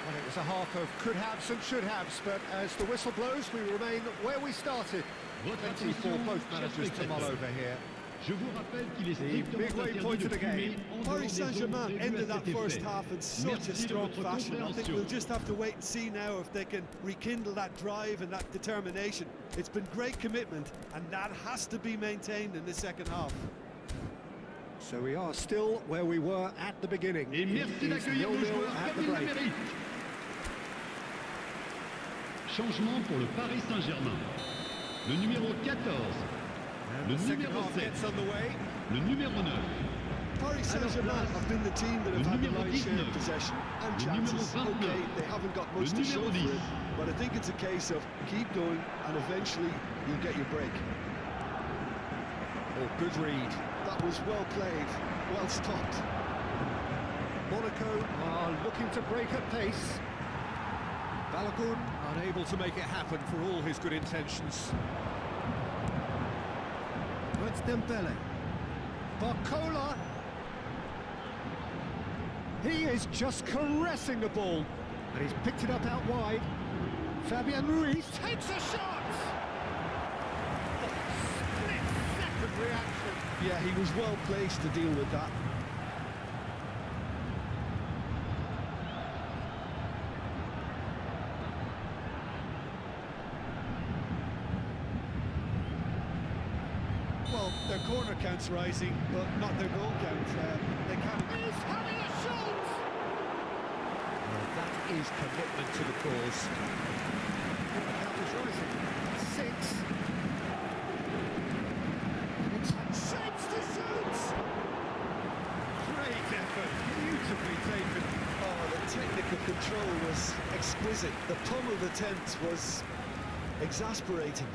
Well, it was a half of could-haves and should-haves, but as the whistle blows, we remain where we started. Plenty for both managers to mull over here. Je vous rappelle qu'il est The midway point of the game. Paris Saint-Germain ended that first half in such a strong fashion. I think we'll just have to wait and see now if they can rekindle that drive and that determination. It's been great commitment, and that has to be maintained in the second half. So we are still where we were at the beginning. Et merci d'accueillir nos joueurs at comme the ils le break. méritent. Changement pour le Paris Saint-Germain. Le numéro 14. And Le the second numéro half 7. gets underway. Le numéro 9. Paris Saint-Germain have been the team that have had the lion's share of possession and Le numéro chances. 29. Okay, they haven't got much Le to show numéro for 10. it, but I think it's a case of keep going and eventually you'll get your break. Oh, good read. That was well played, well stopped. Monaco are looking to break at pace. Balogun unable to make it happen for all his good intentions. It's Dembele. Barcola. He is just caressing the ball. And he's picked it up out wide. Fabian Ruiz takes a shot! Split-second reaction. Yeah, he was well placed to deal with that. Well, their corner count's rising, but not their goal count. They can't... He's having a shot! Well, that is commitment to the cause. The count is rising. 6. Shapes to shoot! Great effort, beautifully taken. Oh, the technical control was exquisite. The pummeled attempt was exasperating.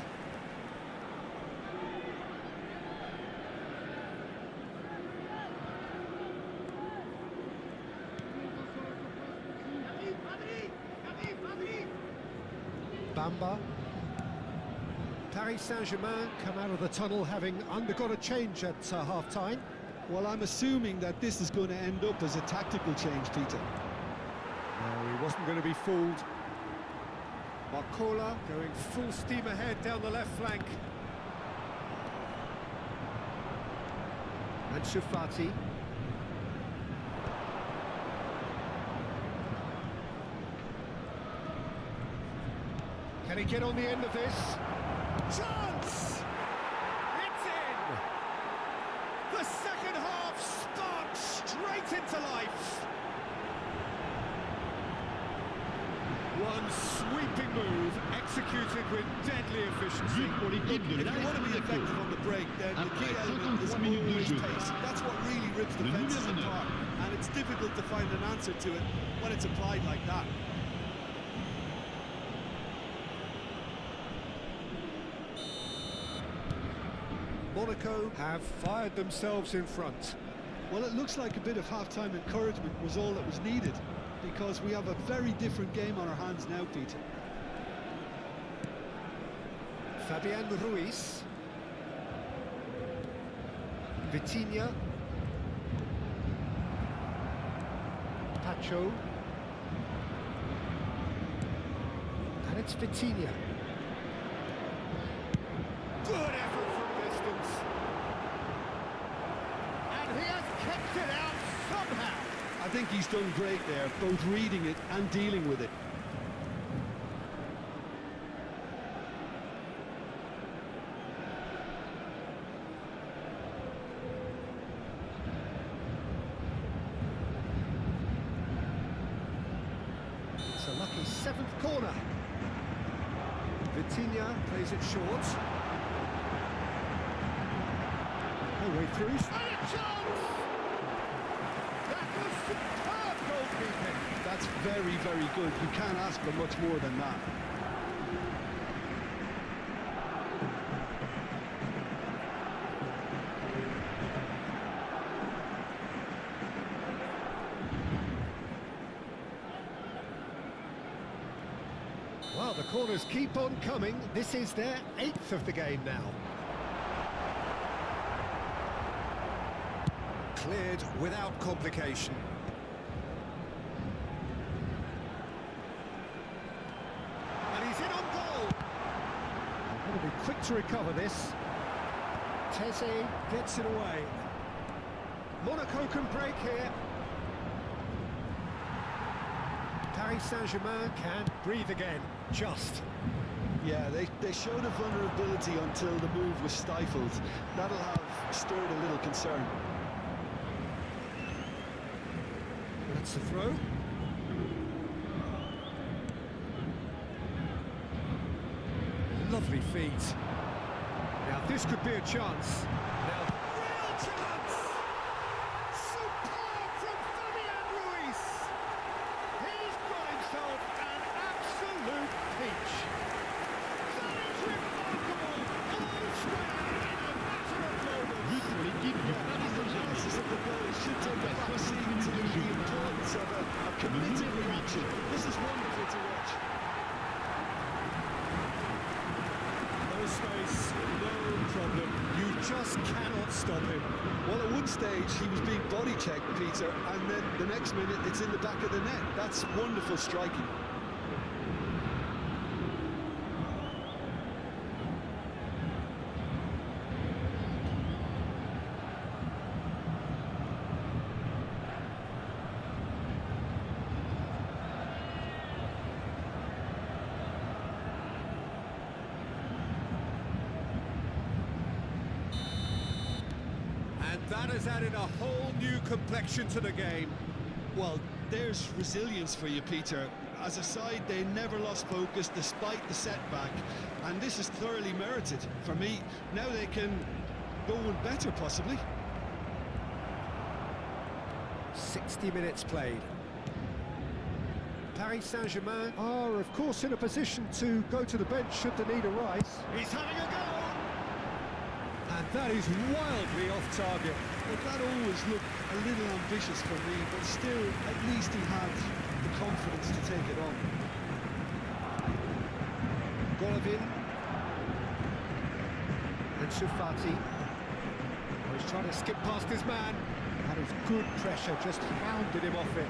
Bamba. Paris Saint-Germain come out of the tunnel having undergone a change at half-time. Well, I'm assuming that this is going to end up as a tactical change, Peter. No, he wasn't going to be fooled. Barcola going full steam ahead down the left flank. And Shafati. Can he get on the end of this? Chance! It's in! The second half sparks straight into life. One sweeping move executed with deadly efficiency. If you want to be effective on the break, then the key element is always pace. That's what really rips defences apart, and it's difficult to find an answer to it when it's applied like that. Monaco have fired themselves in front. Well, it looks like a bit of half-time encouragement was all that was needed, because we have a very different game on our hands now, Peter. Fabian Ruiz. Vitinha. Pacho. And it's Vitinha. Good effort from distance. And he has kept it out somehow. I think he's done great there, both reading it and dealing with it. It's a lucky seventh corner. Vitinha plays it short. No way through. And a chance! That was superb goalkeeping. That's very, very good. You can't ask for much more than that. Well, the corners keep on coming. This is their 8th of the game now. Cleared without complication. And he's in on goal. They're going to be quick to recover this. Teze gets it away. Monaco can break here. Paris Saint-Germain can breathe again, just. Yeah, they showed a vulnerability until the move was stifled. That'll have stirred a little concern. That's the throw. Lovely feet. Now this could be a chance. Now, Real chance! Superb from Fabian Ruiz. He's got himself an absolute peach. That is remarkable. All square in a matter of moments. Analysis of the goal should take a back seat to the importance of a committed reaction. This is wonderful to watch. no space, no problem. You just cannot stop him. Well, at one stage he was being body checked, Peter, and then the next minute it's in the back of the net. That's wonderful striking. That has added a whole new complexion to the game. Well, there's resilience for you, Peter. As a side, they never lost focus despite the setback, and this is thoroughly merited. For me, now they can go one better, possibly. 60 minutes played. Paris Saint-Germain are, of course, in a position to go to the bench should the need arise. He's having a go! And that is wildly off target. But that always looked a little ambitious for me, but still, at least he had the confidence to take it on. Golovin. And Sufati. Oh, he's trying to skip past his man. That is good pressure, just hounded him off it.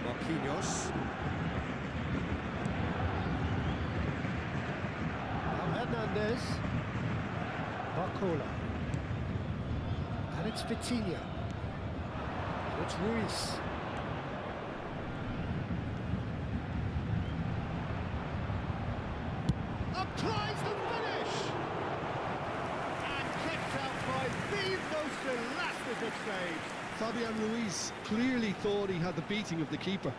Marquinhos. Hernandez. Barcola. And it's Vitinha. And it's Ruiz. tries to finish! And kept out by the most elastic of saves. Fabian Ruiz clearly thought he had the beating of the keeper.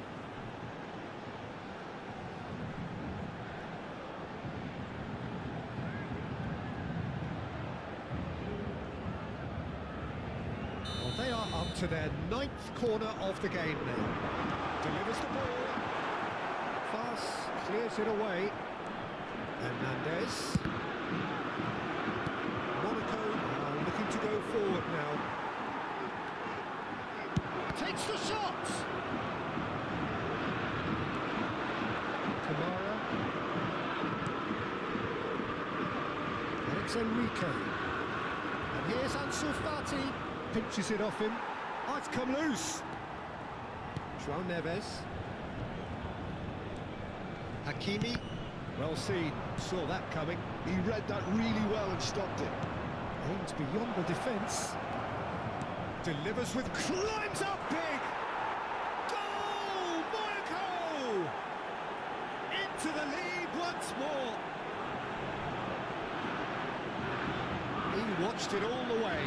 Well, they are up to their 9th corner of the game now. Delivers the ball. Fast, clears it away. Hernandez. Monaco are looking to go forward now. Takes the shot! Kamara. Alex Enrique. And here's Ansu Fati. Pinches it off him. Oh, it's come loose. João Neves. Hakimi. Well seen. Saw that coming. He read that really well and stopped it. Aims beyond the defence. Delivers with climbs up big. Goal! Monaco! Into the lead once more. He watched it all the way,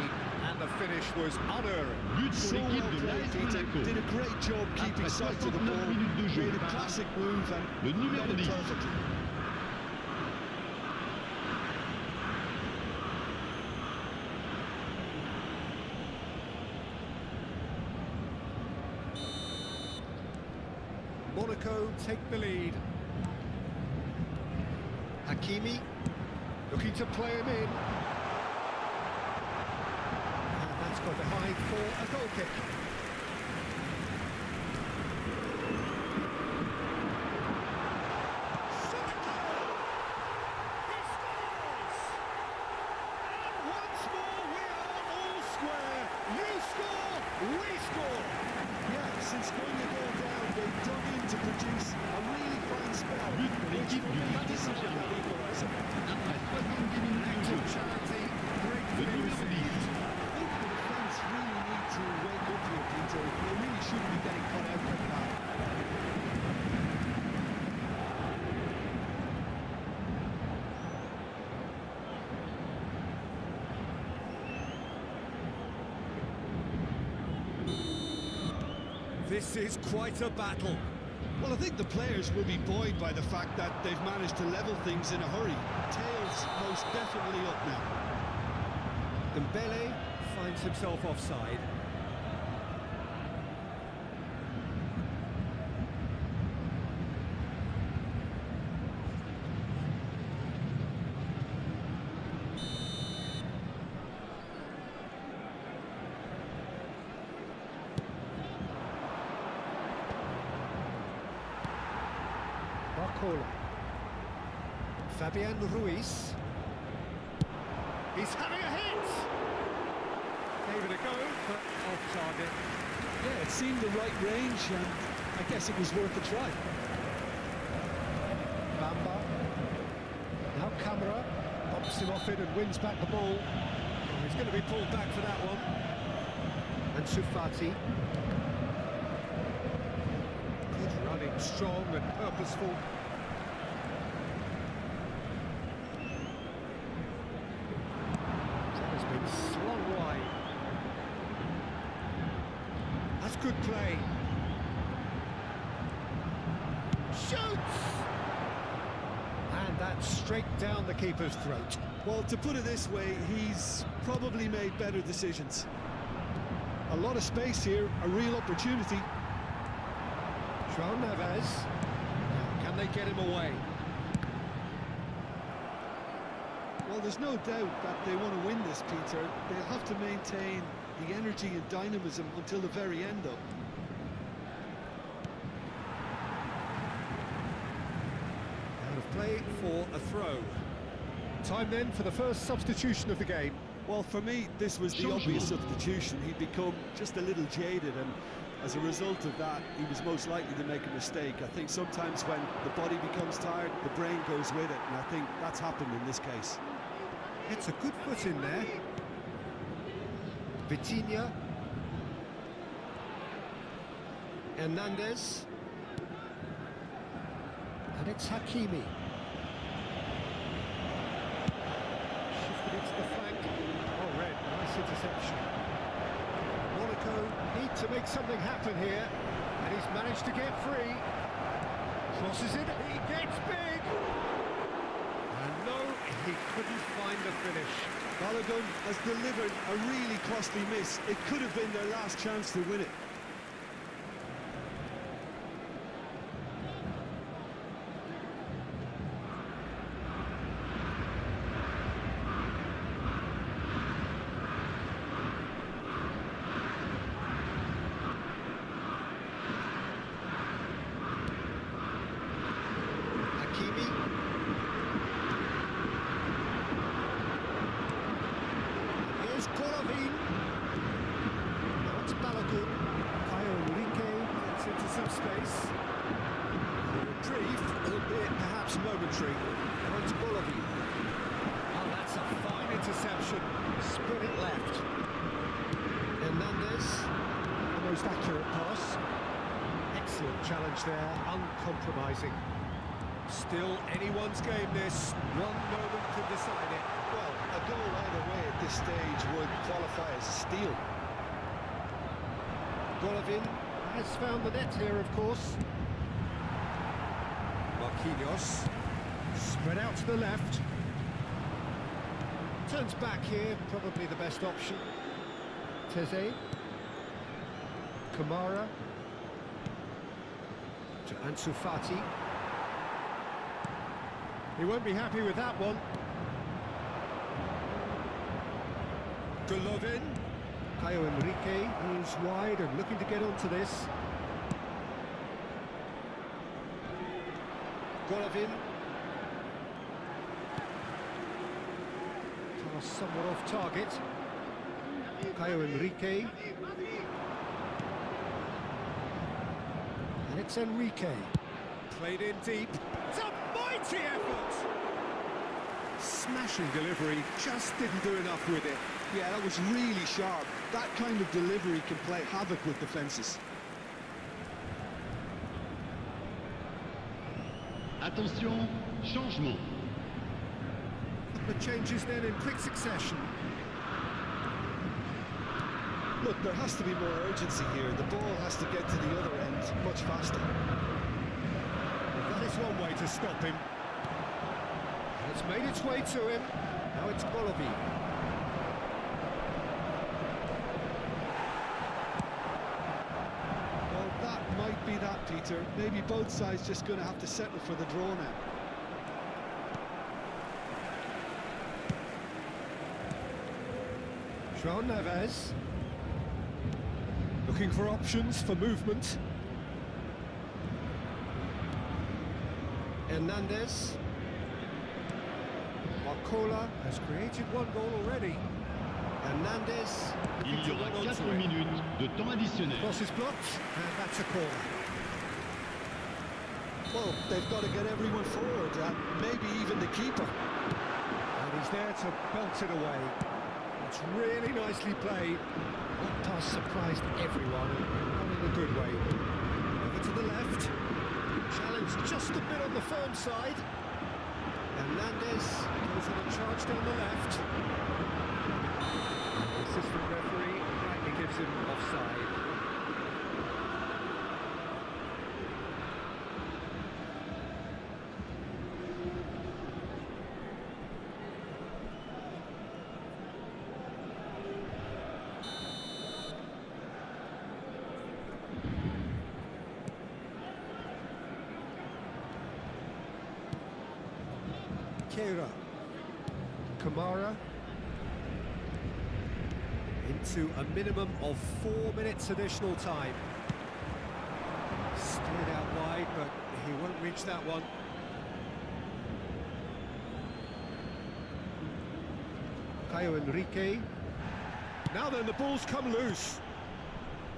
and the finish was unerring. But pour So l'équipe well de played, l'AS Peter. Monaco. Did a great job keeping Après sight of the 69 ball. minutes de jeu. Made a classic move and Le numéro read it 10. perfectly. Monaco take the lead. Hakimi looking to play him in. And that's got behind for a goal kick. He scores! And once more we are all square. You score, we score. Yeah, since going a goal down, they've dug in to produce a really fine spell. But pour Which l'équipe will du be Paris decisive in Saint-Germain. that equaliser. Après 70 minutes de jeu. Charity, Le gratefully numéro 10. received. I think the defence really need to wake up here, Peter. They really shouldn't be getting caught out like that. This is quite a battle. Well, I think the players will be buoyed by the fact that they've managed to level things in a hurry. Tails most definitely up now. Dembele finds himself offside. Barcola. Fabian Ruiz. He's having a hit. Gave it a go, but off target. Yeah, it seemed the right range, and I guess it was worth a try. Bamba. Now Camera bumps him off it and wins back the ball. Oh, he's going to be pulled back for that one. And Sufati. Good running, strong and purposeful. That has been slung wide. That's good play. Shoots! And that's straight down the keeper's throat. Well, to put it this way, he's probably made better decisions. A lot of space here, a real opportunity. João Neves. Now, can they get him away? Well, there's no doubt that they want to win this, Peter. They'll have to maintain the energy and dynamism until the very end, though. Out of play for a throw. Time then for the first substitution of the game. Well, for me, this was the Showdown. obvious substitution. He'd become just a little jaded, and as a result of that, he was most likely to make a mistake. I think sometimes when the body becomes tired, the brain goes with it, and I think that's happened in this case. It's a good foot in there. Vitinha. Hernandez. And it's Hakimi. the flank. Oh, red, nice interception. Monaco need to make something happen here, and he's managed to get free. Crosses it, he gets big! And no, he couldn't find the finish. Balogun has delivered a really costly miss. It could have been their last chance to win it. Momentary. Now it's Bolovi. Oh, that's a fine interception. Split it left. Hernandez. The most accurate pass. Excellent challenge there, uncompromising. Still anyone's game this. One moment could decide it. Well, a goal either way at this stage would qualify as a steal. Golovin has found the net here, of course. Marquinhos, spread out to the left. Turns back here, probably the best option. Teze. Kamara. To Ansu Fati. He won't be happy with that one. Golovin. Caio Henrique, who's wide and looking to get onto this. Golovin. Pass somewhat off target. Caio Henrique. And it's Enrique. Played in deep. It's a mighty effort! Smashing delivery, just didn't do enough with it. Yeah, that was really sharp. That kind of delivery can play havoc with defences. Attention, changement. The changes then in quick succession. Look, there has to be more urgency here. The ball has to get to the other end much faster. That is one way to stop him. It's made its way to him. Now it's Bolovi. Well, that might be that, Peter. Maybe both sides just going to have to settle for the draw now. João Neves. Looking for options for movement. Hernandez. Marcola has created one goal already. Hernandez. Il y aura 4 minutes de temps additionnel. Cross is blocked, and that's a corner. Well, they've got to get everyone forward, and maybe even the keeper. And he's there to belt it away. It's really nicely played. That pass surprised everyone, and in a good way. Over to the left. Challenged just a bit on the firm side. Hernandez goes on a charge down the left. The assistant referee rightly gives him offside. Keira. Kamara. Into a minimum of 4 minutes additional time. Steered out wide, but he won't reach that one. Caio Henrique. Now then, the ball's come loose.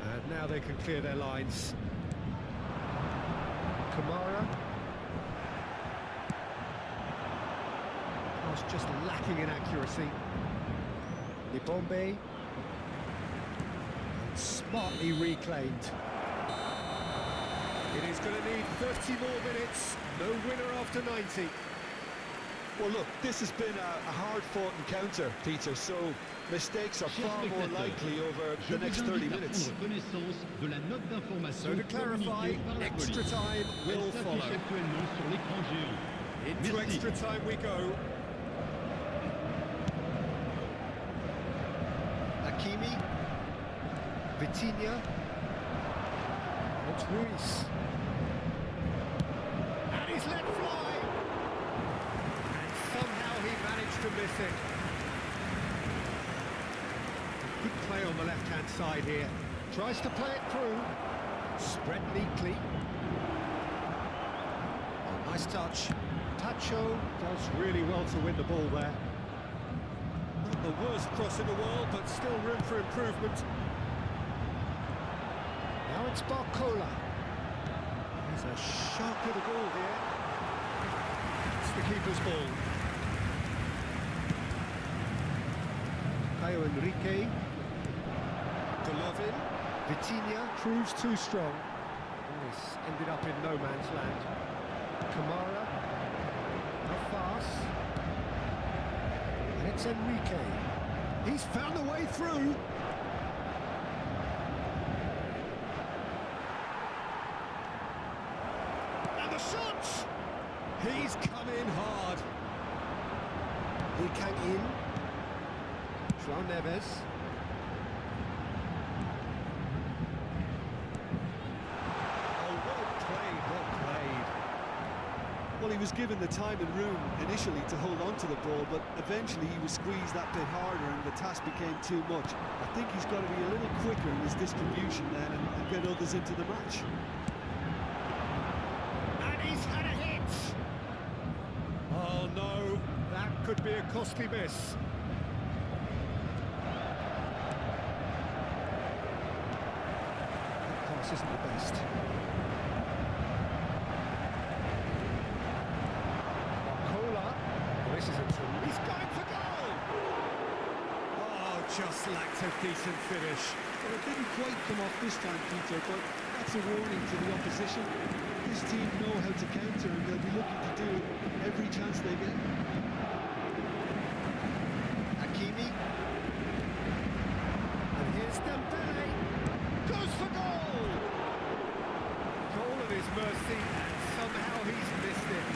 And now they can clear their lines. Kamara. Just lacking in accuracy. Libombe. And smartly reclaimed. It is going to need 30 more minutes. No winner after 90. Well, look, this has been a hard-fought encounter, Peter, so mistakes are far more likely over the next 30 minutes. So to clarify, extra time will follow. Into extra time we go. Hakimi, Vitinha, it's Ruiz. And he's let fly. And somehow he managed to miss it. Good play on the left-hand side here. Tries to play it through. Spread neatly. Oh, nice touch. Tacho does really well to win the ball there. Not the worst cross in the world, but still room for improvement. Now it's Barcola. There's a sharp little ball here. It's the keeper's ball. Caio Henrique. Golovin. Vitinha proves too strong. Oh, this ended up in no man's land. Kamara. How fast? And it's Enrique. He's found a way through. And the shot! He's come in hard. He came in. João Neves. Well, he was given the time and room initially to hold on to the ball, but eventually he was squeezed that bit harder and the task became too much. I think he's got to be a little quicker in his distribution then and get others into the match. And he's had a hit! Oh no, that could be a costly miss. That pass isn't the best. He's going for goal! Oh, just lacked a decent finish. Well, it didn't quite come off this time, Peter, but that's a warning to the opposition. This team know how to counter and they'll be looking to do it every chance they get. Hakimi. And here's Dembele. Goes for goal! Goal at his mercy, and somehow he's missed it.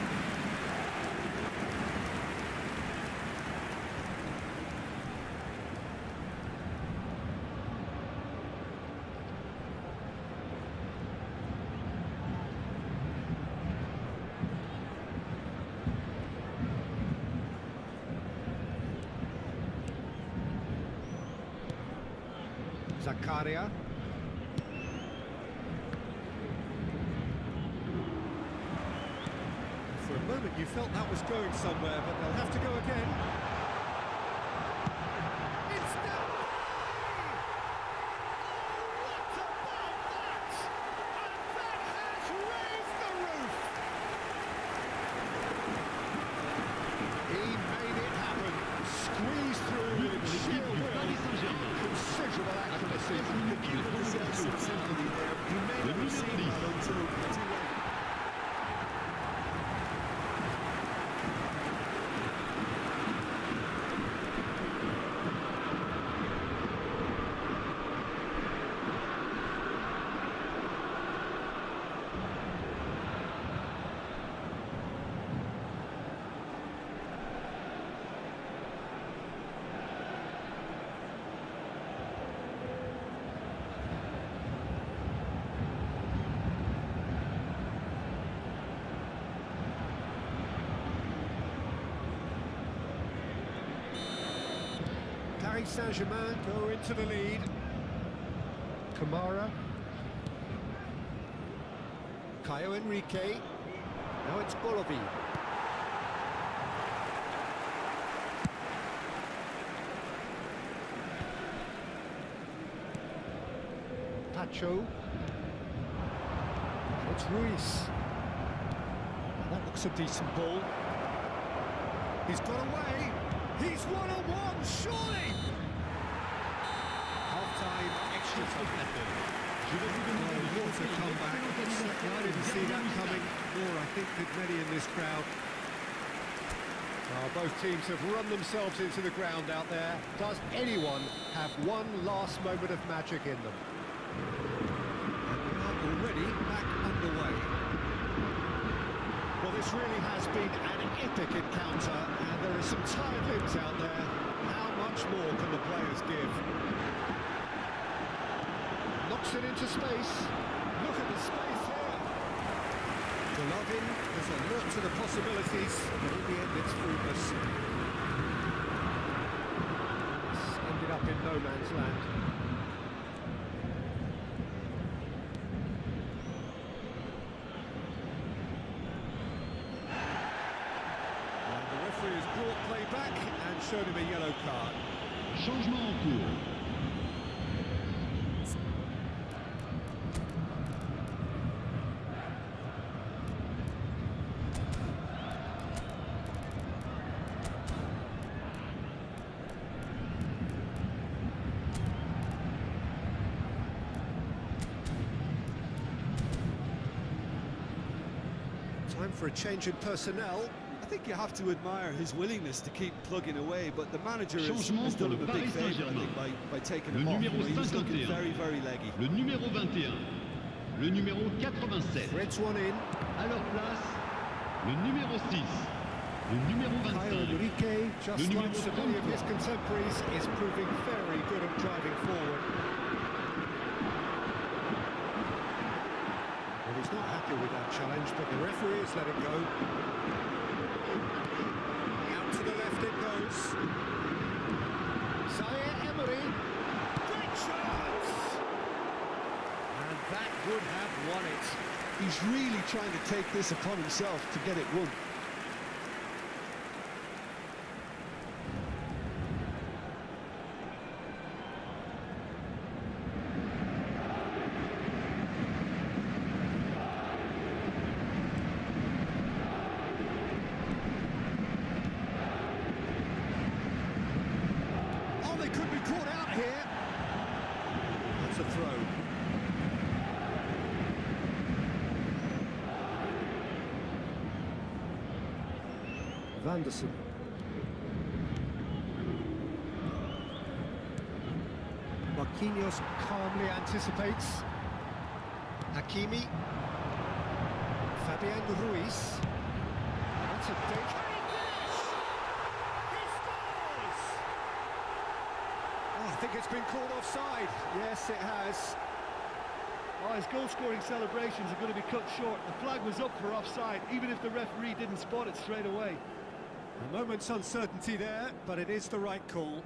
Zakaria. For a moment you felt that was going somewhere, but they'll have to go again. It's done! Oh, what about that? And that has raised the roof! He made it happen. Squeezed through with sheer will. Considerable accuracy. The keeper possessed some sympathy there. He may not have seen that until too late. Paris Saint-Germain go into the lead. Kamara. Caio Henrique. Now it's Golovin. Tacho. It's Ruiz. That looks a decent ball. He's got away. He's one-on-one, surely! Half-time, extra time. Oh, what a comeback. I didn't see that coming, nor I think did many in this crowd. Oh, both teams have run themselves into the ground out there. Does anyone have one last moment of magic in them? And we are already back underway. Well, this really has been an epic encounter, and there are some tired limbs out there. How much more can the players give? Knocks it into space. Look at the space here. Golovin, there's a lot to the possibilities, but in the end it's fruitless. It's ended up in no man's land. And the referee has brought play back and showed him a yellow card. Changement en cours. Time for a change in personnel. I think you have to admire his willingness to keep plugging away, but the manager has Changement done pour him a le big Paris favour, I Saint-Germain. think, by taking Le him off. numéro He was looking 51. very, very leggy. Le numéro 21. Le numéro 87. Threads one in. À leur place, le numéro 6. Le numéro Kyle 25. Enrique, just Le numéro like so many of 33. his contemporaries, is proving very good at driving forward. Well, he's not happy with that challenge, but the referee has let it go. Out to the left it goes. Zaire Emery. Great chance! And that would have won it. He's really trying to take this upon himself to get it won. Oh, they could be caught out here. That's a throw. Vanderson. Marquinhos calmly anticipates. Hakimi. Fabian Ruiz. That's a danger. Oh, I think it's been called offside. Yes, it has. Oh, his goal-scoring celebrations are going to be cut short. The flag was up for offside, even if the referee didn't spot it straight away. A moment's uncertainty there, but it is the right call.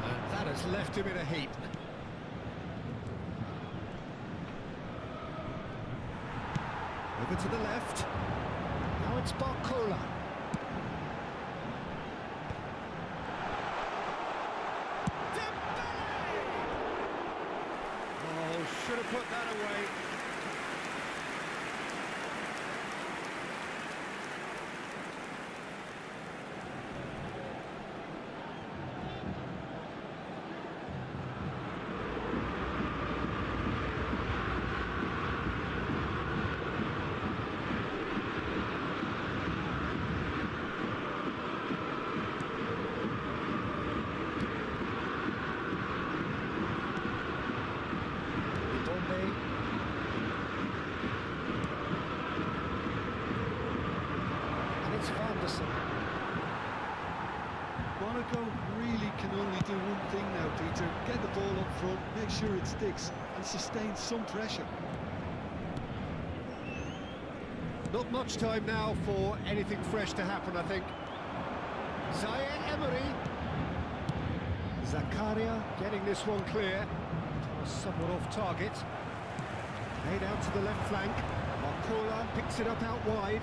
And that has left him in a heap. Over to the left. Now it's Barcola. Oh, should have put that away. And it's Vanderson. Monaco really can only do one thing now, Peter. Get the ball up front, make sure it sticks, and sustain some pressure. Not much time now for anything fresh to happen, I think. Zaire Emery. Zakaria getting this one clear. Somewhat off target. Made out to the left flank. Barcola picks it up out wide.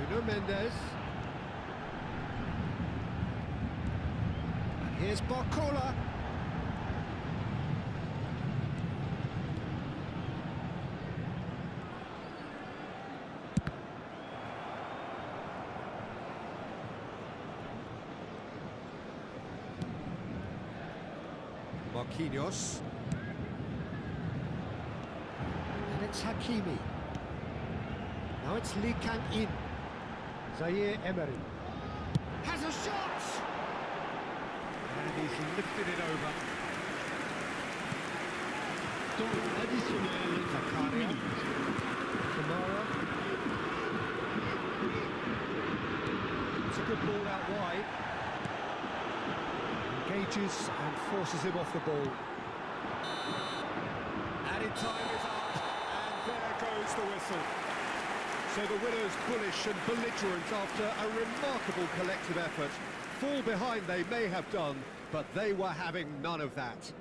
Nuno Mendes. And here's Barcola. Marquinhos. And it's Hakimi. Now it's Lee Kang-in. Zaire Emery. Has a shot! And he's lifted it over. Temps additionnel, 1 minute. Kamara. It's a good ball out wide. Engages and forces him off the ball. Added time is up, and there goes the whistle. So the winners bullish and belligerent after a remarkable collective effort. Fall behind they may have done, but they were having none of that.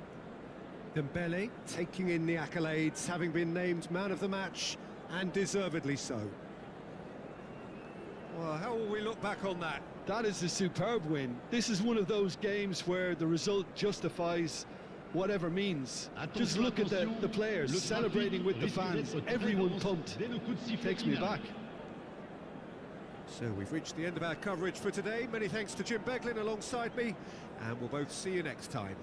Dembele taking in the accolades, having been named man of the match, and deservedly so. Well, how will we look back on that? That is a superb win. This is one of those games where the result justifies whatever means. Just look at the players celebrating with the fans. Everyone pumped. Takes me back. So we've reached the end of our coverage for today. Many thanks to Jim Beglin alongside me, and we'll both see you next time.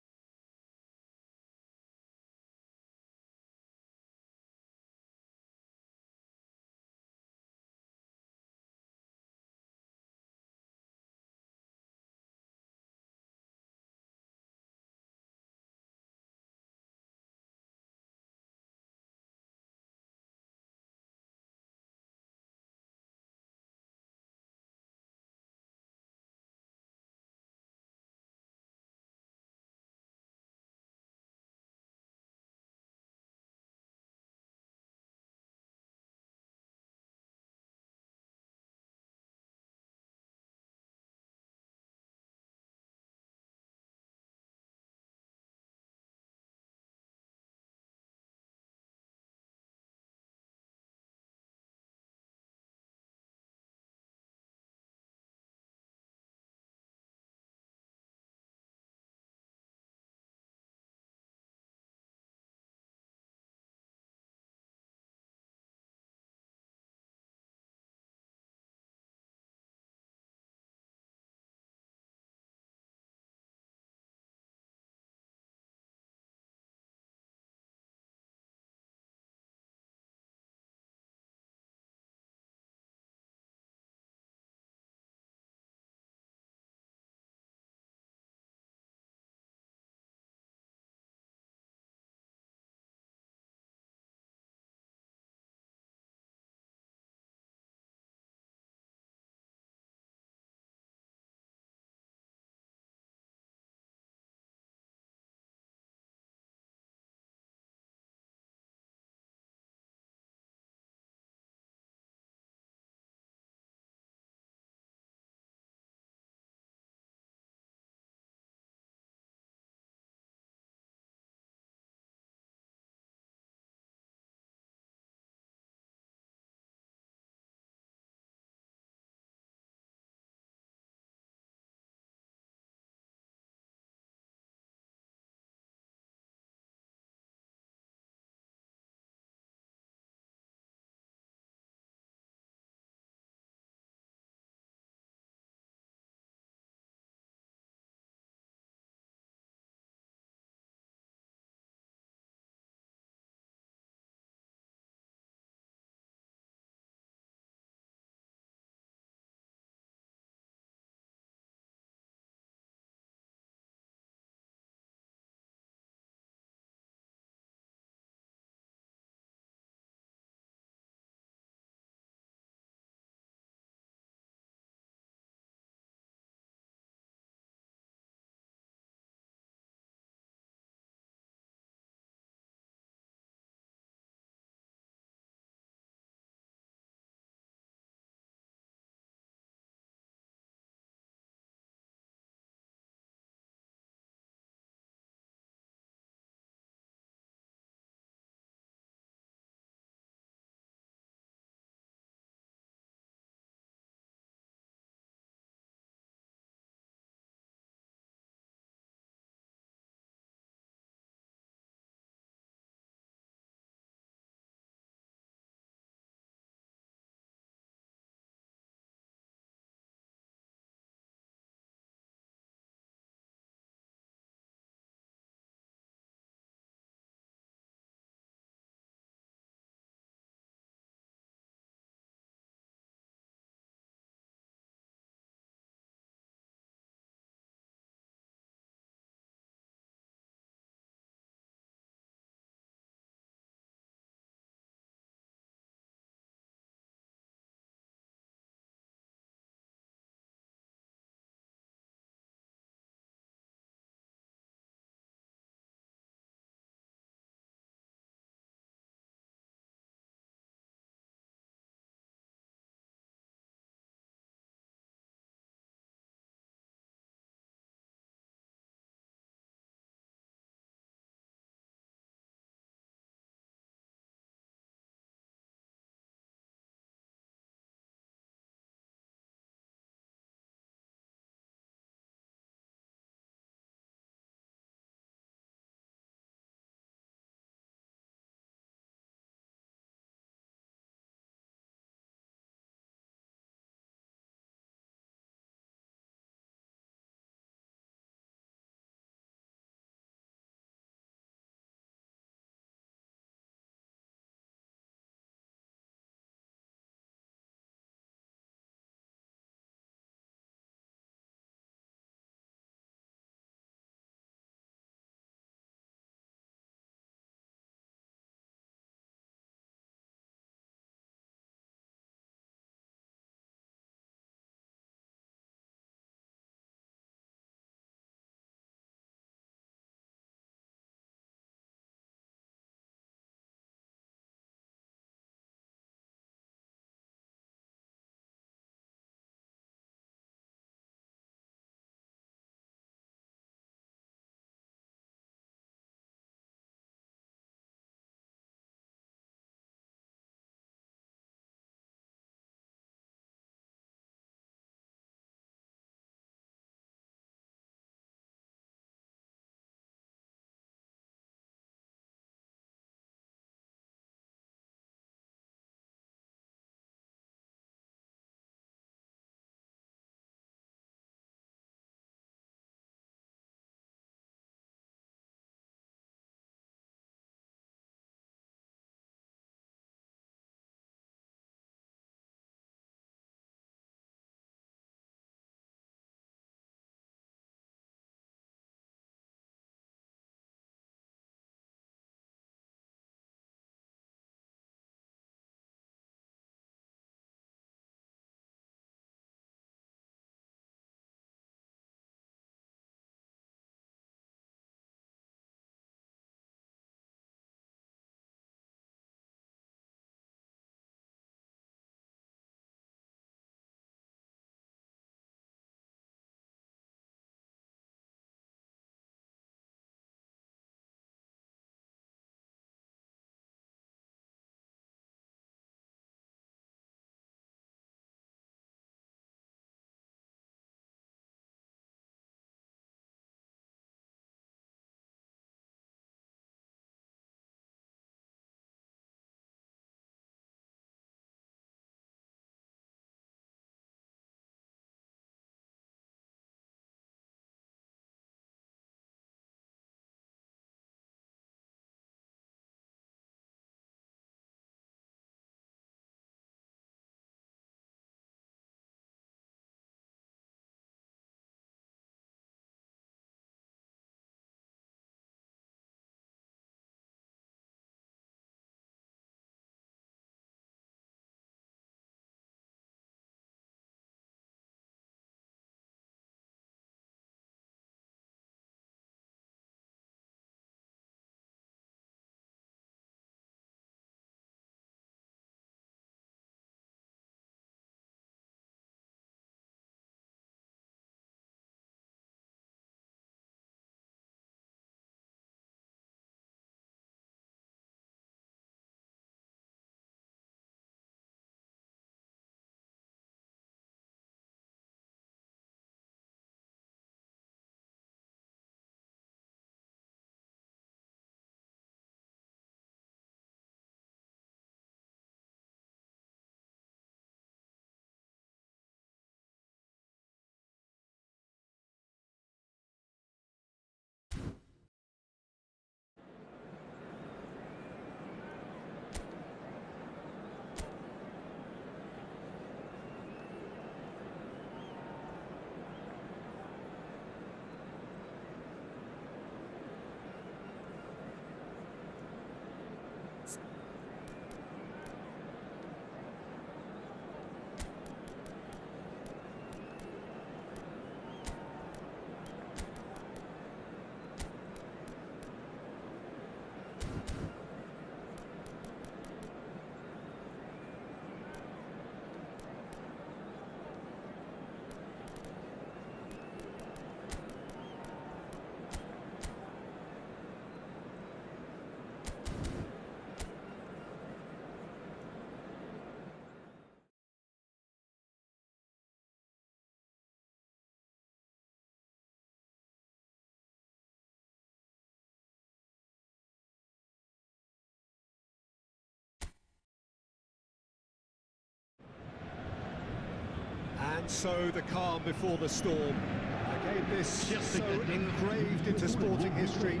And so the calm before the storm. Again, this so engraved into sporting history.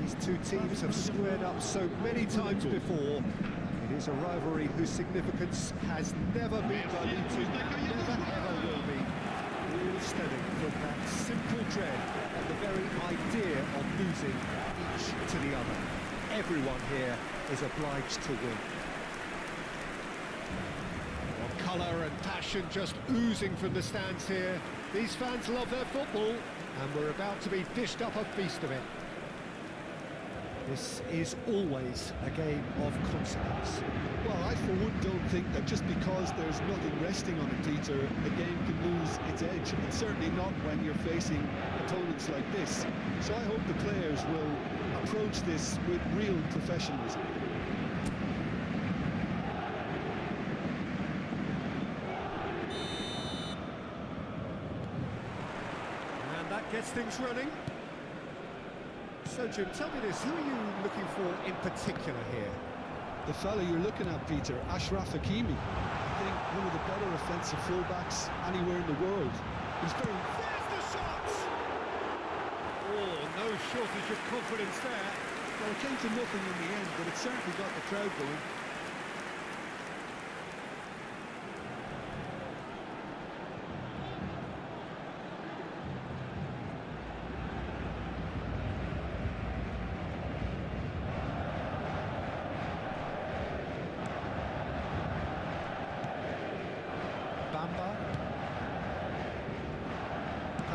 These two teams have squared up so many times before. It is a rivalry whose significance has never been diluted, never ever will be. All stemming from that simple dread and the very idea of losing each to the other. Everyone here is obliged to win. Colour and passion just oozing from the stands here. These fans love their football, and we're about to be dished up a feast of it. This is always a game of consequence. Well, I for one don't think that just because there's nothing resting on it, Peter, a game can lose its edge, and certainly not when you're facing opponents like this. So I hope the players will approach this with real professionalism. That gets things running. So, Jim, tell me this, who are you looking for in particular here? The fella you're looking at, Peter, Achraf Hakimi. I think one of the better offensive fullbacks anywhere in the world. He's very... There's the shot! Oh, no shortage of confidence there. Well, it came to nothing in the end, but it certainly got the crowd going.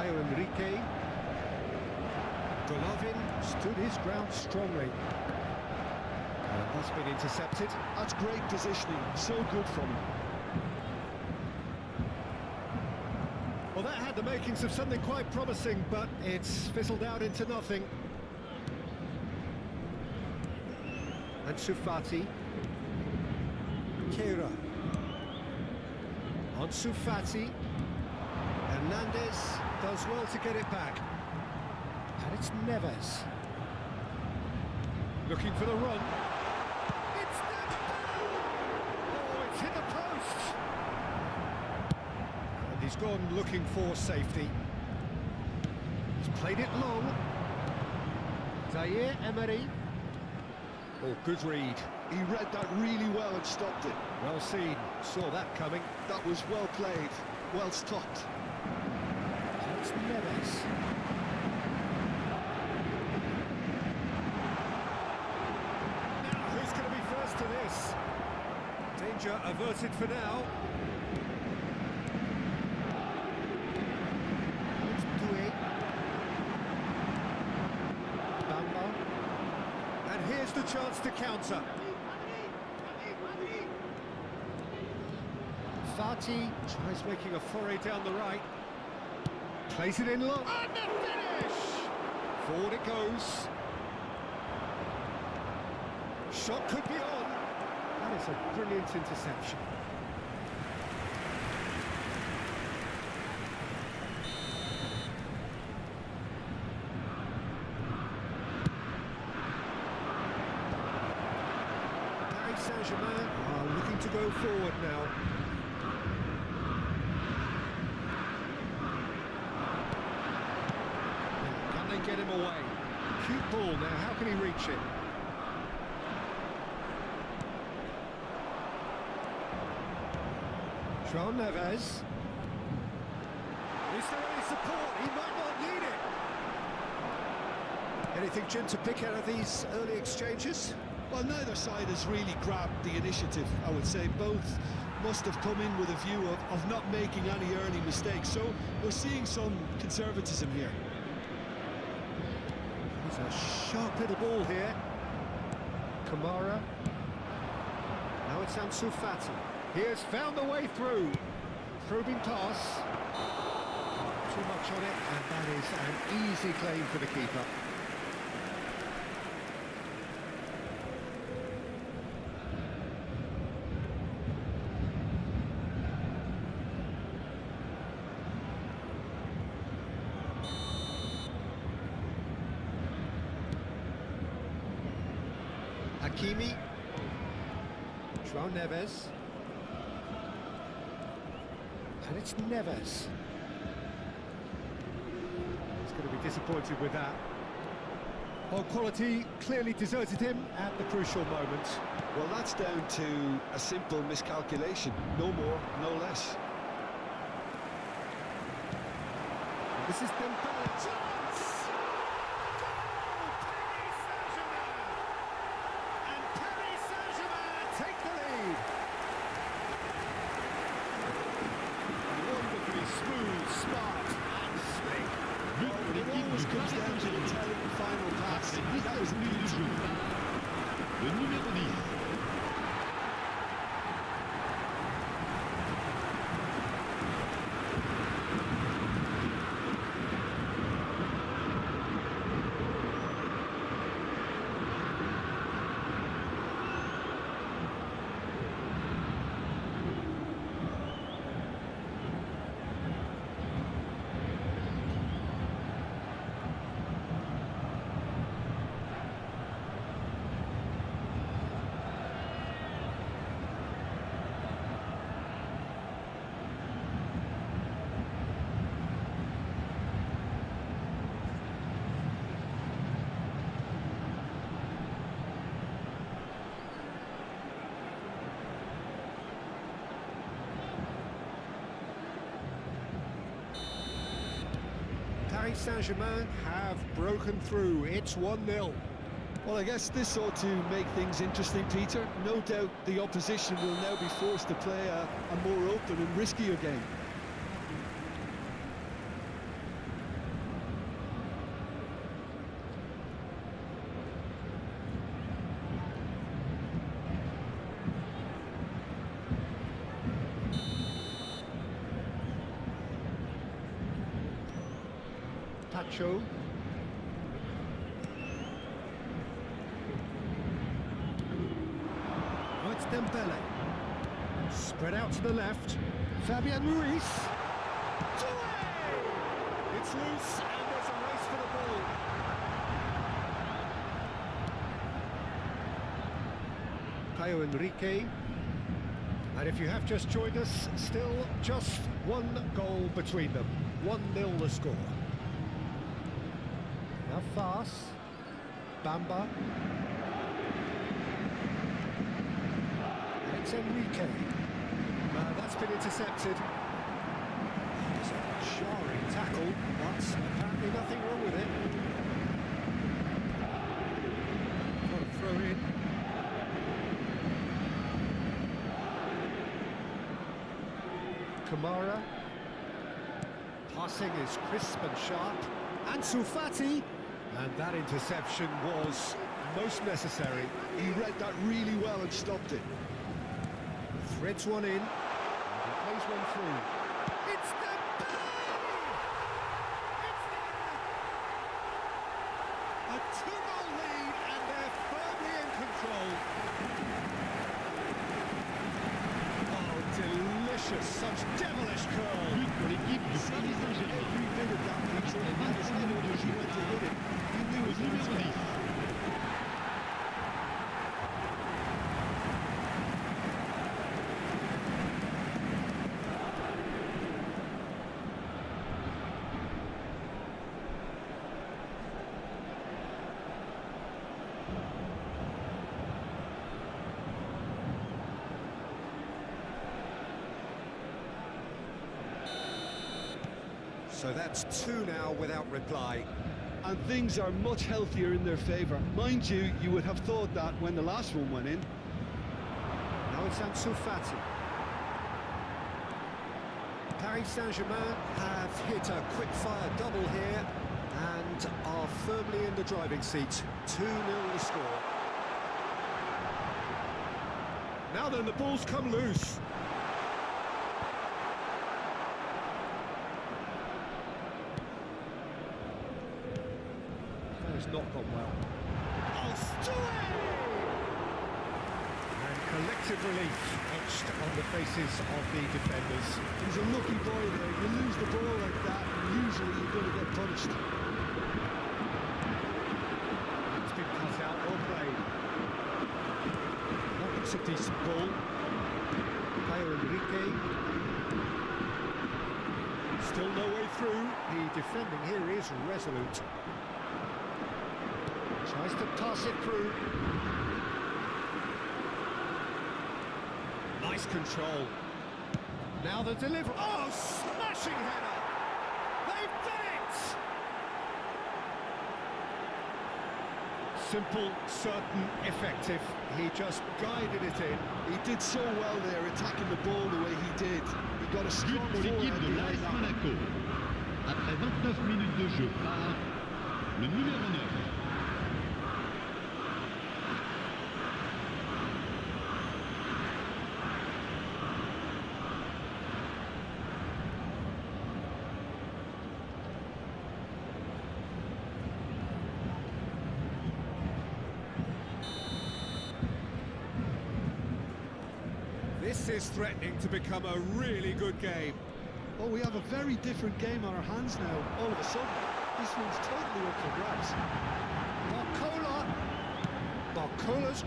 Enrique. Golovin stood his ground strongly. And that's been intercepted. That's great positioning, so good from him. Well, that had the makings of something quite promising, but it's fizzled out into nothing. Ansu Fati. Keira. Ansu Fati. Hernandez does well to get it back. And it's Neves. Looking for the run. It's Neves! Oh, it's hit the post! And he's gone looking for safety. He's played it long. Zaire Emery. Oh, good read. He read that really well and stopped it. Well seen. Saw that coming. That was well played. Well stopped. It's Neves. Now, who's going to be first to this? Danger averted for now. It's Doué. Bamba. And here's the chance to counter. Fati tries making a foray down the right. Plays it in long. And the finish! Forward it goes. Shot could be on. That is a brilliant interception. Paris Saint-Germain are looking to go forward now. Get him away. Cute ball now, how can he reach it? João Neves. Is there any support? He might not need it. Anything, Jim, to pick out of these early exchanges? Well, neither side has really grabbed the initiative, I would say. Both must have come in with a view of not making any early mistakes. So we're seeing some conservatism here. It's a sharp little ball here. Kamara. Now it's Ansu Fati. He has found the way through. Probing pass. Too much on it, and that is an easy claim for the keeper. Hakimi, João Neves, and And it's Neves. He's going to be disappointed with that. Well, quality clearly deserted him at the crucial moment. Well, that's down to a simple miscalculation. No more, no less. This is Dembele. Chance! Goal! Paris Saint-Germain! And Paris Saint-Germain take the lead. Wonderfully smooth, smart and slick. It always comes down to the telling final pass. That was a beauty. Le numéro 10. Paris Saint-Germain have broken through. It's 1-0. Well, I guess this ought to make things interesting, Peter. No doubt the opposition will now be forced to play a more open and riskier game. Pacho. Oh, it's Dembele. Spread out to the left. Fabian Ruiz. It's loose and there's a race for the ball. Caio Henrique. And if you have just joined us, still just one goal between them. 1-0 the score. Now Fas, Bamba, and it's Enrique. That's been intercepted. It's a jarring tackle, but apparently nothing wrong with it. Got a throw in. Kamara. Passing is crisp and sharp. Ansu Fati. And that interception was most necessary. He read that really well and stopped it. Threads one in, and he plays one through. It's Dembele! It's there! A 2-goal lead and they're firmly in control. Oh, delicious, such devilish curl. But pour l'équipe de Paris Saint-Germain. Every bit of that picture, and as he went to hit it, he knew Le it was numéro 10. So that's two now without reply. and things are much healthier in their favour. Mind you, you would have thought that when the last one went in. Now it's Ansu Fati. Paris Saint-Germain have hit a quick-fire double here and are firmly in the driving seat. 2-0 the score. Now then, the ball's come loose. That has not gone well. And collective relief etched on the faces of the defenders. He's a lucky boy there. You lose the ball like that, and usually you're going to get punished. It's been cut out, well played. That looks a decent ball. Caio Henrique. Still no way through. The defending here is resolute. Tries to pass it through. Nice control. Now the delivery. Oh, smashing header! They've done it! Simple, certain, effective. He just guided it in. He did so well there, attacking the ball the way he did. He got a strong But pour l'équipe forehand de behind l'AS that. Monaco. Après 29 minutes de jeu par le numéro 9. This is threatening to become a really good game. Oh, we have a very different game on our hands now. All of a sudden, this one's totally up for grabs. Barcola's.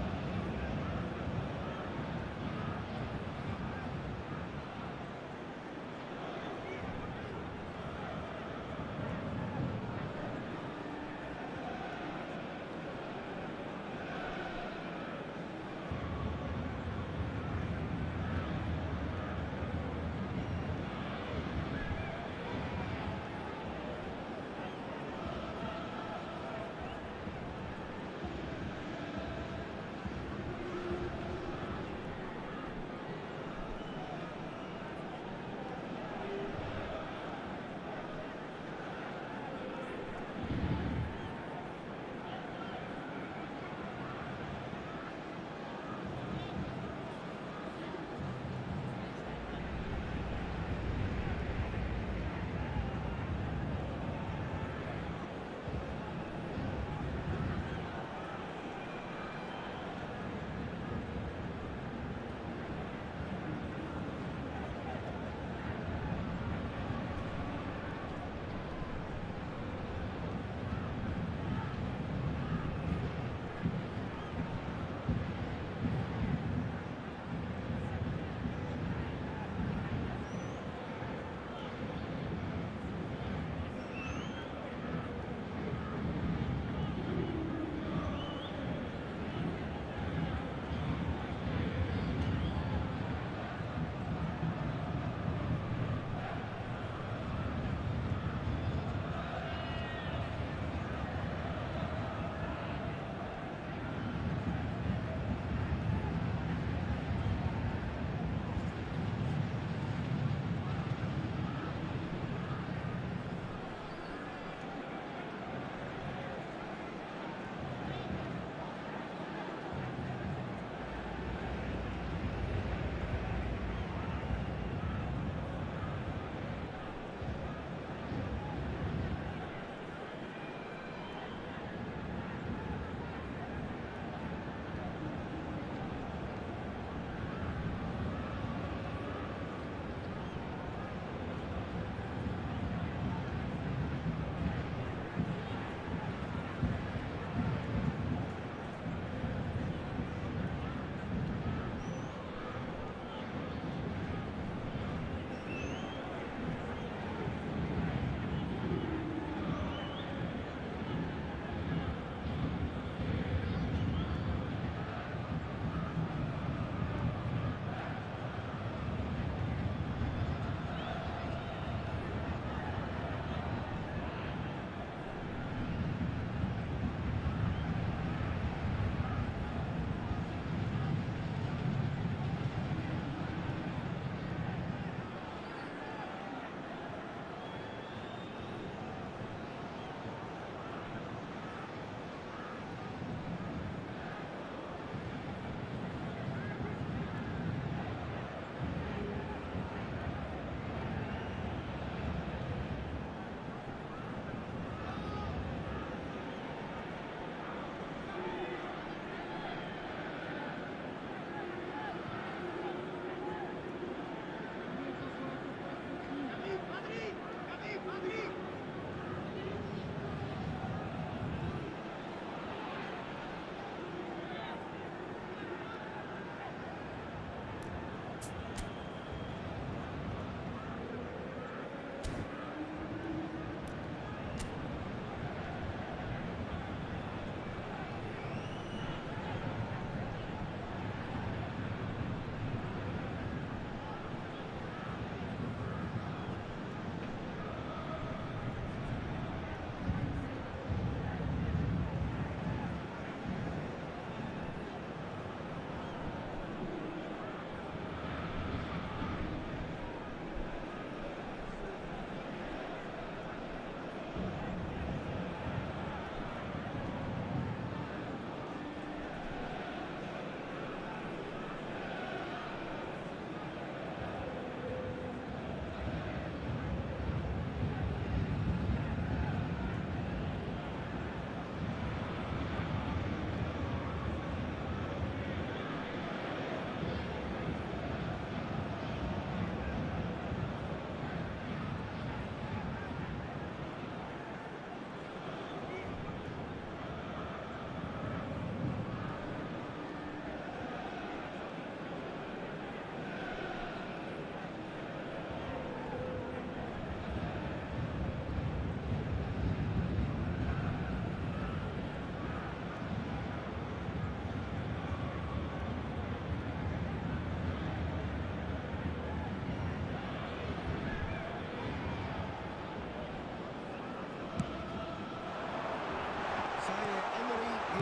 Oh,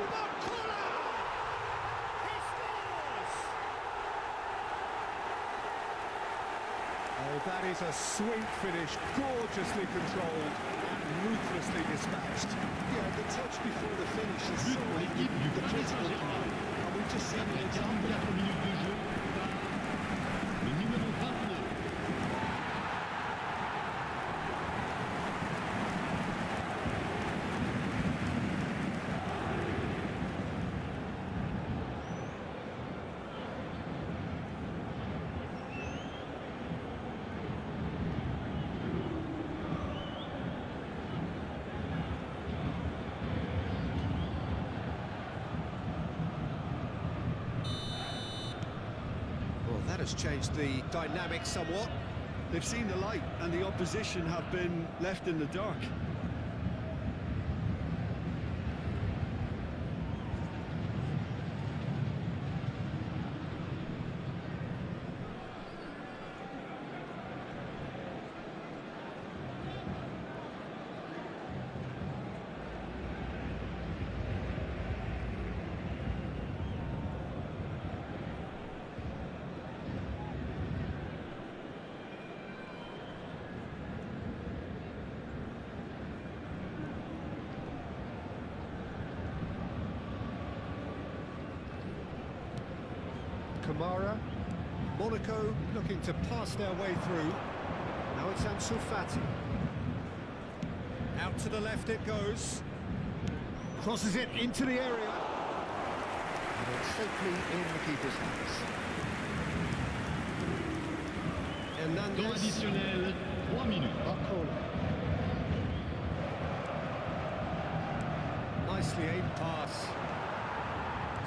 that is a sweet finish, gorgeously controlled and ruthlessly dispatched. Yeah, the touch before the finish is But pour l'équipe du the Paris critical Saint-Germain. part. And we've just seen Après an 44 example. minutes de jeu par le numéro 29. Well, that has changed the dynamic somewhat. They've seen the light, and the opposition have been left in the dark. Kamara, Monaco looking to pass their way through. Now it's Ansu Fati. Out to the left it goes. Crosses it into the area. And it's safely in the keeper's hands. Temps Hernandez. additionnel, 3 minutes. Barcola. Nicely aimed pass.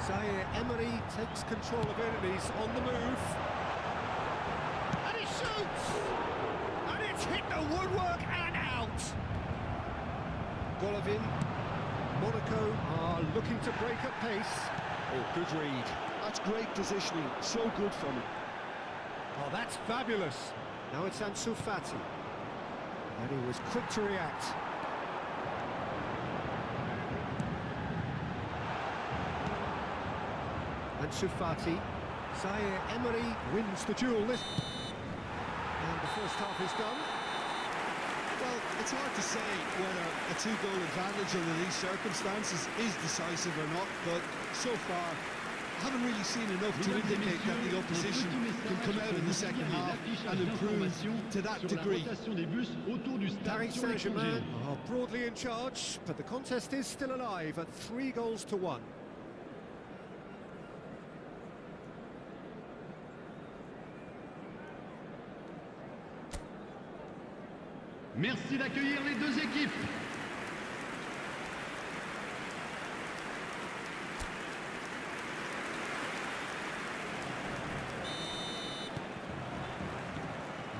Zaire Emery takes control of it and he's on the move. And he shoots! And it's hit the woodwork and out! Golovin. Monaco are looking to break at pace. Oh, good read. That's great positioning, so good from him. Oh, that's fabulous. Now it's Ansu Fati. And he was quick to react. Ansu Fati. Zaire Emery wins the duel. And the first half is done. Well, it's hard to say whether a two-goal advantage under these circumstances is decisive or not, but so far, I haven't really seen enough to indicate that the opposition can come out in the second half and improve to that degree. Paris Saint-Germain are broadly in charge, but the contest is still alive at 3-1. Merci d'accueillir les deux équipes.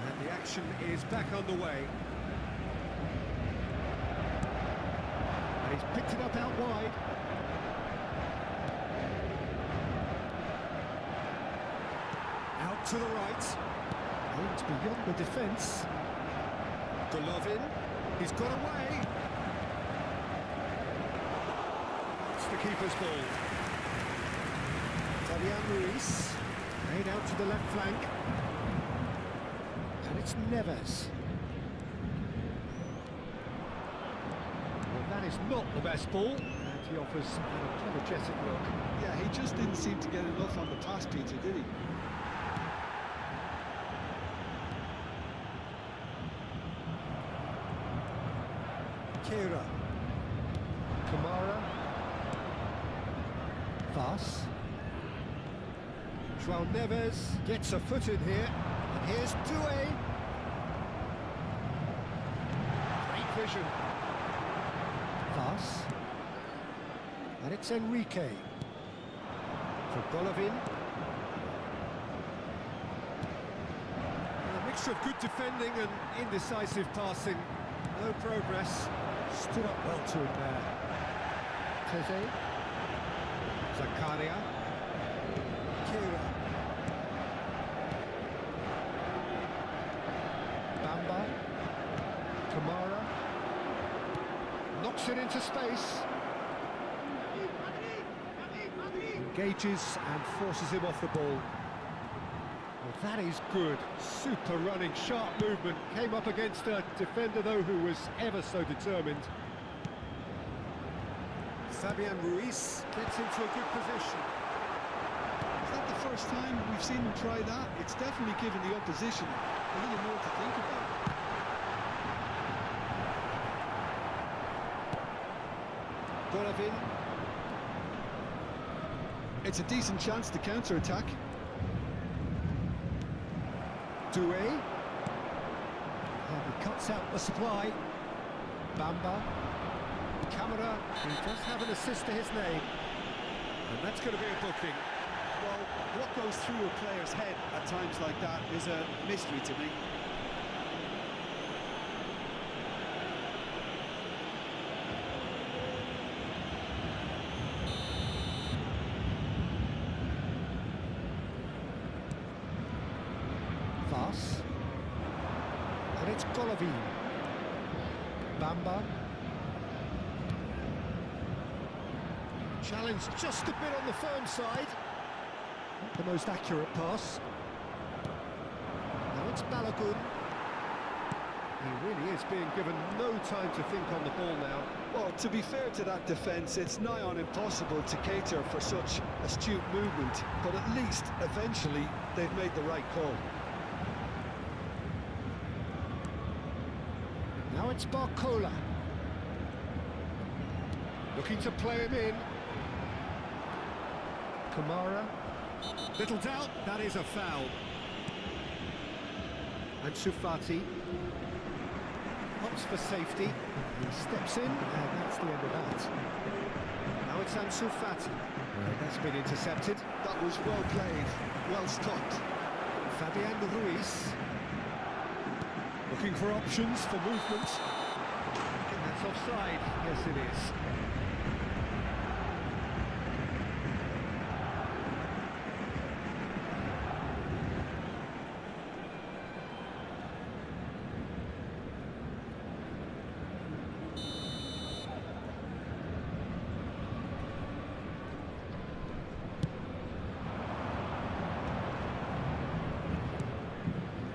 And the action is back underway. And he's picked it up out wide. Out to the right. Aimed beyond the defence. Golovin, he's got away. It's the keeper's ball. Fabian Ruiz, made out to the left flank. And it's Neves. Well, that is not the best ball. And he offers an apologetic look. Yeah, he just didn't seem to get enough on the pass, Peter, did he? Kira. Kamara. Vas. João Neves gets a foot in here. And here's Doué. Great vision. Vas. And it's Enrique. For Golovin. A mixture of good defending and indecisive passing. No progress. Stood up well to him there. Teze. Zakaria. Kira. Bamba. Kamara. Knocks it into space. Engages and forces him off the ball. Well, that is good. Super running, sharp movement. Came up against a defender, though, who was ever so determined. Fabian Ruiz gets into a good position. Is that the first time we've seen him try that? It's definitely given the opposition a little more to think about. Golovin. It's a decent chance to counter-attack. Doué. And he cuts out the supply. Bamba. Camera. He does have an assist to his name. And that's going to be a booking. Well, what goes through a player's head at times like that is a mystery to me. And it's Golovin. Bamba. Challenge just a bit on the firm side. Not the most accurate pass. Now it's Balogun. He really is being given no time to think on the ball now. Well, to be fair to that defence, it's nigh on impossible to cater for such astute movement, but at least, eventually, they've made the right call. Now it's Barcola. Looking to play him in. Kamara. Little doubt, that is a foul. And Sufati. Opts for safety. He steps in, and that's the end of that. Now it's Ansu Fati. That's been intercepted. That was well played, well stopped. Fabian Ruiz. Looking for options for movement. That's offside. Yes, it is.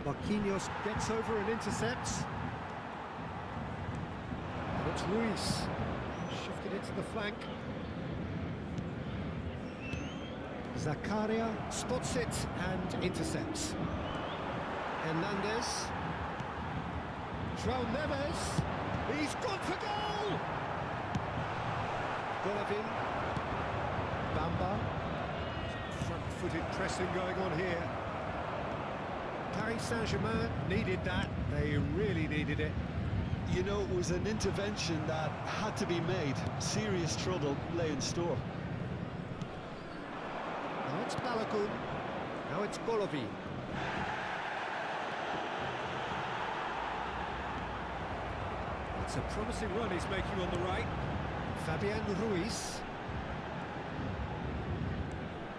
Marquinhos gets over and intercepts. And it's Ruiz. Shifted it to the flank. Zakaria spots it and intercepts. Hernandez. João Neves. He's gone for goal! Golovin. Bamba. Front-footed pressing going on here. Paris Saint-Germain needed that. They really needed it. You know, it was an intervention that had to be made. Serious trouble lay in store. Now it's Balogun. Now it's Golovin. It's a promising run he's making on the right. Fabian Ruiz.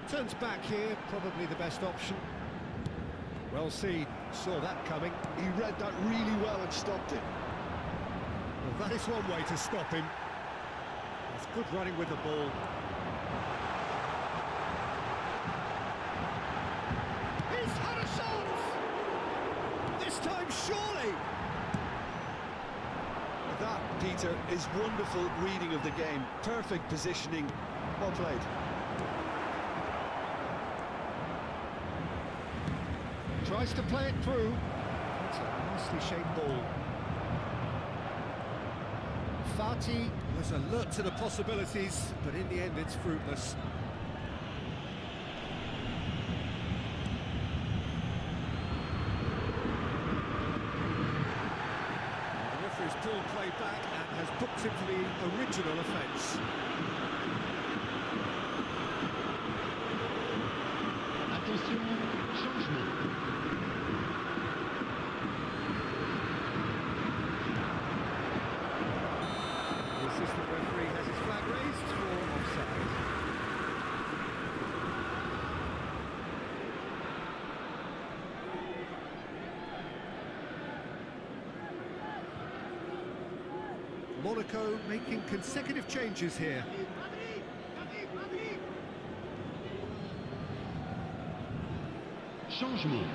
Turns back here, probably the best option. Well seen, saw that coming. He read that really well and stopped it. Well, that is one way to stop him. That's good running with the ball. He's had a shot! This time, surely! That, Peter, is wonderful reading of the game. Perfect positioning. Well played. Tries to play it through. It's a nicely shaped ball. Fati was alert to the possibilities, but in the end it's fruitless. The referee's pulled play back and has booked him for the original offence. Attention, changement. The assistant referee has his flag raised for offside. Monaco making consecutive changes here. Changement.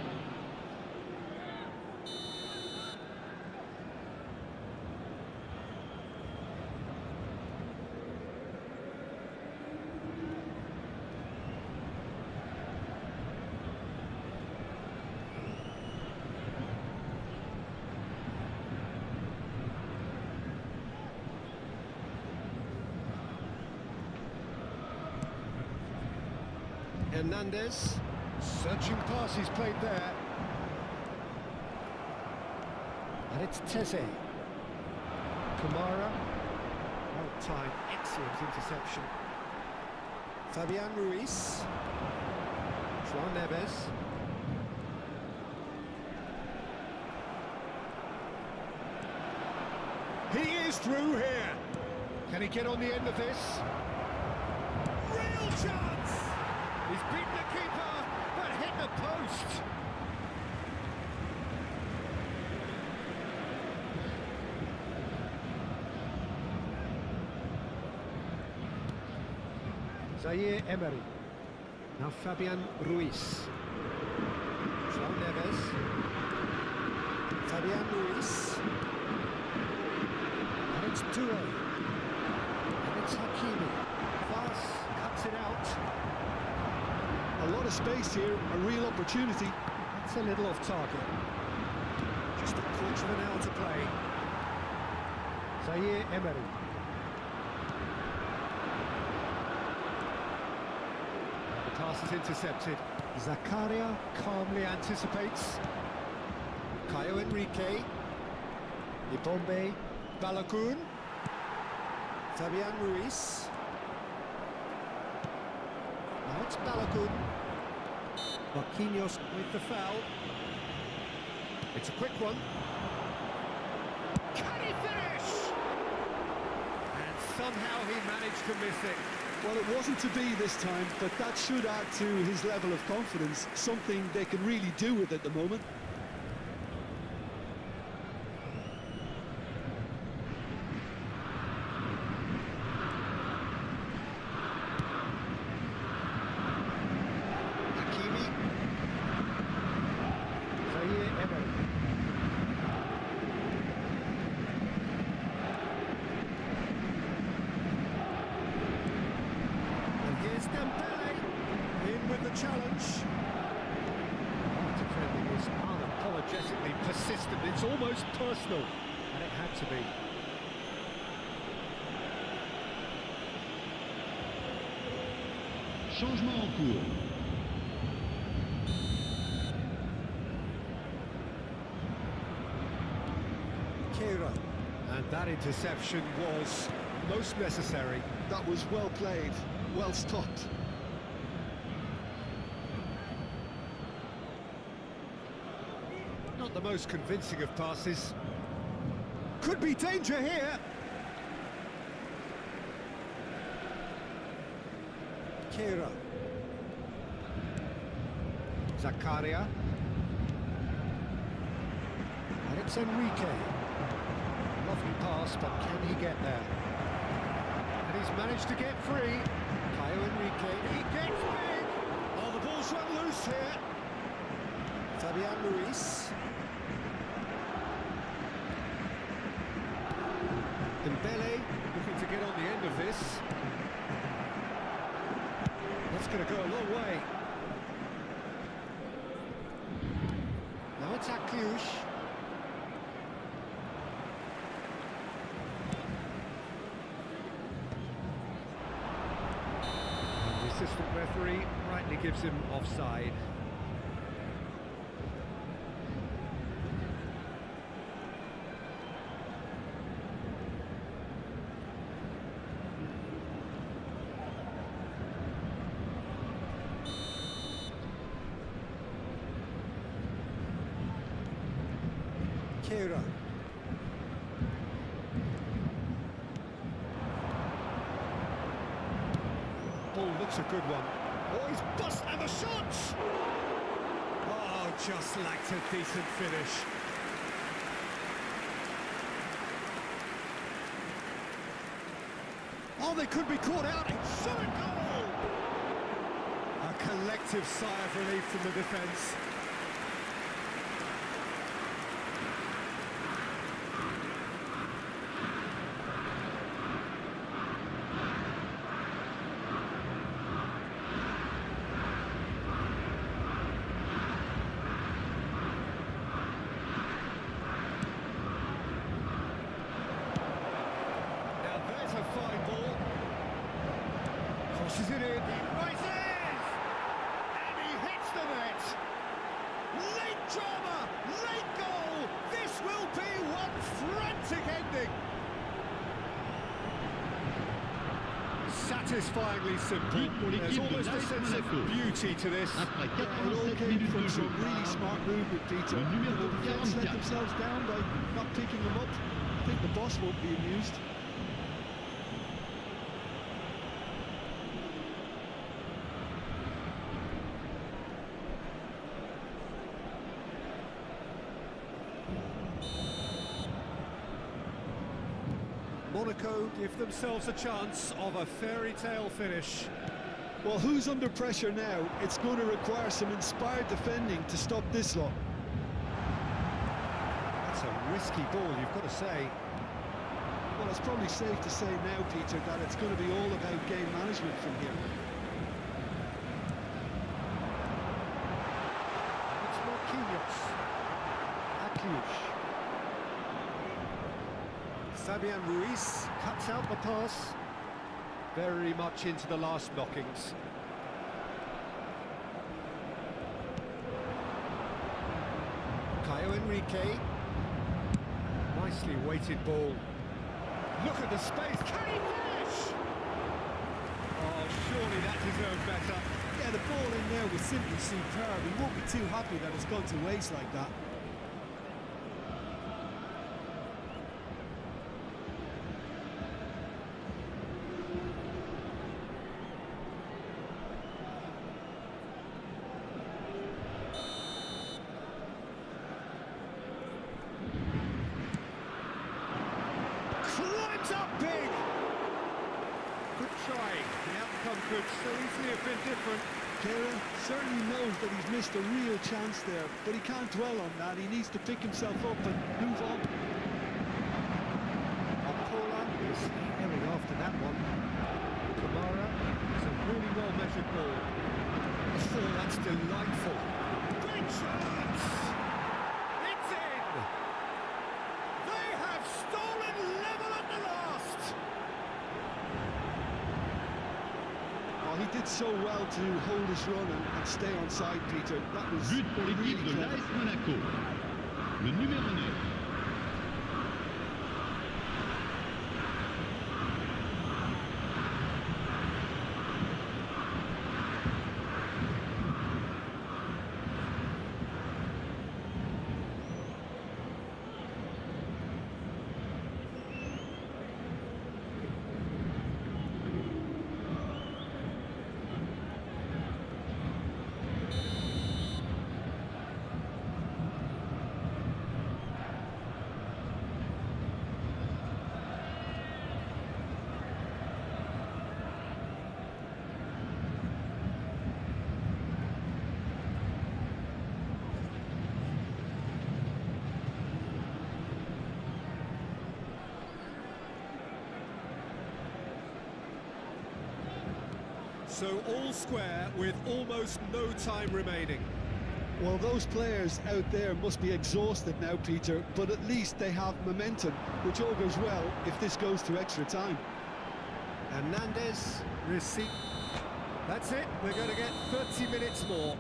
Hernandez. Searching pass he's played there. And it's Teze. Kamara. Well timed, excellent interception. Fabian Ruiz. João Neves. He is through here. Can he get on the end of this? Real chance! He's beaten the keeper, but hit the post. Zaire Emery. Now Fabian Ruiz. João Neves. Fabian Ruiz. And it's Due. And it's Hakimi. Pass, cuts it out. A lot of space here, a real opportunity. It's a little off target. Just a quarter of an hour to play. Zaire Emery. The pass is intercepted. Zakaria calmly anticipates. Caio Henrique. Ibombe. Balogun. Fabian Ruiz. Now it's Balogun. Marquinhos with the foul. It's a quick one. Can he finish? And somehow he managed to miss it. Well, it wasn't to be this time, but that should add to his level of confidence, something they can really do with at the moment. Challenge. Defending is unapologetically persistent. It's almost personal, and it had to be. Changement en cours. Keira. And that interception was most necessary. That was well played, well stopped. Not the most convincing of passes. Could be danger here. Keira. Zakaria. And it's Enrique. Lovely pass, but can he get there? And he's managed to get free. Caio Henrique. He gets big. Oh, the ball's run loose here. Fabian Ruiz. Dembele looking to get on the end of this. That's going to go a long way. Now it's Akliush. The assistant referee rightly gives him offside. Keira. Ball looks a good one. Oh, he's bust and the shot! Oh, just lacked a decent finish. Oh, they could be caught out. It's shot a goal! A collective sigh of relief from the defence. Crosses it in. He rises! And he hits the net! Late drama! Late goal! This will be one frantic ending! Satisfyingly simple. But pour There's l'équipe de almost a l'AS sense of Monaco. beauty to this. Après It all 87 came minutes from de jeu. some really smart movement, Peter. Le numéro The defence let 44. themselves down by not picking them up. I think the boss won't be amused. Monaco give themselves a chance of a fairy tale finish. Well, who's under pressure now? It's going to require some inspired defending to stop this lot. That's a risky ball, you've got to say. Well, it's probably safe to say now, Peter, that it's going to be all about game management from here. It's Marquinhos. Akleuch. Fabian Ruiz cuts out the pass. Very much into the last knockings. Caio Henrique. Nicely weighted ball. Look at the space. Can he finish? Oh, surely that deserved better. Yeah, the ball in there was simply superb. He won't be too happy that it's gone to waste like that. Climbs up big! Good try. The outcome could so easily have been different. Kieran certainly knows that he's missed a real chance there, but he can't dwell on that. He needs to pick himself up and move on. Paula is herring after that one. Kamara is a really well-measured ball. Oh, that's delightful. Big chance! It's in! They have stolen level at the last! Oh, he did so well to hold his run and stay on side, Peter. That was But pour l'équipe really de clever. l'AS Monaco. Le numéro 9. So all square with almost no time remaining. Well, those players out there must be exhausted now, Peter, but at least they have momentum, which augurs well if this goes to extra time. Hernandez, receipt. That's it, we're going to get 30 minutes more.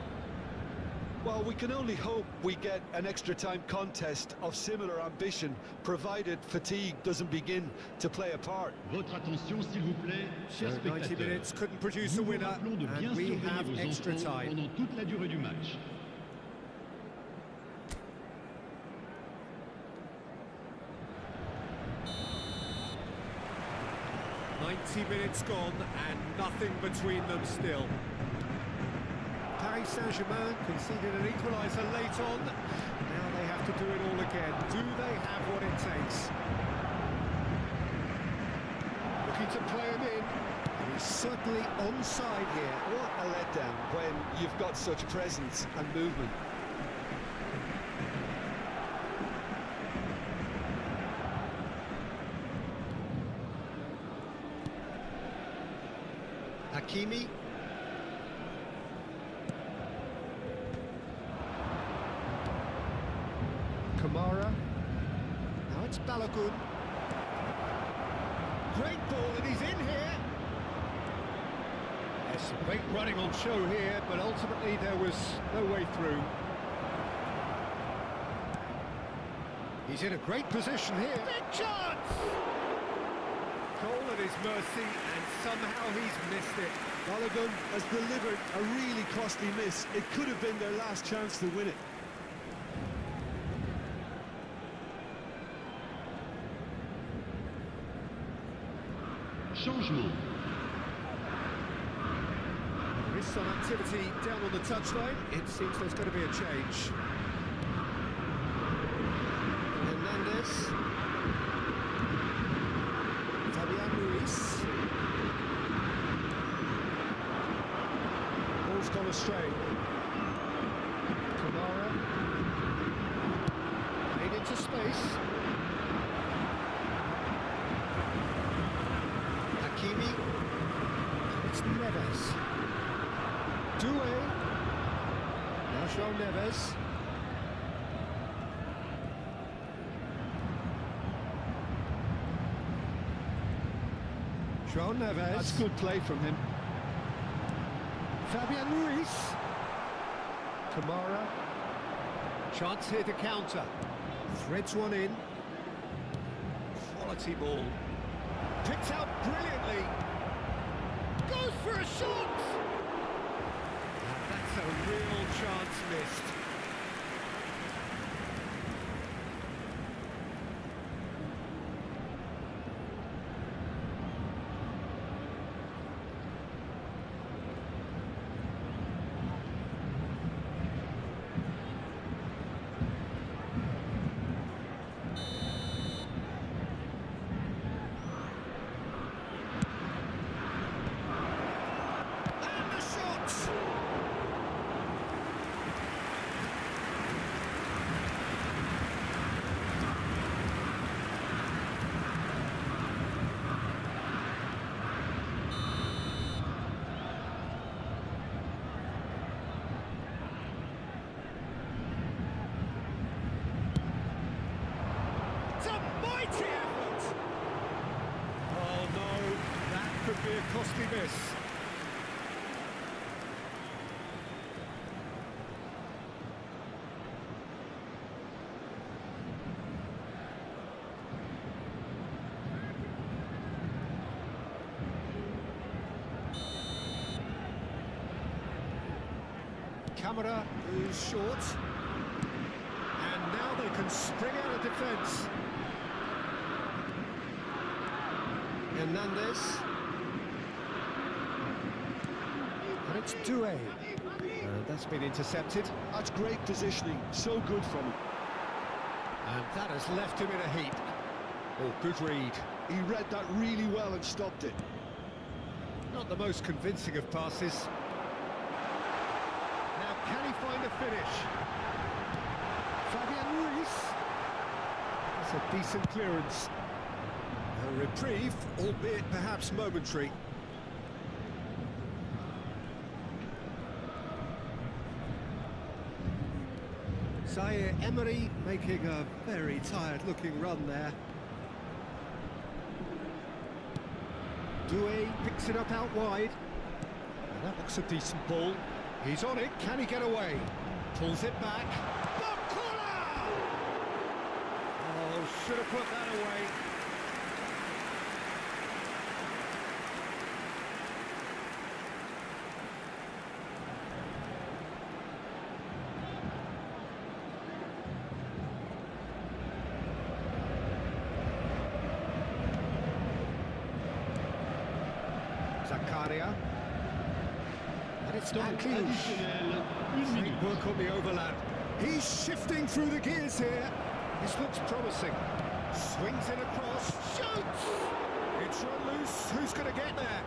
Well, we can only hope we get an extra time contest of similar ambition, provided fatigue doesn't begin to play a part. Votre attention, s'il vous plaît, chers So 90 spectateurs. minutes couldn't produce a Nous vous winner, rappelons de bien and we surveiller have vos extra enfants time. pendant toute la durée du match. Minutes gone and nothing between them still. Paris Saint-Germain conceded an equaliser late on. Now they have to do it all again. Do they have what it takes? Looking to play him in. And He's certainly onside here. What a letdown when you've got such presence and movement. Hakimi. Kamara. Now it's Balogun. Great ball, and he's in here. There's some great running on show here, but ultimately there was no way through. He's in a great position here. Big chance! Goal at his mercy, and somehow he's missed it. Balogun has delivered a really costly miss. It could have been their last chance to win it. Changement. There is some activity down on the touchline. It seems there's going to be a change. Hernandez. Fabian Ruiz. Ball's gone astray. Kamara. Played into space. Hakimi. It's Neves. Doué. Now João Neves. João Neves. That's good play from him. Fabian Ruiz. Kamara. Chance here to counter. Threads one in. Quality ball. Picked out brilliantly. Goes for a shot! That's a real chance missed. And the shot! It's a mighty effort! Oh no, that could be a costly miss. Camera is short. And now they can spring out of defence. Hernandez. And it's Doué. That's been intercepted. That's great positioning. So good from him. And that has left him in a heap. Oh, good read. He read that really well and stopped it. Not the most convincing of passes. Now, can he find a finish? Fabian Ruiz. That's a decent clearance. A reprieve, albeit perhaps momentary. Zaire Emery making a very tired-looking run there. Doué picks it up out wide. And that looks a decent ball. He's on it, can he get away? Pulls it back. Bakula! Oh, should have put that away. Zakaria. And it's Additionnel, une Great minute. work on the overlap. He's shifting through the gears here. This looks promising. Swings in across. Shoots! It's run loose. Who's going to get there?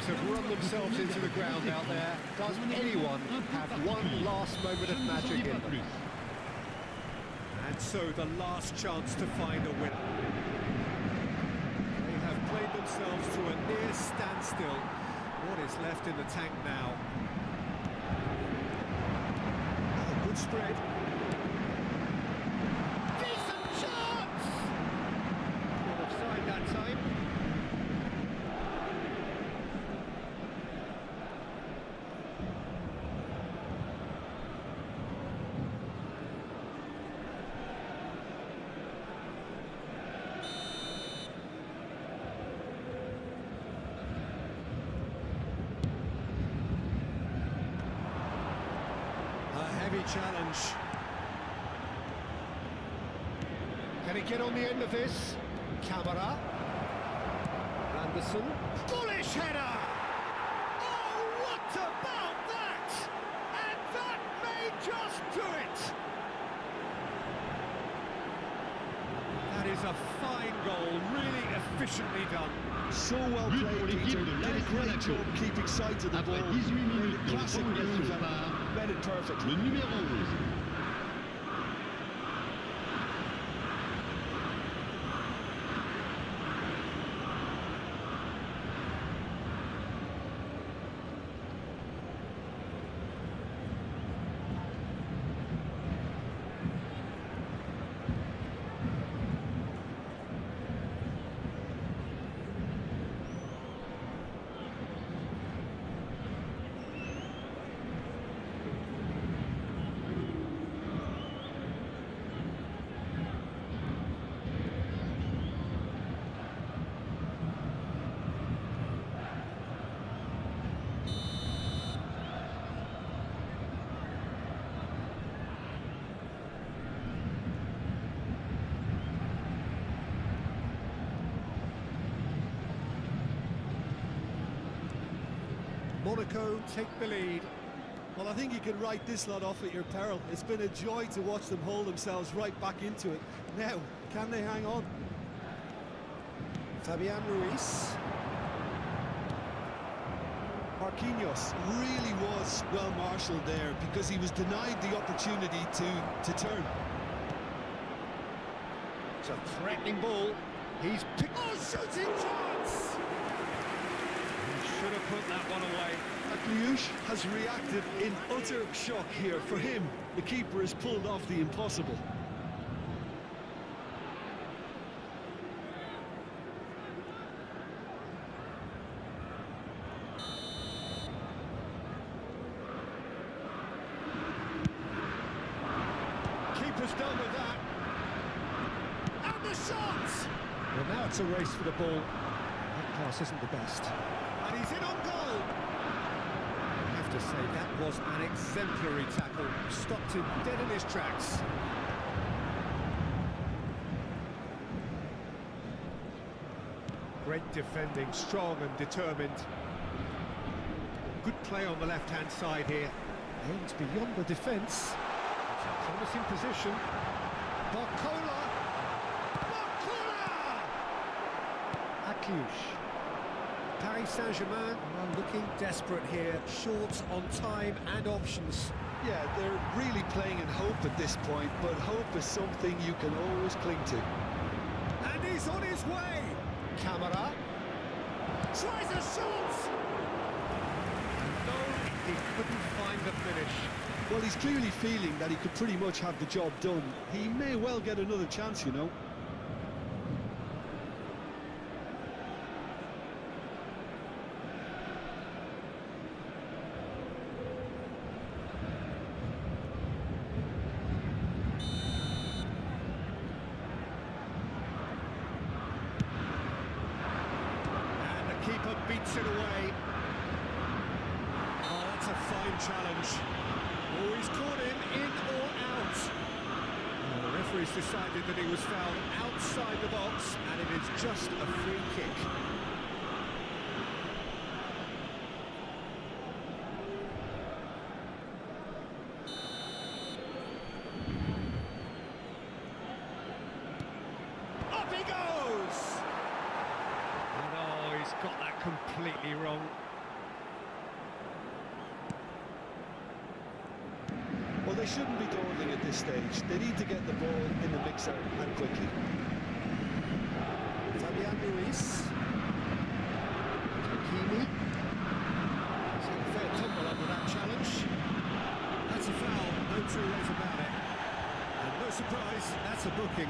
teams have run themselves into the ground out there. Does anyone have one last moment of magic in them? And so the last chance to find a winner. They have played themselves to a near standstill. What is left in the tank now? A good spread. Decent chance! Not offside that time. Challenge. Can he get on the end of this? Camera. Anderson. Bullish header! Oh, what about that? And that may just do it! That is a fine goal, really efficiently done. So well played, Peter. Did a great job keeping sight of the ball. Made a classic move and read it perfectly. Le numéro 11. Monaco take the lead. Well, I think you can write this lot off at your peril. It's been a joy to watch them hold themselves right back into it. Now, can they hang on? Fabian Ruiz. Marquinhos really was well marshalled there because he was denied the opportunity to turn. It's a threatening ball. He's picked. Oh, shooting chance! He should have put that one away. Liga has reacted in utter shock here. For him, the keeper has pulled off the impossible. Keeper's done with that. And the shot! Well, now it's a race for the ball. That pass isn't the best. And he's in on goal! I have to say, that was an exemplary tackle. Stopped him dead in his tracks. Great defending, strong and determined. Good play on the left-hand side here. Aims beyond the defence. It's a promising position. Barcola! Barcola! Akiush. Paris Saint-Germain are looking desperate here, short on time and options. Yeah, they're really playing in hope at this point, but hope is something you can always cling to. And he's on his way! Camera. Tries a shot! No, he couldn't find the finish. Well, he's clearly feeling that he could pretty much have the job done. He may well get another chance, you know. Keeper beats it away. Oh, that's a fine challenge. Oh, he's caught him in or out. Oh, the referee's decided that he was fouled outside the box, and it is just a free kick. Up he goes! Got that completely wrong. they shouldn't be dawdling at this stage. They need to get the ball in the mixer and quickly. Fabian Ruiz. Hakimi. He's had a fair tumble under that challenge. That's a foul, no two ways about it. And no surprise, that's a booking.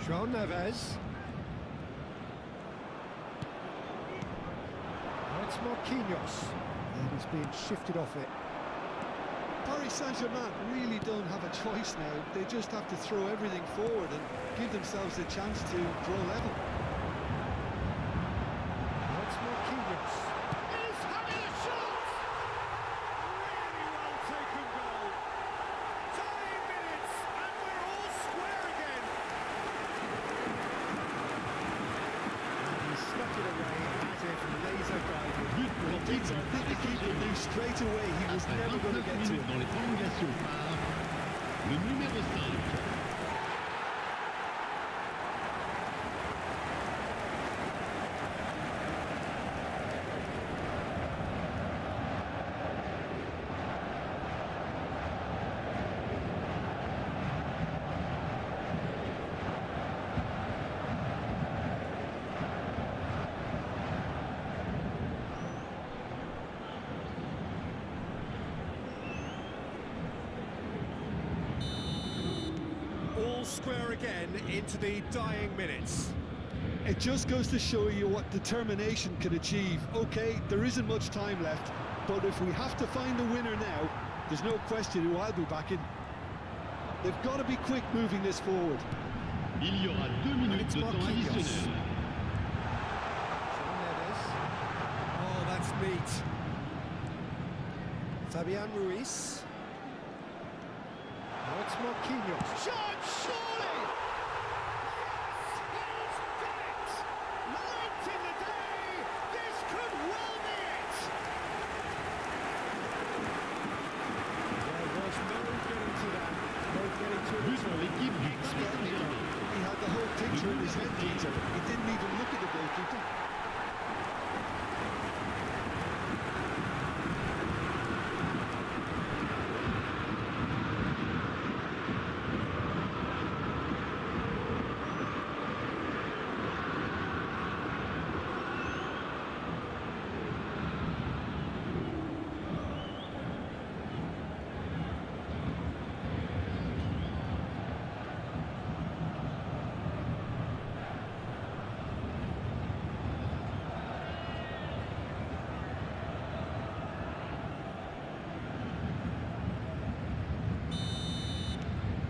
João Neves. Now it's Marquinhos. And he's being shifted off it. Paris Saint-Germain really don't have a choice now. They just have to throw everything forward and give themselves a chance to draw level. Now it's Marquinhos. He's having a shot! Really well taken goal. 10 minutes and we're all square again. He stuck it away as if laser guided. Peter, I think the keeper knew straight away he was Après never going to 29 get to minutes it. dans les prolongations par le numéro 5. All square again into the dying minutes. It just goes to show you what determination can achieve. Okay, there isn't much time left, but if we have to find the winner now, there's no question who I'll be backing. They've got to be quick moving this forward. Il y aura 2 minutes de temps additionnel. João Neves. Oh, that's neat. Fabian Ruiz. Now it's Marquinhos. Shot, surely! Yes, he's done it! Late in the day, this could well be it! There was no getting to that. No getting to But it. pour l'équipe du Paris Saint-Germain. He had the whole picture in his head, Peter. He didn't even look at the goalkeeper.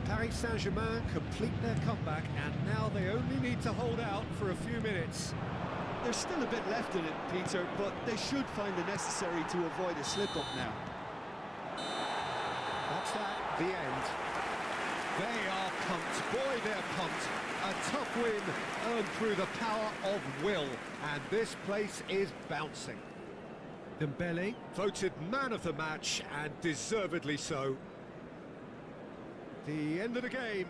Paris Saint-Germain complete their comeback, and now they only need to hold out for a few minutes. There's still a bit left in it, Peter, but they should find the necessary to avoid a slip-up now. That's that, the end. They are pumped, boy they're pumped. A tough win earned through the power of will, and this place is bouncing. Dembele voted man of the match, and deservedly so. The end of the game.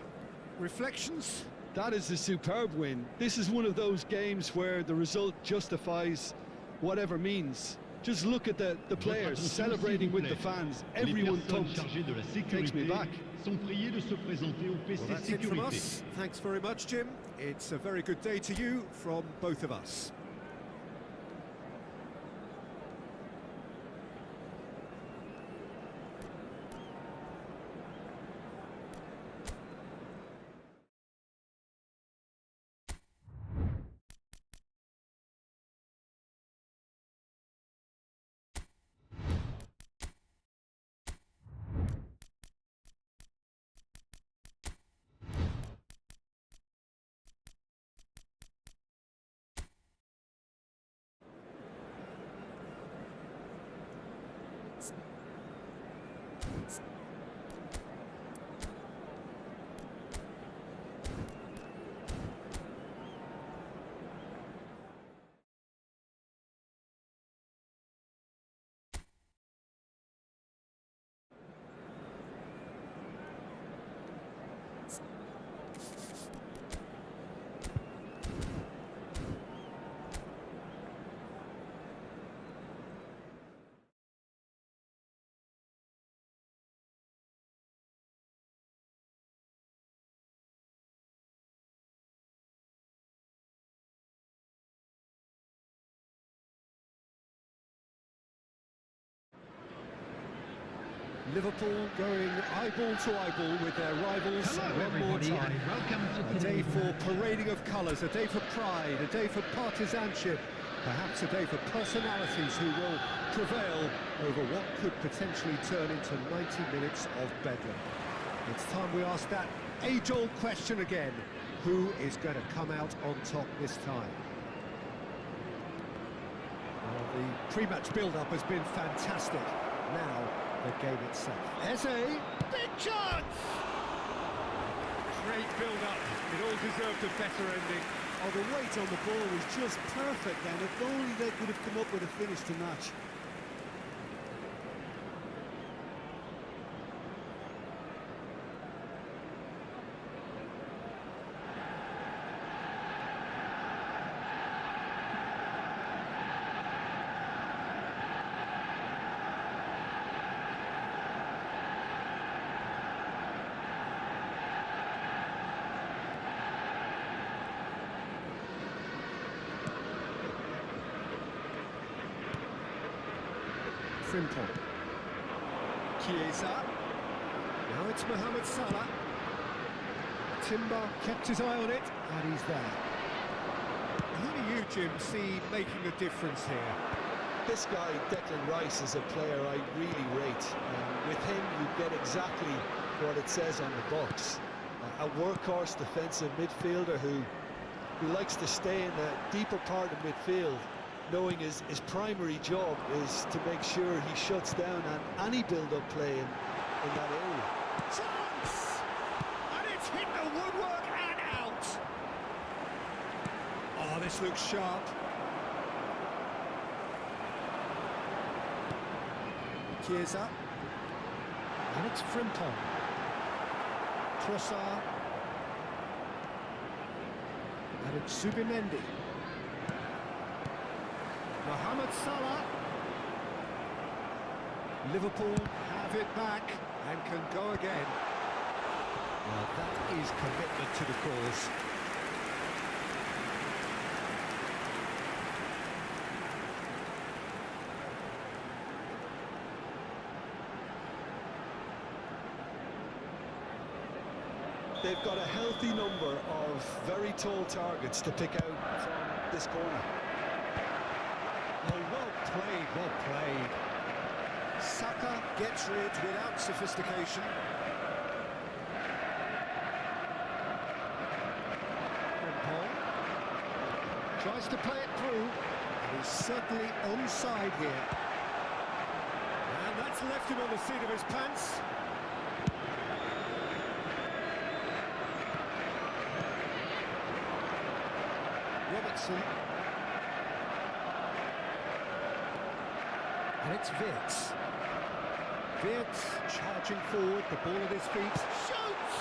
Reflections? That is a superb win. This is one of those games where the result justifies whatever means. Just look at the players celebrating with the fans. Everyone pumped. Takes me back. Sont priés de se présenter au PC Well, that's it from Sécurité. us. Thanks very much, Jim. It's a very good day to you from both of us. Liverpool going eyeball to eyeball with their rivals Hello one more everybody time. and welcome to A day today's for match. parading of colours, a day for pride, a day for partisanship, perhaps a day for personalities who will prevail over what could potentially turn into 90 minutes of bedlam. It's time we ask that age-old question again. Who is going to come out on top this time? Well, the pre-match build-up has been fantastic. Now, the game itself. Eze! Big chance! Great build-up. It all deserved a better ending. Oh, the weight on the ball was just perfect then. If only they could have come up with a finish to match. Frimpong. Chiesa. Now it's Mohamed Salah. Timber kept his eye on it, and he's there. Who do you, Jim, see making a difference here? This guy, Declan Rice, is a player I really rate. With him, you get exactly what it says on the box. A workhorse defensive midfielder who likes to stay in the deeper part of midfield, knowing his primary job is to make sure he shuts down any build-up play in that area. Chance! And it's hit the woodwork and out! Oh, this looks sharp. Chiesa. And it's Frimpong. Trossard. And it's Subimendi. Mohamed Salah. Liverpool have it back and can go again. Well, that is commitment to the cause. They've got a healthy number of very tall targets to pick out from this corner. Oh, well played, well played. Saka gets rid without sophistication. Frimpong tries to play it through, and he's certainly onside here. And that's left him on the seat of his pants. Robertson. And it's Wirtz. Wirtz charging forward, the ball at his feet. Shoots!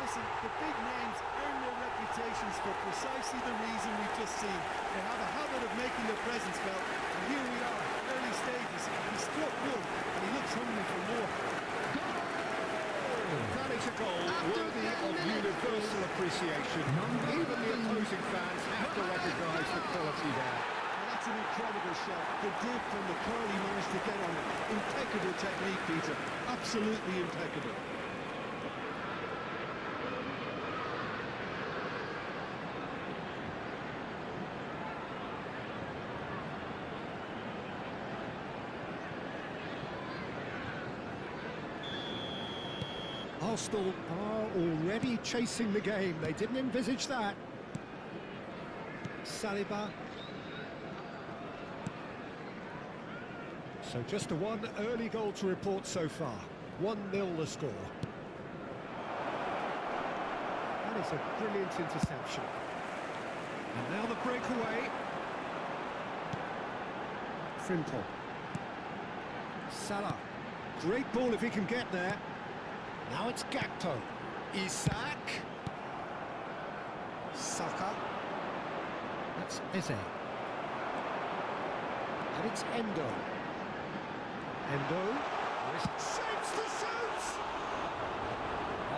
Listen, the big names earn their reputations for precisely the reason we've just seen. They have a habit of making their presence felt, and here we are, early stages. He struck one, and he looks hungry for more. That is a goal worthy of universal appreciation. Even the opposing fans have to recognise the quality there. Well, that's an incredible shot. The dip and the curl he managed to get on it. Impeccable technique, Peter. Absolutely impeccable. Arsenal are already chasing the game. They didn't envisage that. Saliba. So just the one early goal to report so far. 1-0 the score. That is a brilliant interception. And now the breakaway. Frimpong. Salah. Great ball if he can get there. Now it's Gakpo. Isak. Saka. That's Eze. And it's Endo. Endo. Shapes the shoot!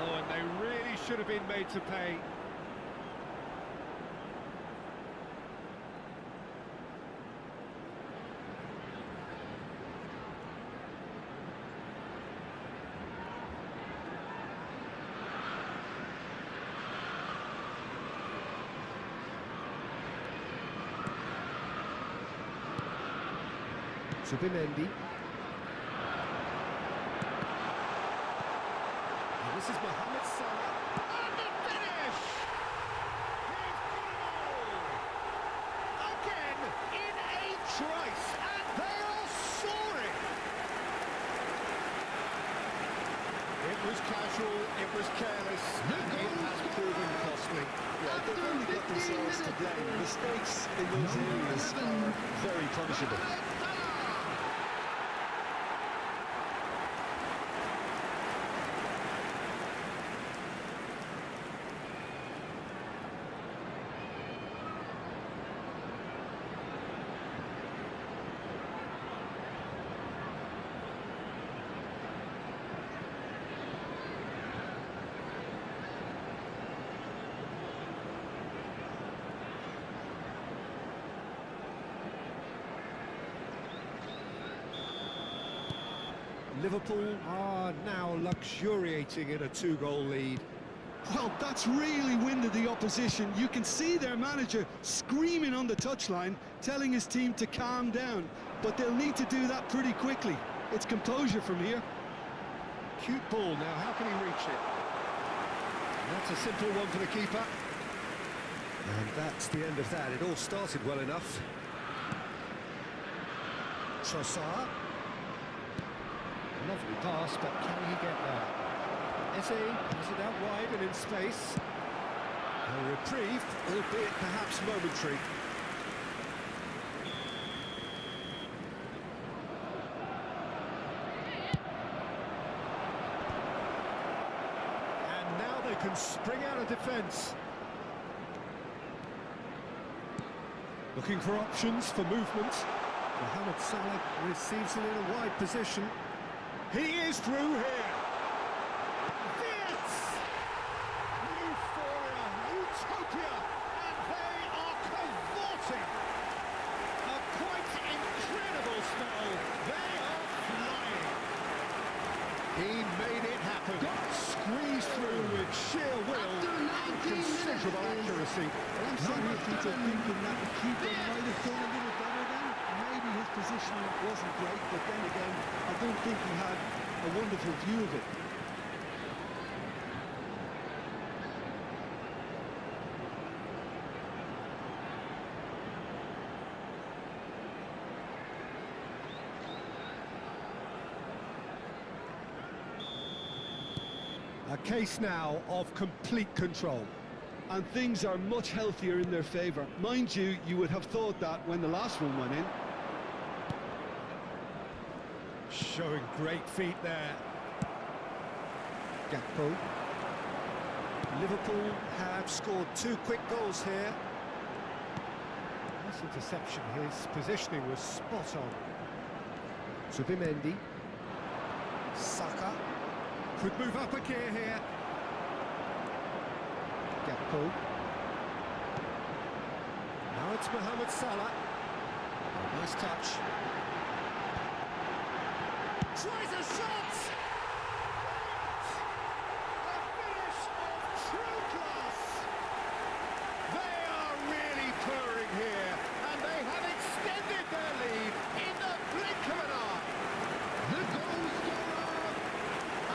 Oh, and they really should have been made to pay. Zubimendi. And this is Mohamed Salah. And the finish! He's got it all! Again, in a trice, and they are soaring! It was casual, it was careless, and it has proven costly. Yeah, they've only got themselves to blame. Mistakes in those areas are very punishable. Liverpool are now luxuriating in a two-goal lead. Well, that's really winded the opposition. You can see their manager screaming on the touchline, telling his team to calm down. But they'll need to do that pretty quickly. It's composure from here. Cute ball now, how can he reach it? That's a simple one for the keeper. And that's the end of that. It all started well enough. Trossard. Lovely pass, but can he get there? Eze has it out wide and in space. A reprieve, albeit perhaps momentary. And now they can spring out of defence. Looking for options for movement. Mohamed Salah receives it in a wide position. He is through here. This! Euphoria, utopia, and they are cavorting. A quite incredible spell. They are flying. He made it happen. Squeezed through with sheer will and considerable accuracy. I'm sorry if you're thinking that the keeper might have done a little better then. Maybe his positioning wasn't great, but then again, I don't think he had a wonderful view of it. A case now of complete control. And things are much healthier in their favour. Mind you, you would have thought that when the last one went in. Showing great feet there. Gakpo. Liverpool have scored 2 quick goals here. Nice interception. His positioning was spot on. Zubimendi. Saka. Could move up a gear here. Gakpo. Now it's Mohamed Salah. Oh, nice touch. Tries a shot! A finish of true class! They are really purring here, and they have extended their lead in the blink of an eye. The goal scorer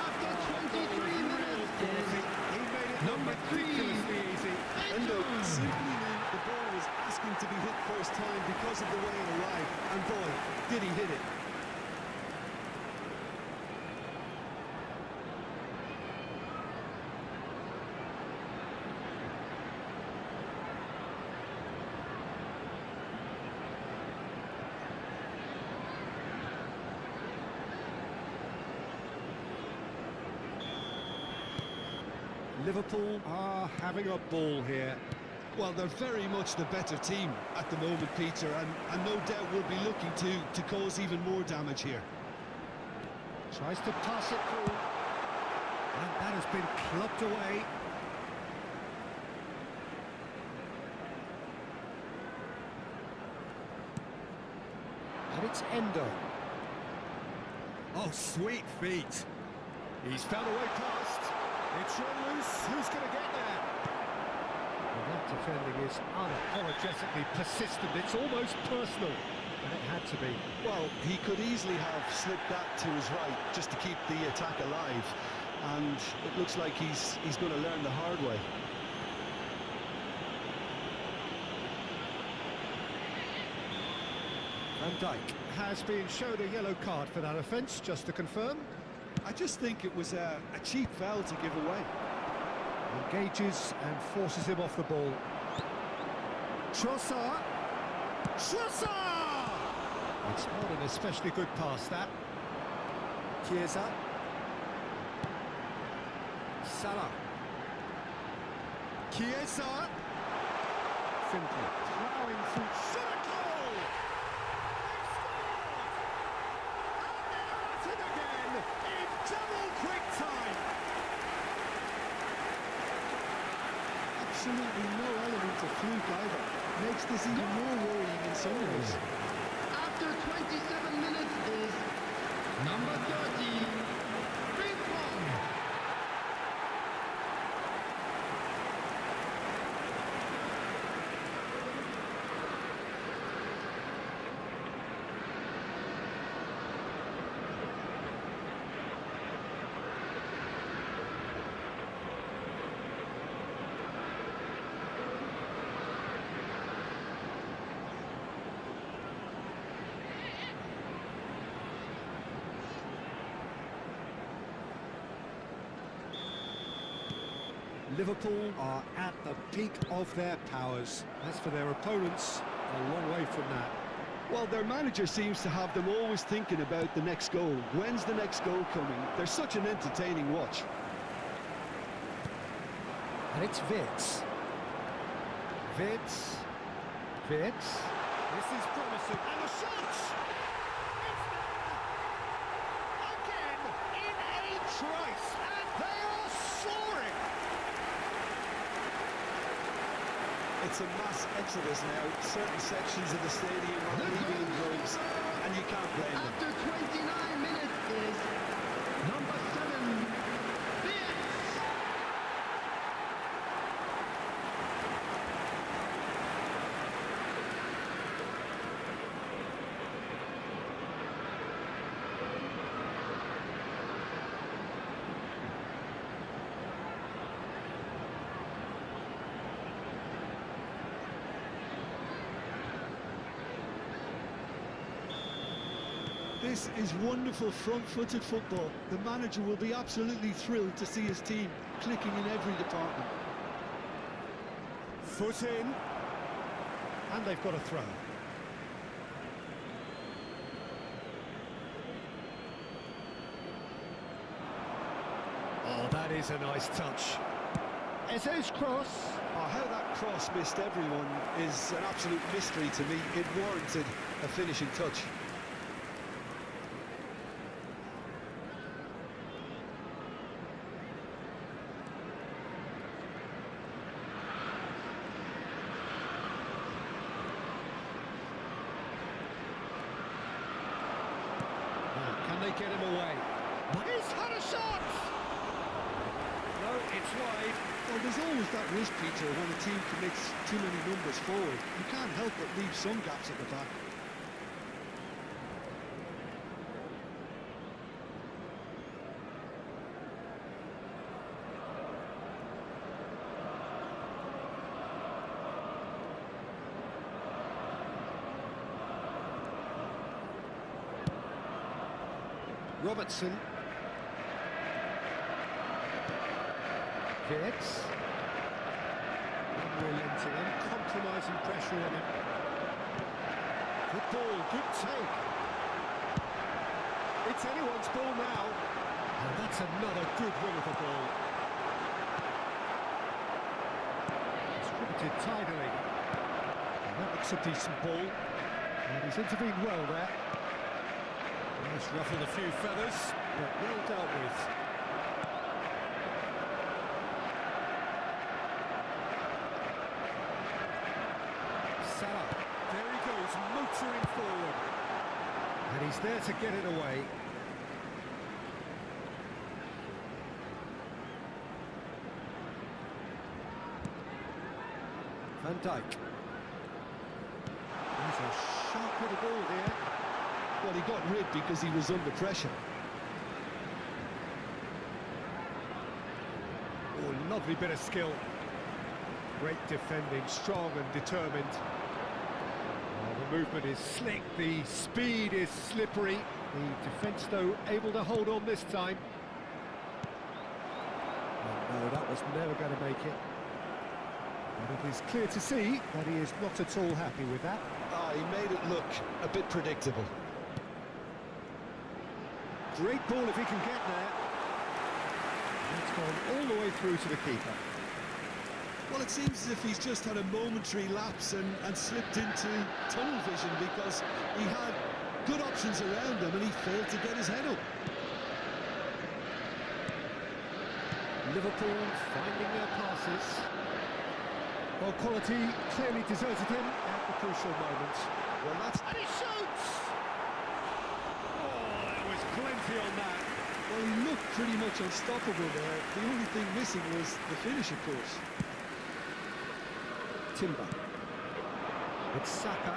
after 23 minutes. He made it look ridiculously easy. Endo simply knew the ball was asking to be hit first time because of the way it arrived. And boy, did he hit it. Liverpool are having a ball here. Well, they're very much the better team at the moment, Peter, and no doubt will be looking to cause even more damage here. Tries to pass it through. And that has been clubbed away. And it's Endo. Oh, sweet feet. He's found a way past. It's run loose. Who's going to get there? Well, that defending is unapologetically persistent. It's almost personal. and it had to be. Well, he could easily have slipped that to his right just to keep the attack alive, and it looks like he's going to learn the hard way. Van Dijk has been shown a yellow card for that offence, just to confirm. I just think it was a cheap foul to give away. Engages and forces him off the ball. Trossard! Trossard! It's not an especially good pass, that. Chiesa. Salah. Chiesa. Findlay plowing through. Shot a goal! They've scored! And they're at it again in double quick time. Absolutely no element of fluke either. Makes this even more worrying in some ways. After 27 minutes is number 30, Frimpong. Liverpool are at the peak of their powers. As for their opponents, a long way from that. Well, their manager seems to have them always thinking about the next goal. When's the next goal coming? They're such an entertaining watch. And it's Wirtz. Wirtz. Wirtz. This is promising. And the shot! It's there! Again, in a trice. And they are soaring! It's a mass exodus now. Certain sections of the stadium are leaving in droves, and you can't blame them. After 29 minutes is number 7, Wirtz. This is wonderful front-footed football. The manager will be absolutely thrilled to see his team clicking in every department. Foot in. And they've got a throw. Oh, that is a nice touch. Eze's cross. Oh, how that cross missed everyone is an absolute mystery to me. It warranted a finishing touch. Can they get him away? He's had a shot! No, it's wide. Well, there's always that risk, Peter, when a team commits too many numbers forward. You can't help but leave some gaps at the back. Robertson. Wirtz. Unrelenting, uncompromising pressure on him. Good ball, good take. It's anyone's ball now. And that's another good win of the ball. Distributed tidily. And that looks a decent ball. And he's intervened well there. It's ruffled a few feathers, but well dealt with. Salah, there he goes, motoring forward. And he's there to get it away. Van Dijk. He's a Sharp hit the ball here. Well, he got rid because he was under pressure. Oh, lovely bit of skill. Great defending, strong and determined. Oh, the movement is slick, the speed is slippery. The defence, though, able to hold on this time. Oh, no, that was never going to make it. But it is clear to see that he is not at all happy with that. He made it look a bit predictable. Great ball if he can get there. It's gone all the way through to the keeper. Well, it seems as if he's just had a momentary lapse and slipped into tunnel vision because he had good options around him and he failed to get his head up. Liverpool finding their passes. Well, quality clearly deserted him at the crucial moment. Well, that's... And he shoots! Oh, there was plenty on that. Well, he looked pretty much unstoppable there. The only thing missing was the finish, of course. Timber. It's Saka.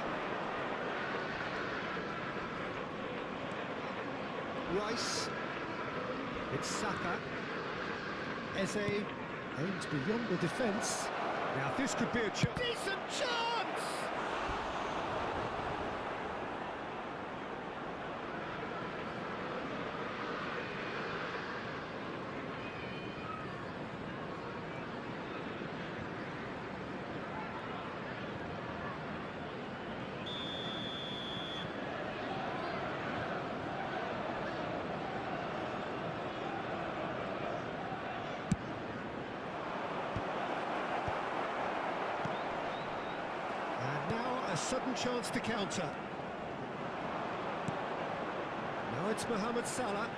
Rice. It's Saka. Eze aims beyond the defence. Now this could be a chance. Decent chance! A sudden chance to counter. Now it's Mohamed Salah,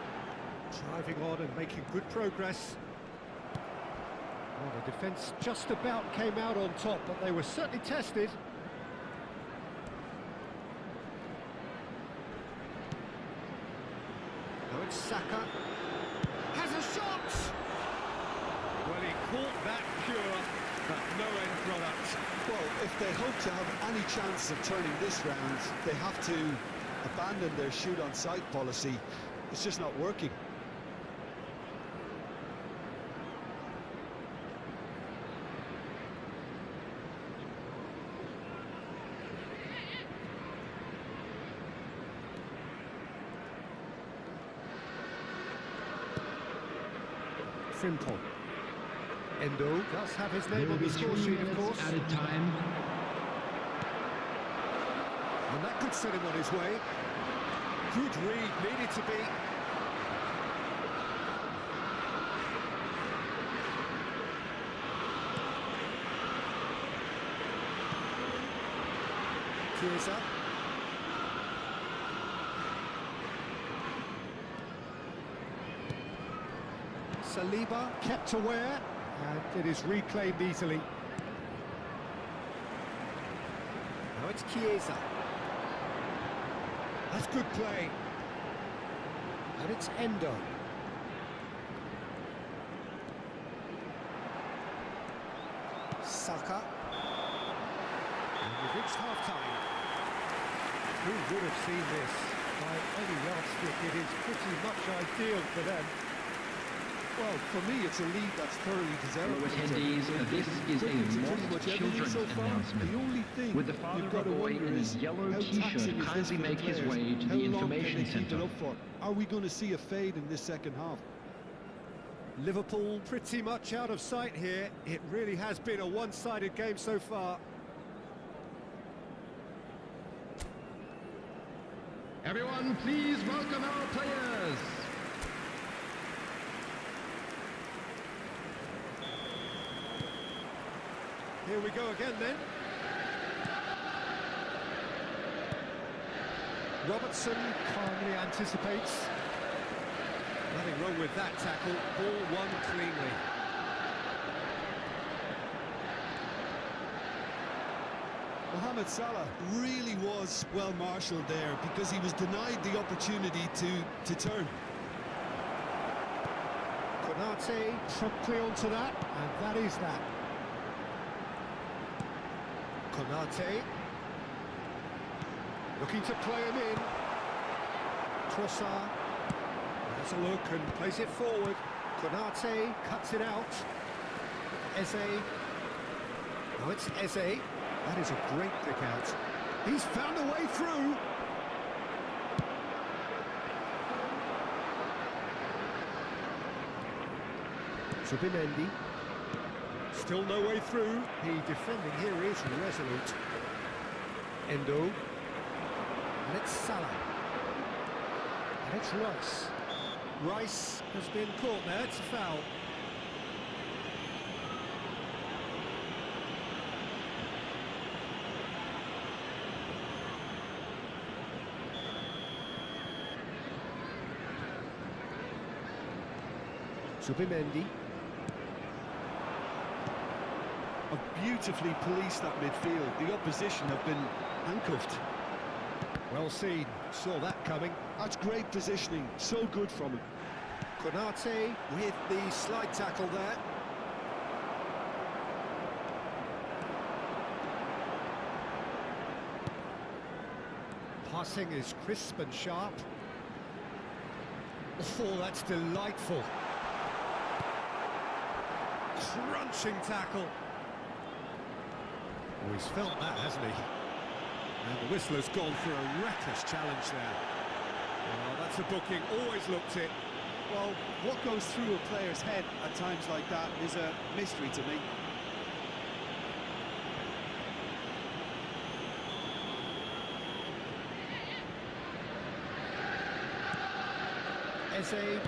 driving on and making good progress. Well, the defence just about came out on top, but they were certainly tested. Now it's Saka. Has a shot! Well, he caught that pure, but no end product. Well, if they hope to have any chance of turning this round, they have to abandon their shoot-on-sight policy. It's just not working. Simple. Endo does have his There name will on be the 3 score sheet, of minutes course. added time. And that could set him on his way. Good read, needed to be. Chiesa. Saliba kept aware, and it is reclaimed easily. Now it's Chiesa. That's good play. And it's Endo. Saka. And we've reached half-time. Who would have seen this? By any yardstick, it is pretty much ideal for them. Well, for me, it's a lead that's thoroughly deserved. Attendees, this is a lost children announcement. The only thing Would the father you've of a got to boy wonder in a is yellow how t-shirt taxing is this kindly for the make his players? way to How the long can information they keep it center? up for? Are we going to see a fade in this second half? Liverpool pretty much out of sight here. It really has been a one-sided game so far. Everyone, please welcome our players. Here we go again then. Robertson calmly anticipates. Nothing wrong with that tackle. Ball won cleanly. Mohamed Salah really was well marshalled there because he was denied the opportunity to turn. Konate promptly onto that, and that is that. Konate. Looking to play him in. Trossard has a look and plays it forward. Konate cuts it out. Eze. Now it's Eze. That is a great pick out. He's found a way through. Subimendi. Still no way through. The defending here is resolute. Endo. And it's Salah. And it's Rice. Rice has been caught there. It's a foul. Subimendi. Beautifully policed that midfield. The opposition have been handcuffed. Well seen, saw that coming. That's great positioning, so good from him. Konate with the slide tackle there. Passing is crisp and sharp. Oh, that's delightful. Crunching tackle. Oh, he's felt that, hasn't he? And the whistler's gone for a reckless challenge there. Oh, that's a booking, always looked it. Well, what goes through a player's head at times like that is a mystery to me. Eze.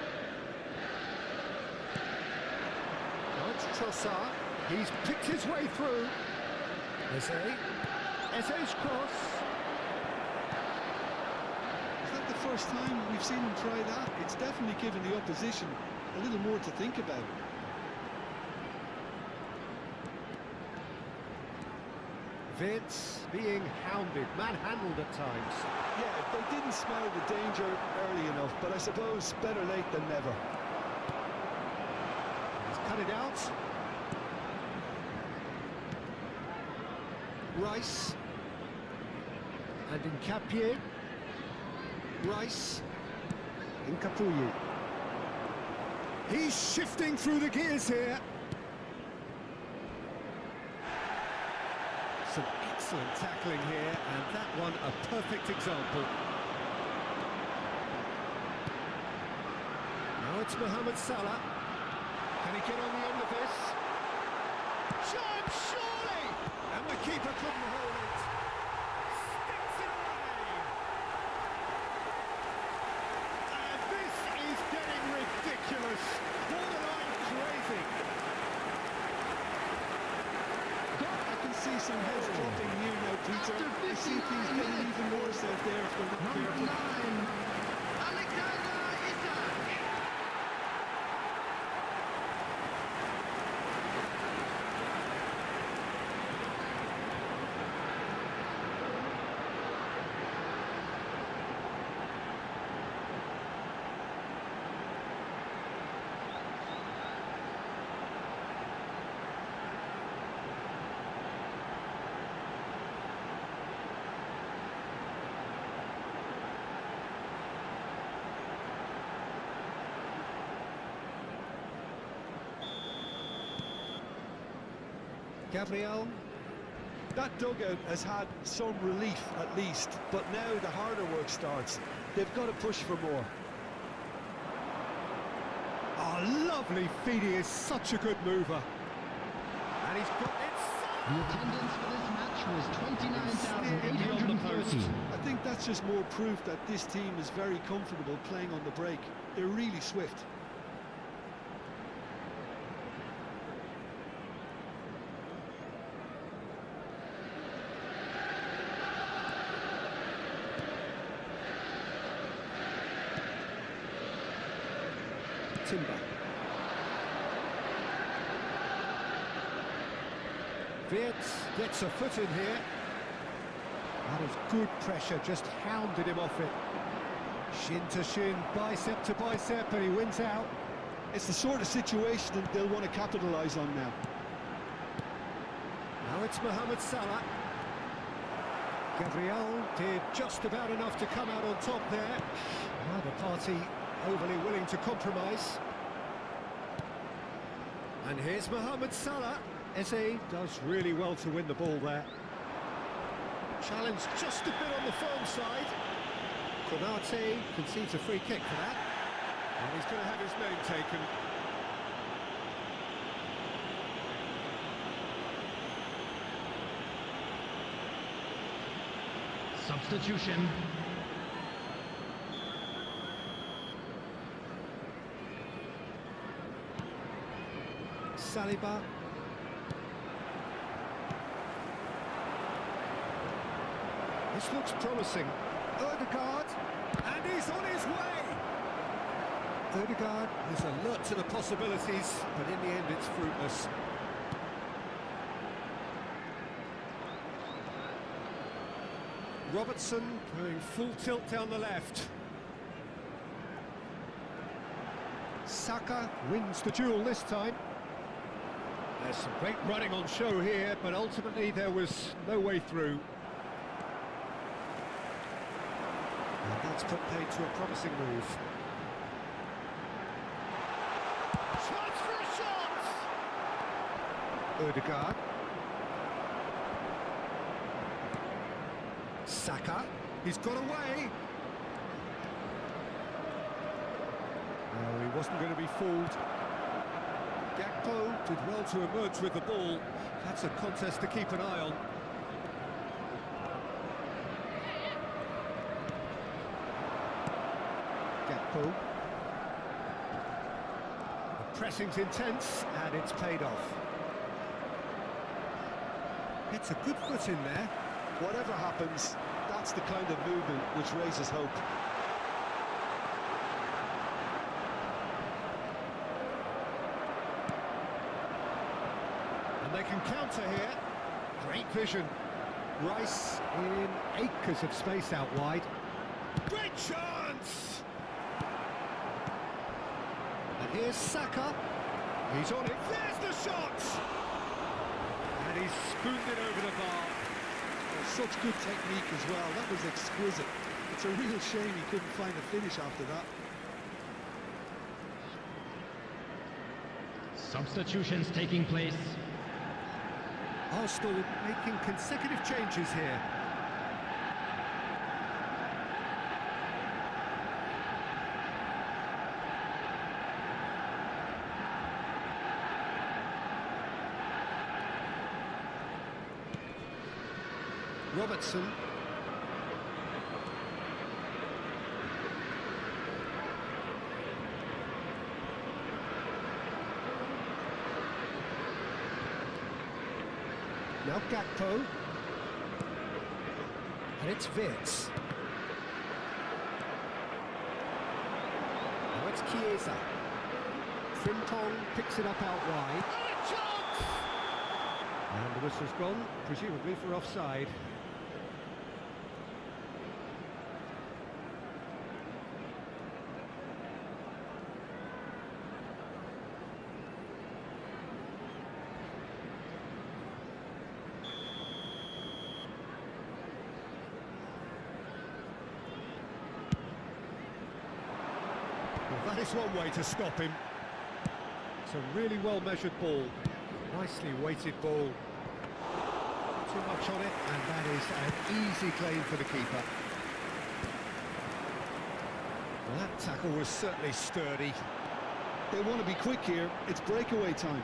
Now it's Trossard. He's picked his way through. Eze. Eze's cross. Is that the first time we've seen him try that? It's definitely given the opposition a little more to think about. Vince being hounded, manhandled at times. Yeah, they didn't smell the danger early enough, but I suppose better late than never. He's cut it out. Rice. And Nkapie. Rice. Nkapie. He's shifting through the gears here. Some excellent tackling here, and that one a perfect example. Now it's Mohamed Salah. Can he get on the end of this? Chance, surely! And the keeper couldn't hold it. Sticks it away. And this is getting ridiculous. Borderline crazy. I can see some heads dropping here now, Peter. I think he's getting even worse out there if they're not careful. Gabriel. That dugout has had some relief at least, but now the harder work starts. They've got to push for more. Oh, lovely feed. He is such a good mover. And he's got it. The attendance for this match was 29,830. I think that's just more proof that this team is very comfortable playing on the break. They're really swift. Timber. Wirtz gets a foot in here. That is good pressure, just hounded him off it. Shin to shin, bicep to bicep, and he wins out. It's the sort of situation that they'll want to capitalise on now. Now it's Mohamed Salah. Gabriel did just about enough to come out on top there. Neither party overly willing to compromise. And here's Mohamed Salah. Eze does really well to win the ball there. Challenge just a bit on the firm side. Konate concedes a free kick for that. And he's going to have his name taken. Substitution. Saliba. This looks promising. Ødegaard, and he's on his way! Ødegaard is alert to the possibilities, but in the end it's fruitless. Robertson going full tilt down the left. Saka wins the duel this time. There's some great running on show here, but ultimately there was no way through. And that's put paid to a promising move. Chance for a shot! Ødegaard. Saka, he's got away. No, he wasn't going to be fooled. Gakpo did well to emerge with the ball. That's a contest to keep an eye on. Gakpo. The pressing's intense, and it's paid off. It's a good foot in there. Whatever happens, that's the kind of movement which raises hope. And they can counter here. Great vision. Rice in acres of space out wide. Great chance! And here's Saka. He's on it. There's the shot! And he's spooned it over the bar. Such good technique as well. That was exquisite. It's a real shame he couldn't find a finish after that. Substitutions taking place. Arsenal making consecutive changes here. Robertson. Now Gakpo. And it's Wirtz. Now it's Chiesa. Frimpong picks it up out wide. And the whistle's gone, presumably for offside. Well, that is one way to stop him. It's a really well-measured ball. Nicely weighted ball. Too much on it, and that is an easy claim for the keeper. Well, that tackle was certainly sturdy. They want to be quick here. It's breakaway time.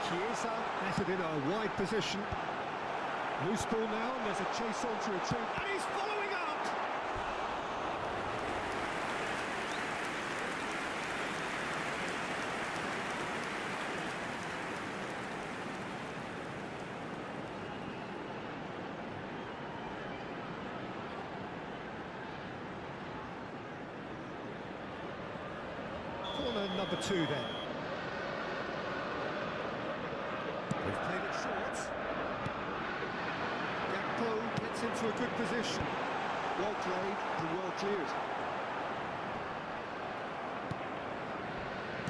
Chiesa netted in a wide position. Loose ball now, and there's a chase on to retrieve. And he's following up! Corner number 2 then. They've played it short. Gakpo gets into a good position. Well played and well cleared.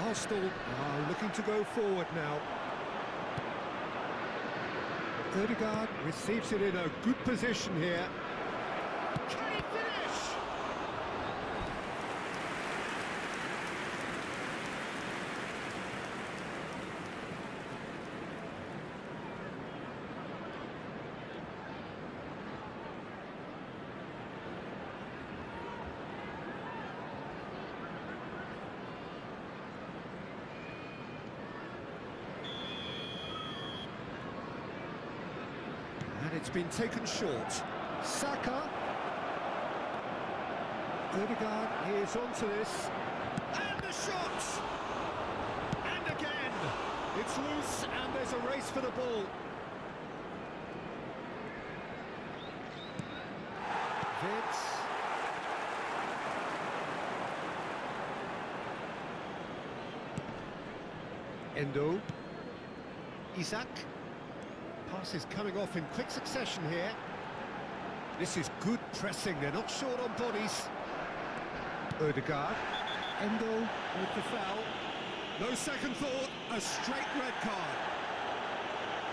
Arsenal are looking to go forward now. Odegaard receives it in a good position here. Can he finish? And it's been taken short. Saka. Odegaard is onto this. And the shot! And again! It's loose and there's a race for the ball. Vince. Endo. Isak. Pass is coming off in quick succession here. This is good pressing, they're not short on bodies. Odegaard. Endo with the foul. No second thought, a straight red card.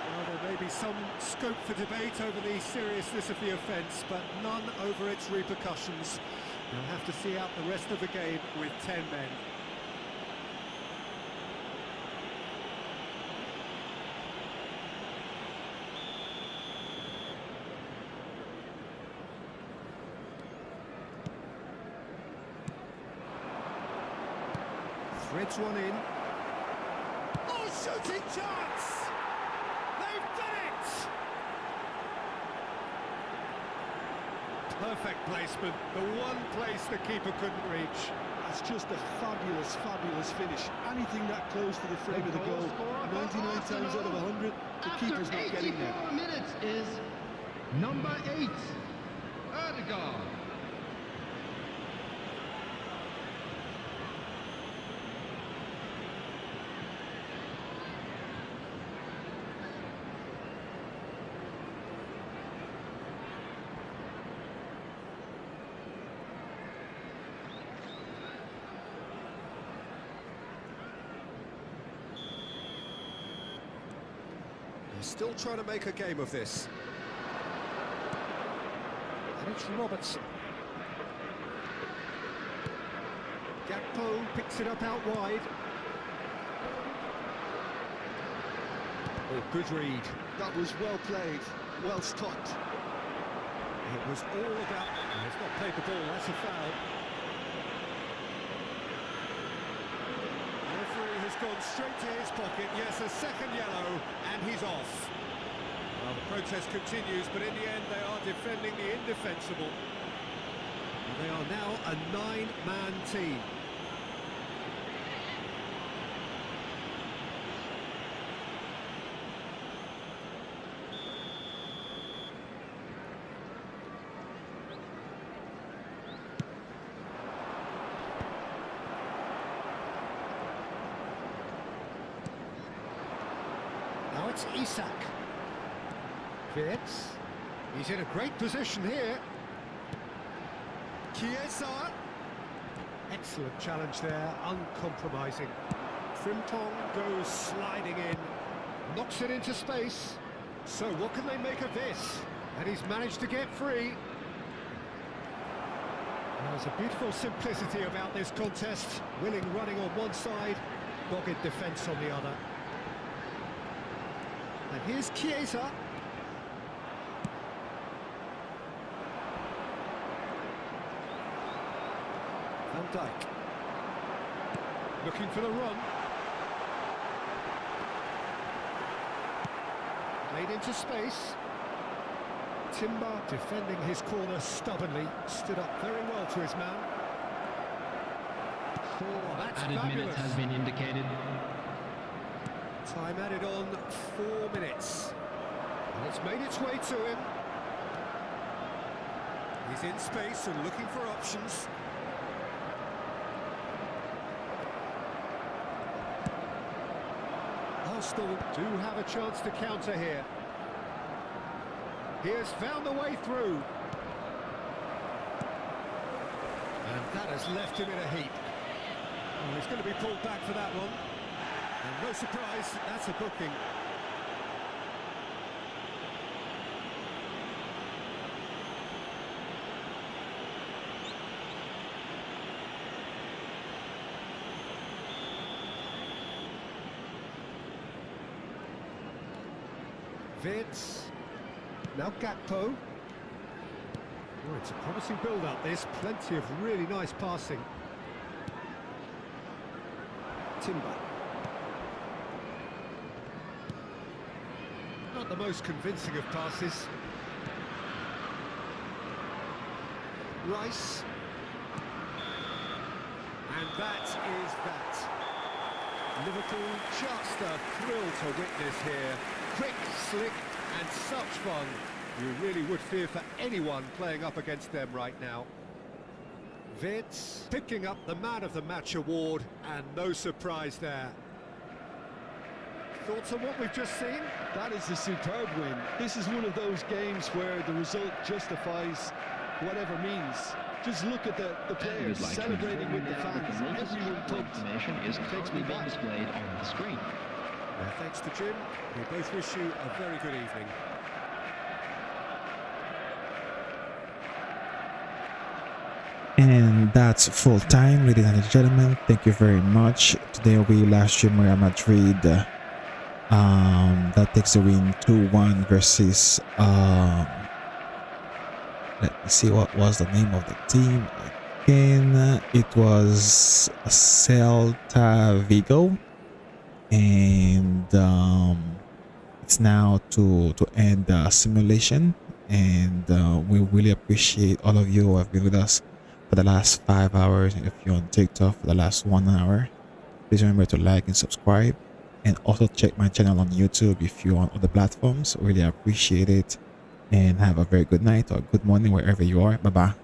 Well, there may be some scope for debate over the seriousness of the offence, but none over its repercussions. They'll have to see out the rest of the game with 10 men. Threads one in. Oh, shooting chance! They've done it! Perfect placement, the one place the keeper couldn't reach. That's just a fabulous, fabulous finish. Anything that close to the frame of the goal, 99 times out of 100, the keeper's not getting there. After 84 minutes is number 8, Odegaard. They're still trying to make a game of this. And it's Robertson. Gakpo picks it up out wide. Oh, good read. That was well played, well stopped. It was all about... Oh, he's not played the ball, that's a foul. The referee has gone straight to his pocket. Yes, a second yellow, and he's off. Well, the protest continues, but in the end they are defending the indefensible. And they are now a 9-man team. Now it's Isak. Fitz. He's in a great position here. Chiesa. Excellent challenge there, uncompromising. Frimpong goes sliding in. Knocks it into space. So what can they make of this? And he's managed to get free. There's a beautiful simplicity about this contest. Willing running on one side, dogged defence on the other. And here's Chiesa. Van Dijk. Looking for the run. Played into space. Timber defending his corner stubbornly. Stood up very well to his man. That's Added fabulous. minutes has been indicated. Time added on, 4 minutes. And it's made its way to him. He's in space and looking for options. Arsenal do have a chance to counter here. He has found the way through. And that has left him in a heap. Oh, he's going to be pulled back for that one. And no surprise, that's a booking. Vids. Now Gakpo. Oh, it's a promising build-up, this. Plenty of really nice passing. Timber. Not the most convincing of passes. Rice. And that is that. Liverpool just a thrill to witness here. Quick, slick, and such fun. You really would fear for anyone playing up against them right now. Vids picking up the Man of the Match award, and no surprise there. Thoughts on what we've just seen? That is a superb win. This is one of those games where the result justifies whatever means. Just look at the players celebrating with the fans. Everyone pumped. Information is currently being displayed on the screen. Thanks to Jim. We both wish you a very good evening. And that's full time, ladies and gentlemen. Thank you very much. Today we live stream Real Madrid. That takes the win 2-1 versus let me see, what was the name of the team again? It was Celta Vigo, and it's now to end the simulation. And we really appreciate all of you who have been with us for the last 5 hours. If you're on TikTok for the last 1 hour, please remember to like and subscribe, and also check my channel on YouTube if you're on other platforms. Really appreciate it, and have a very good night or good morning wherever you are. Bye bye.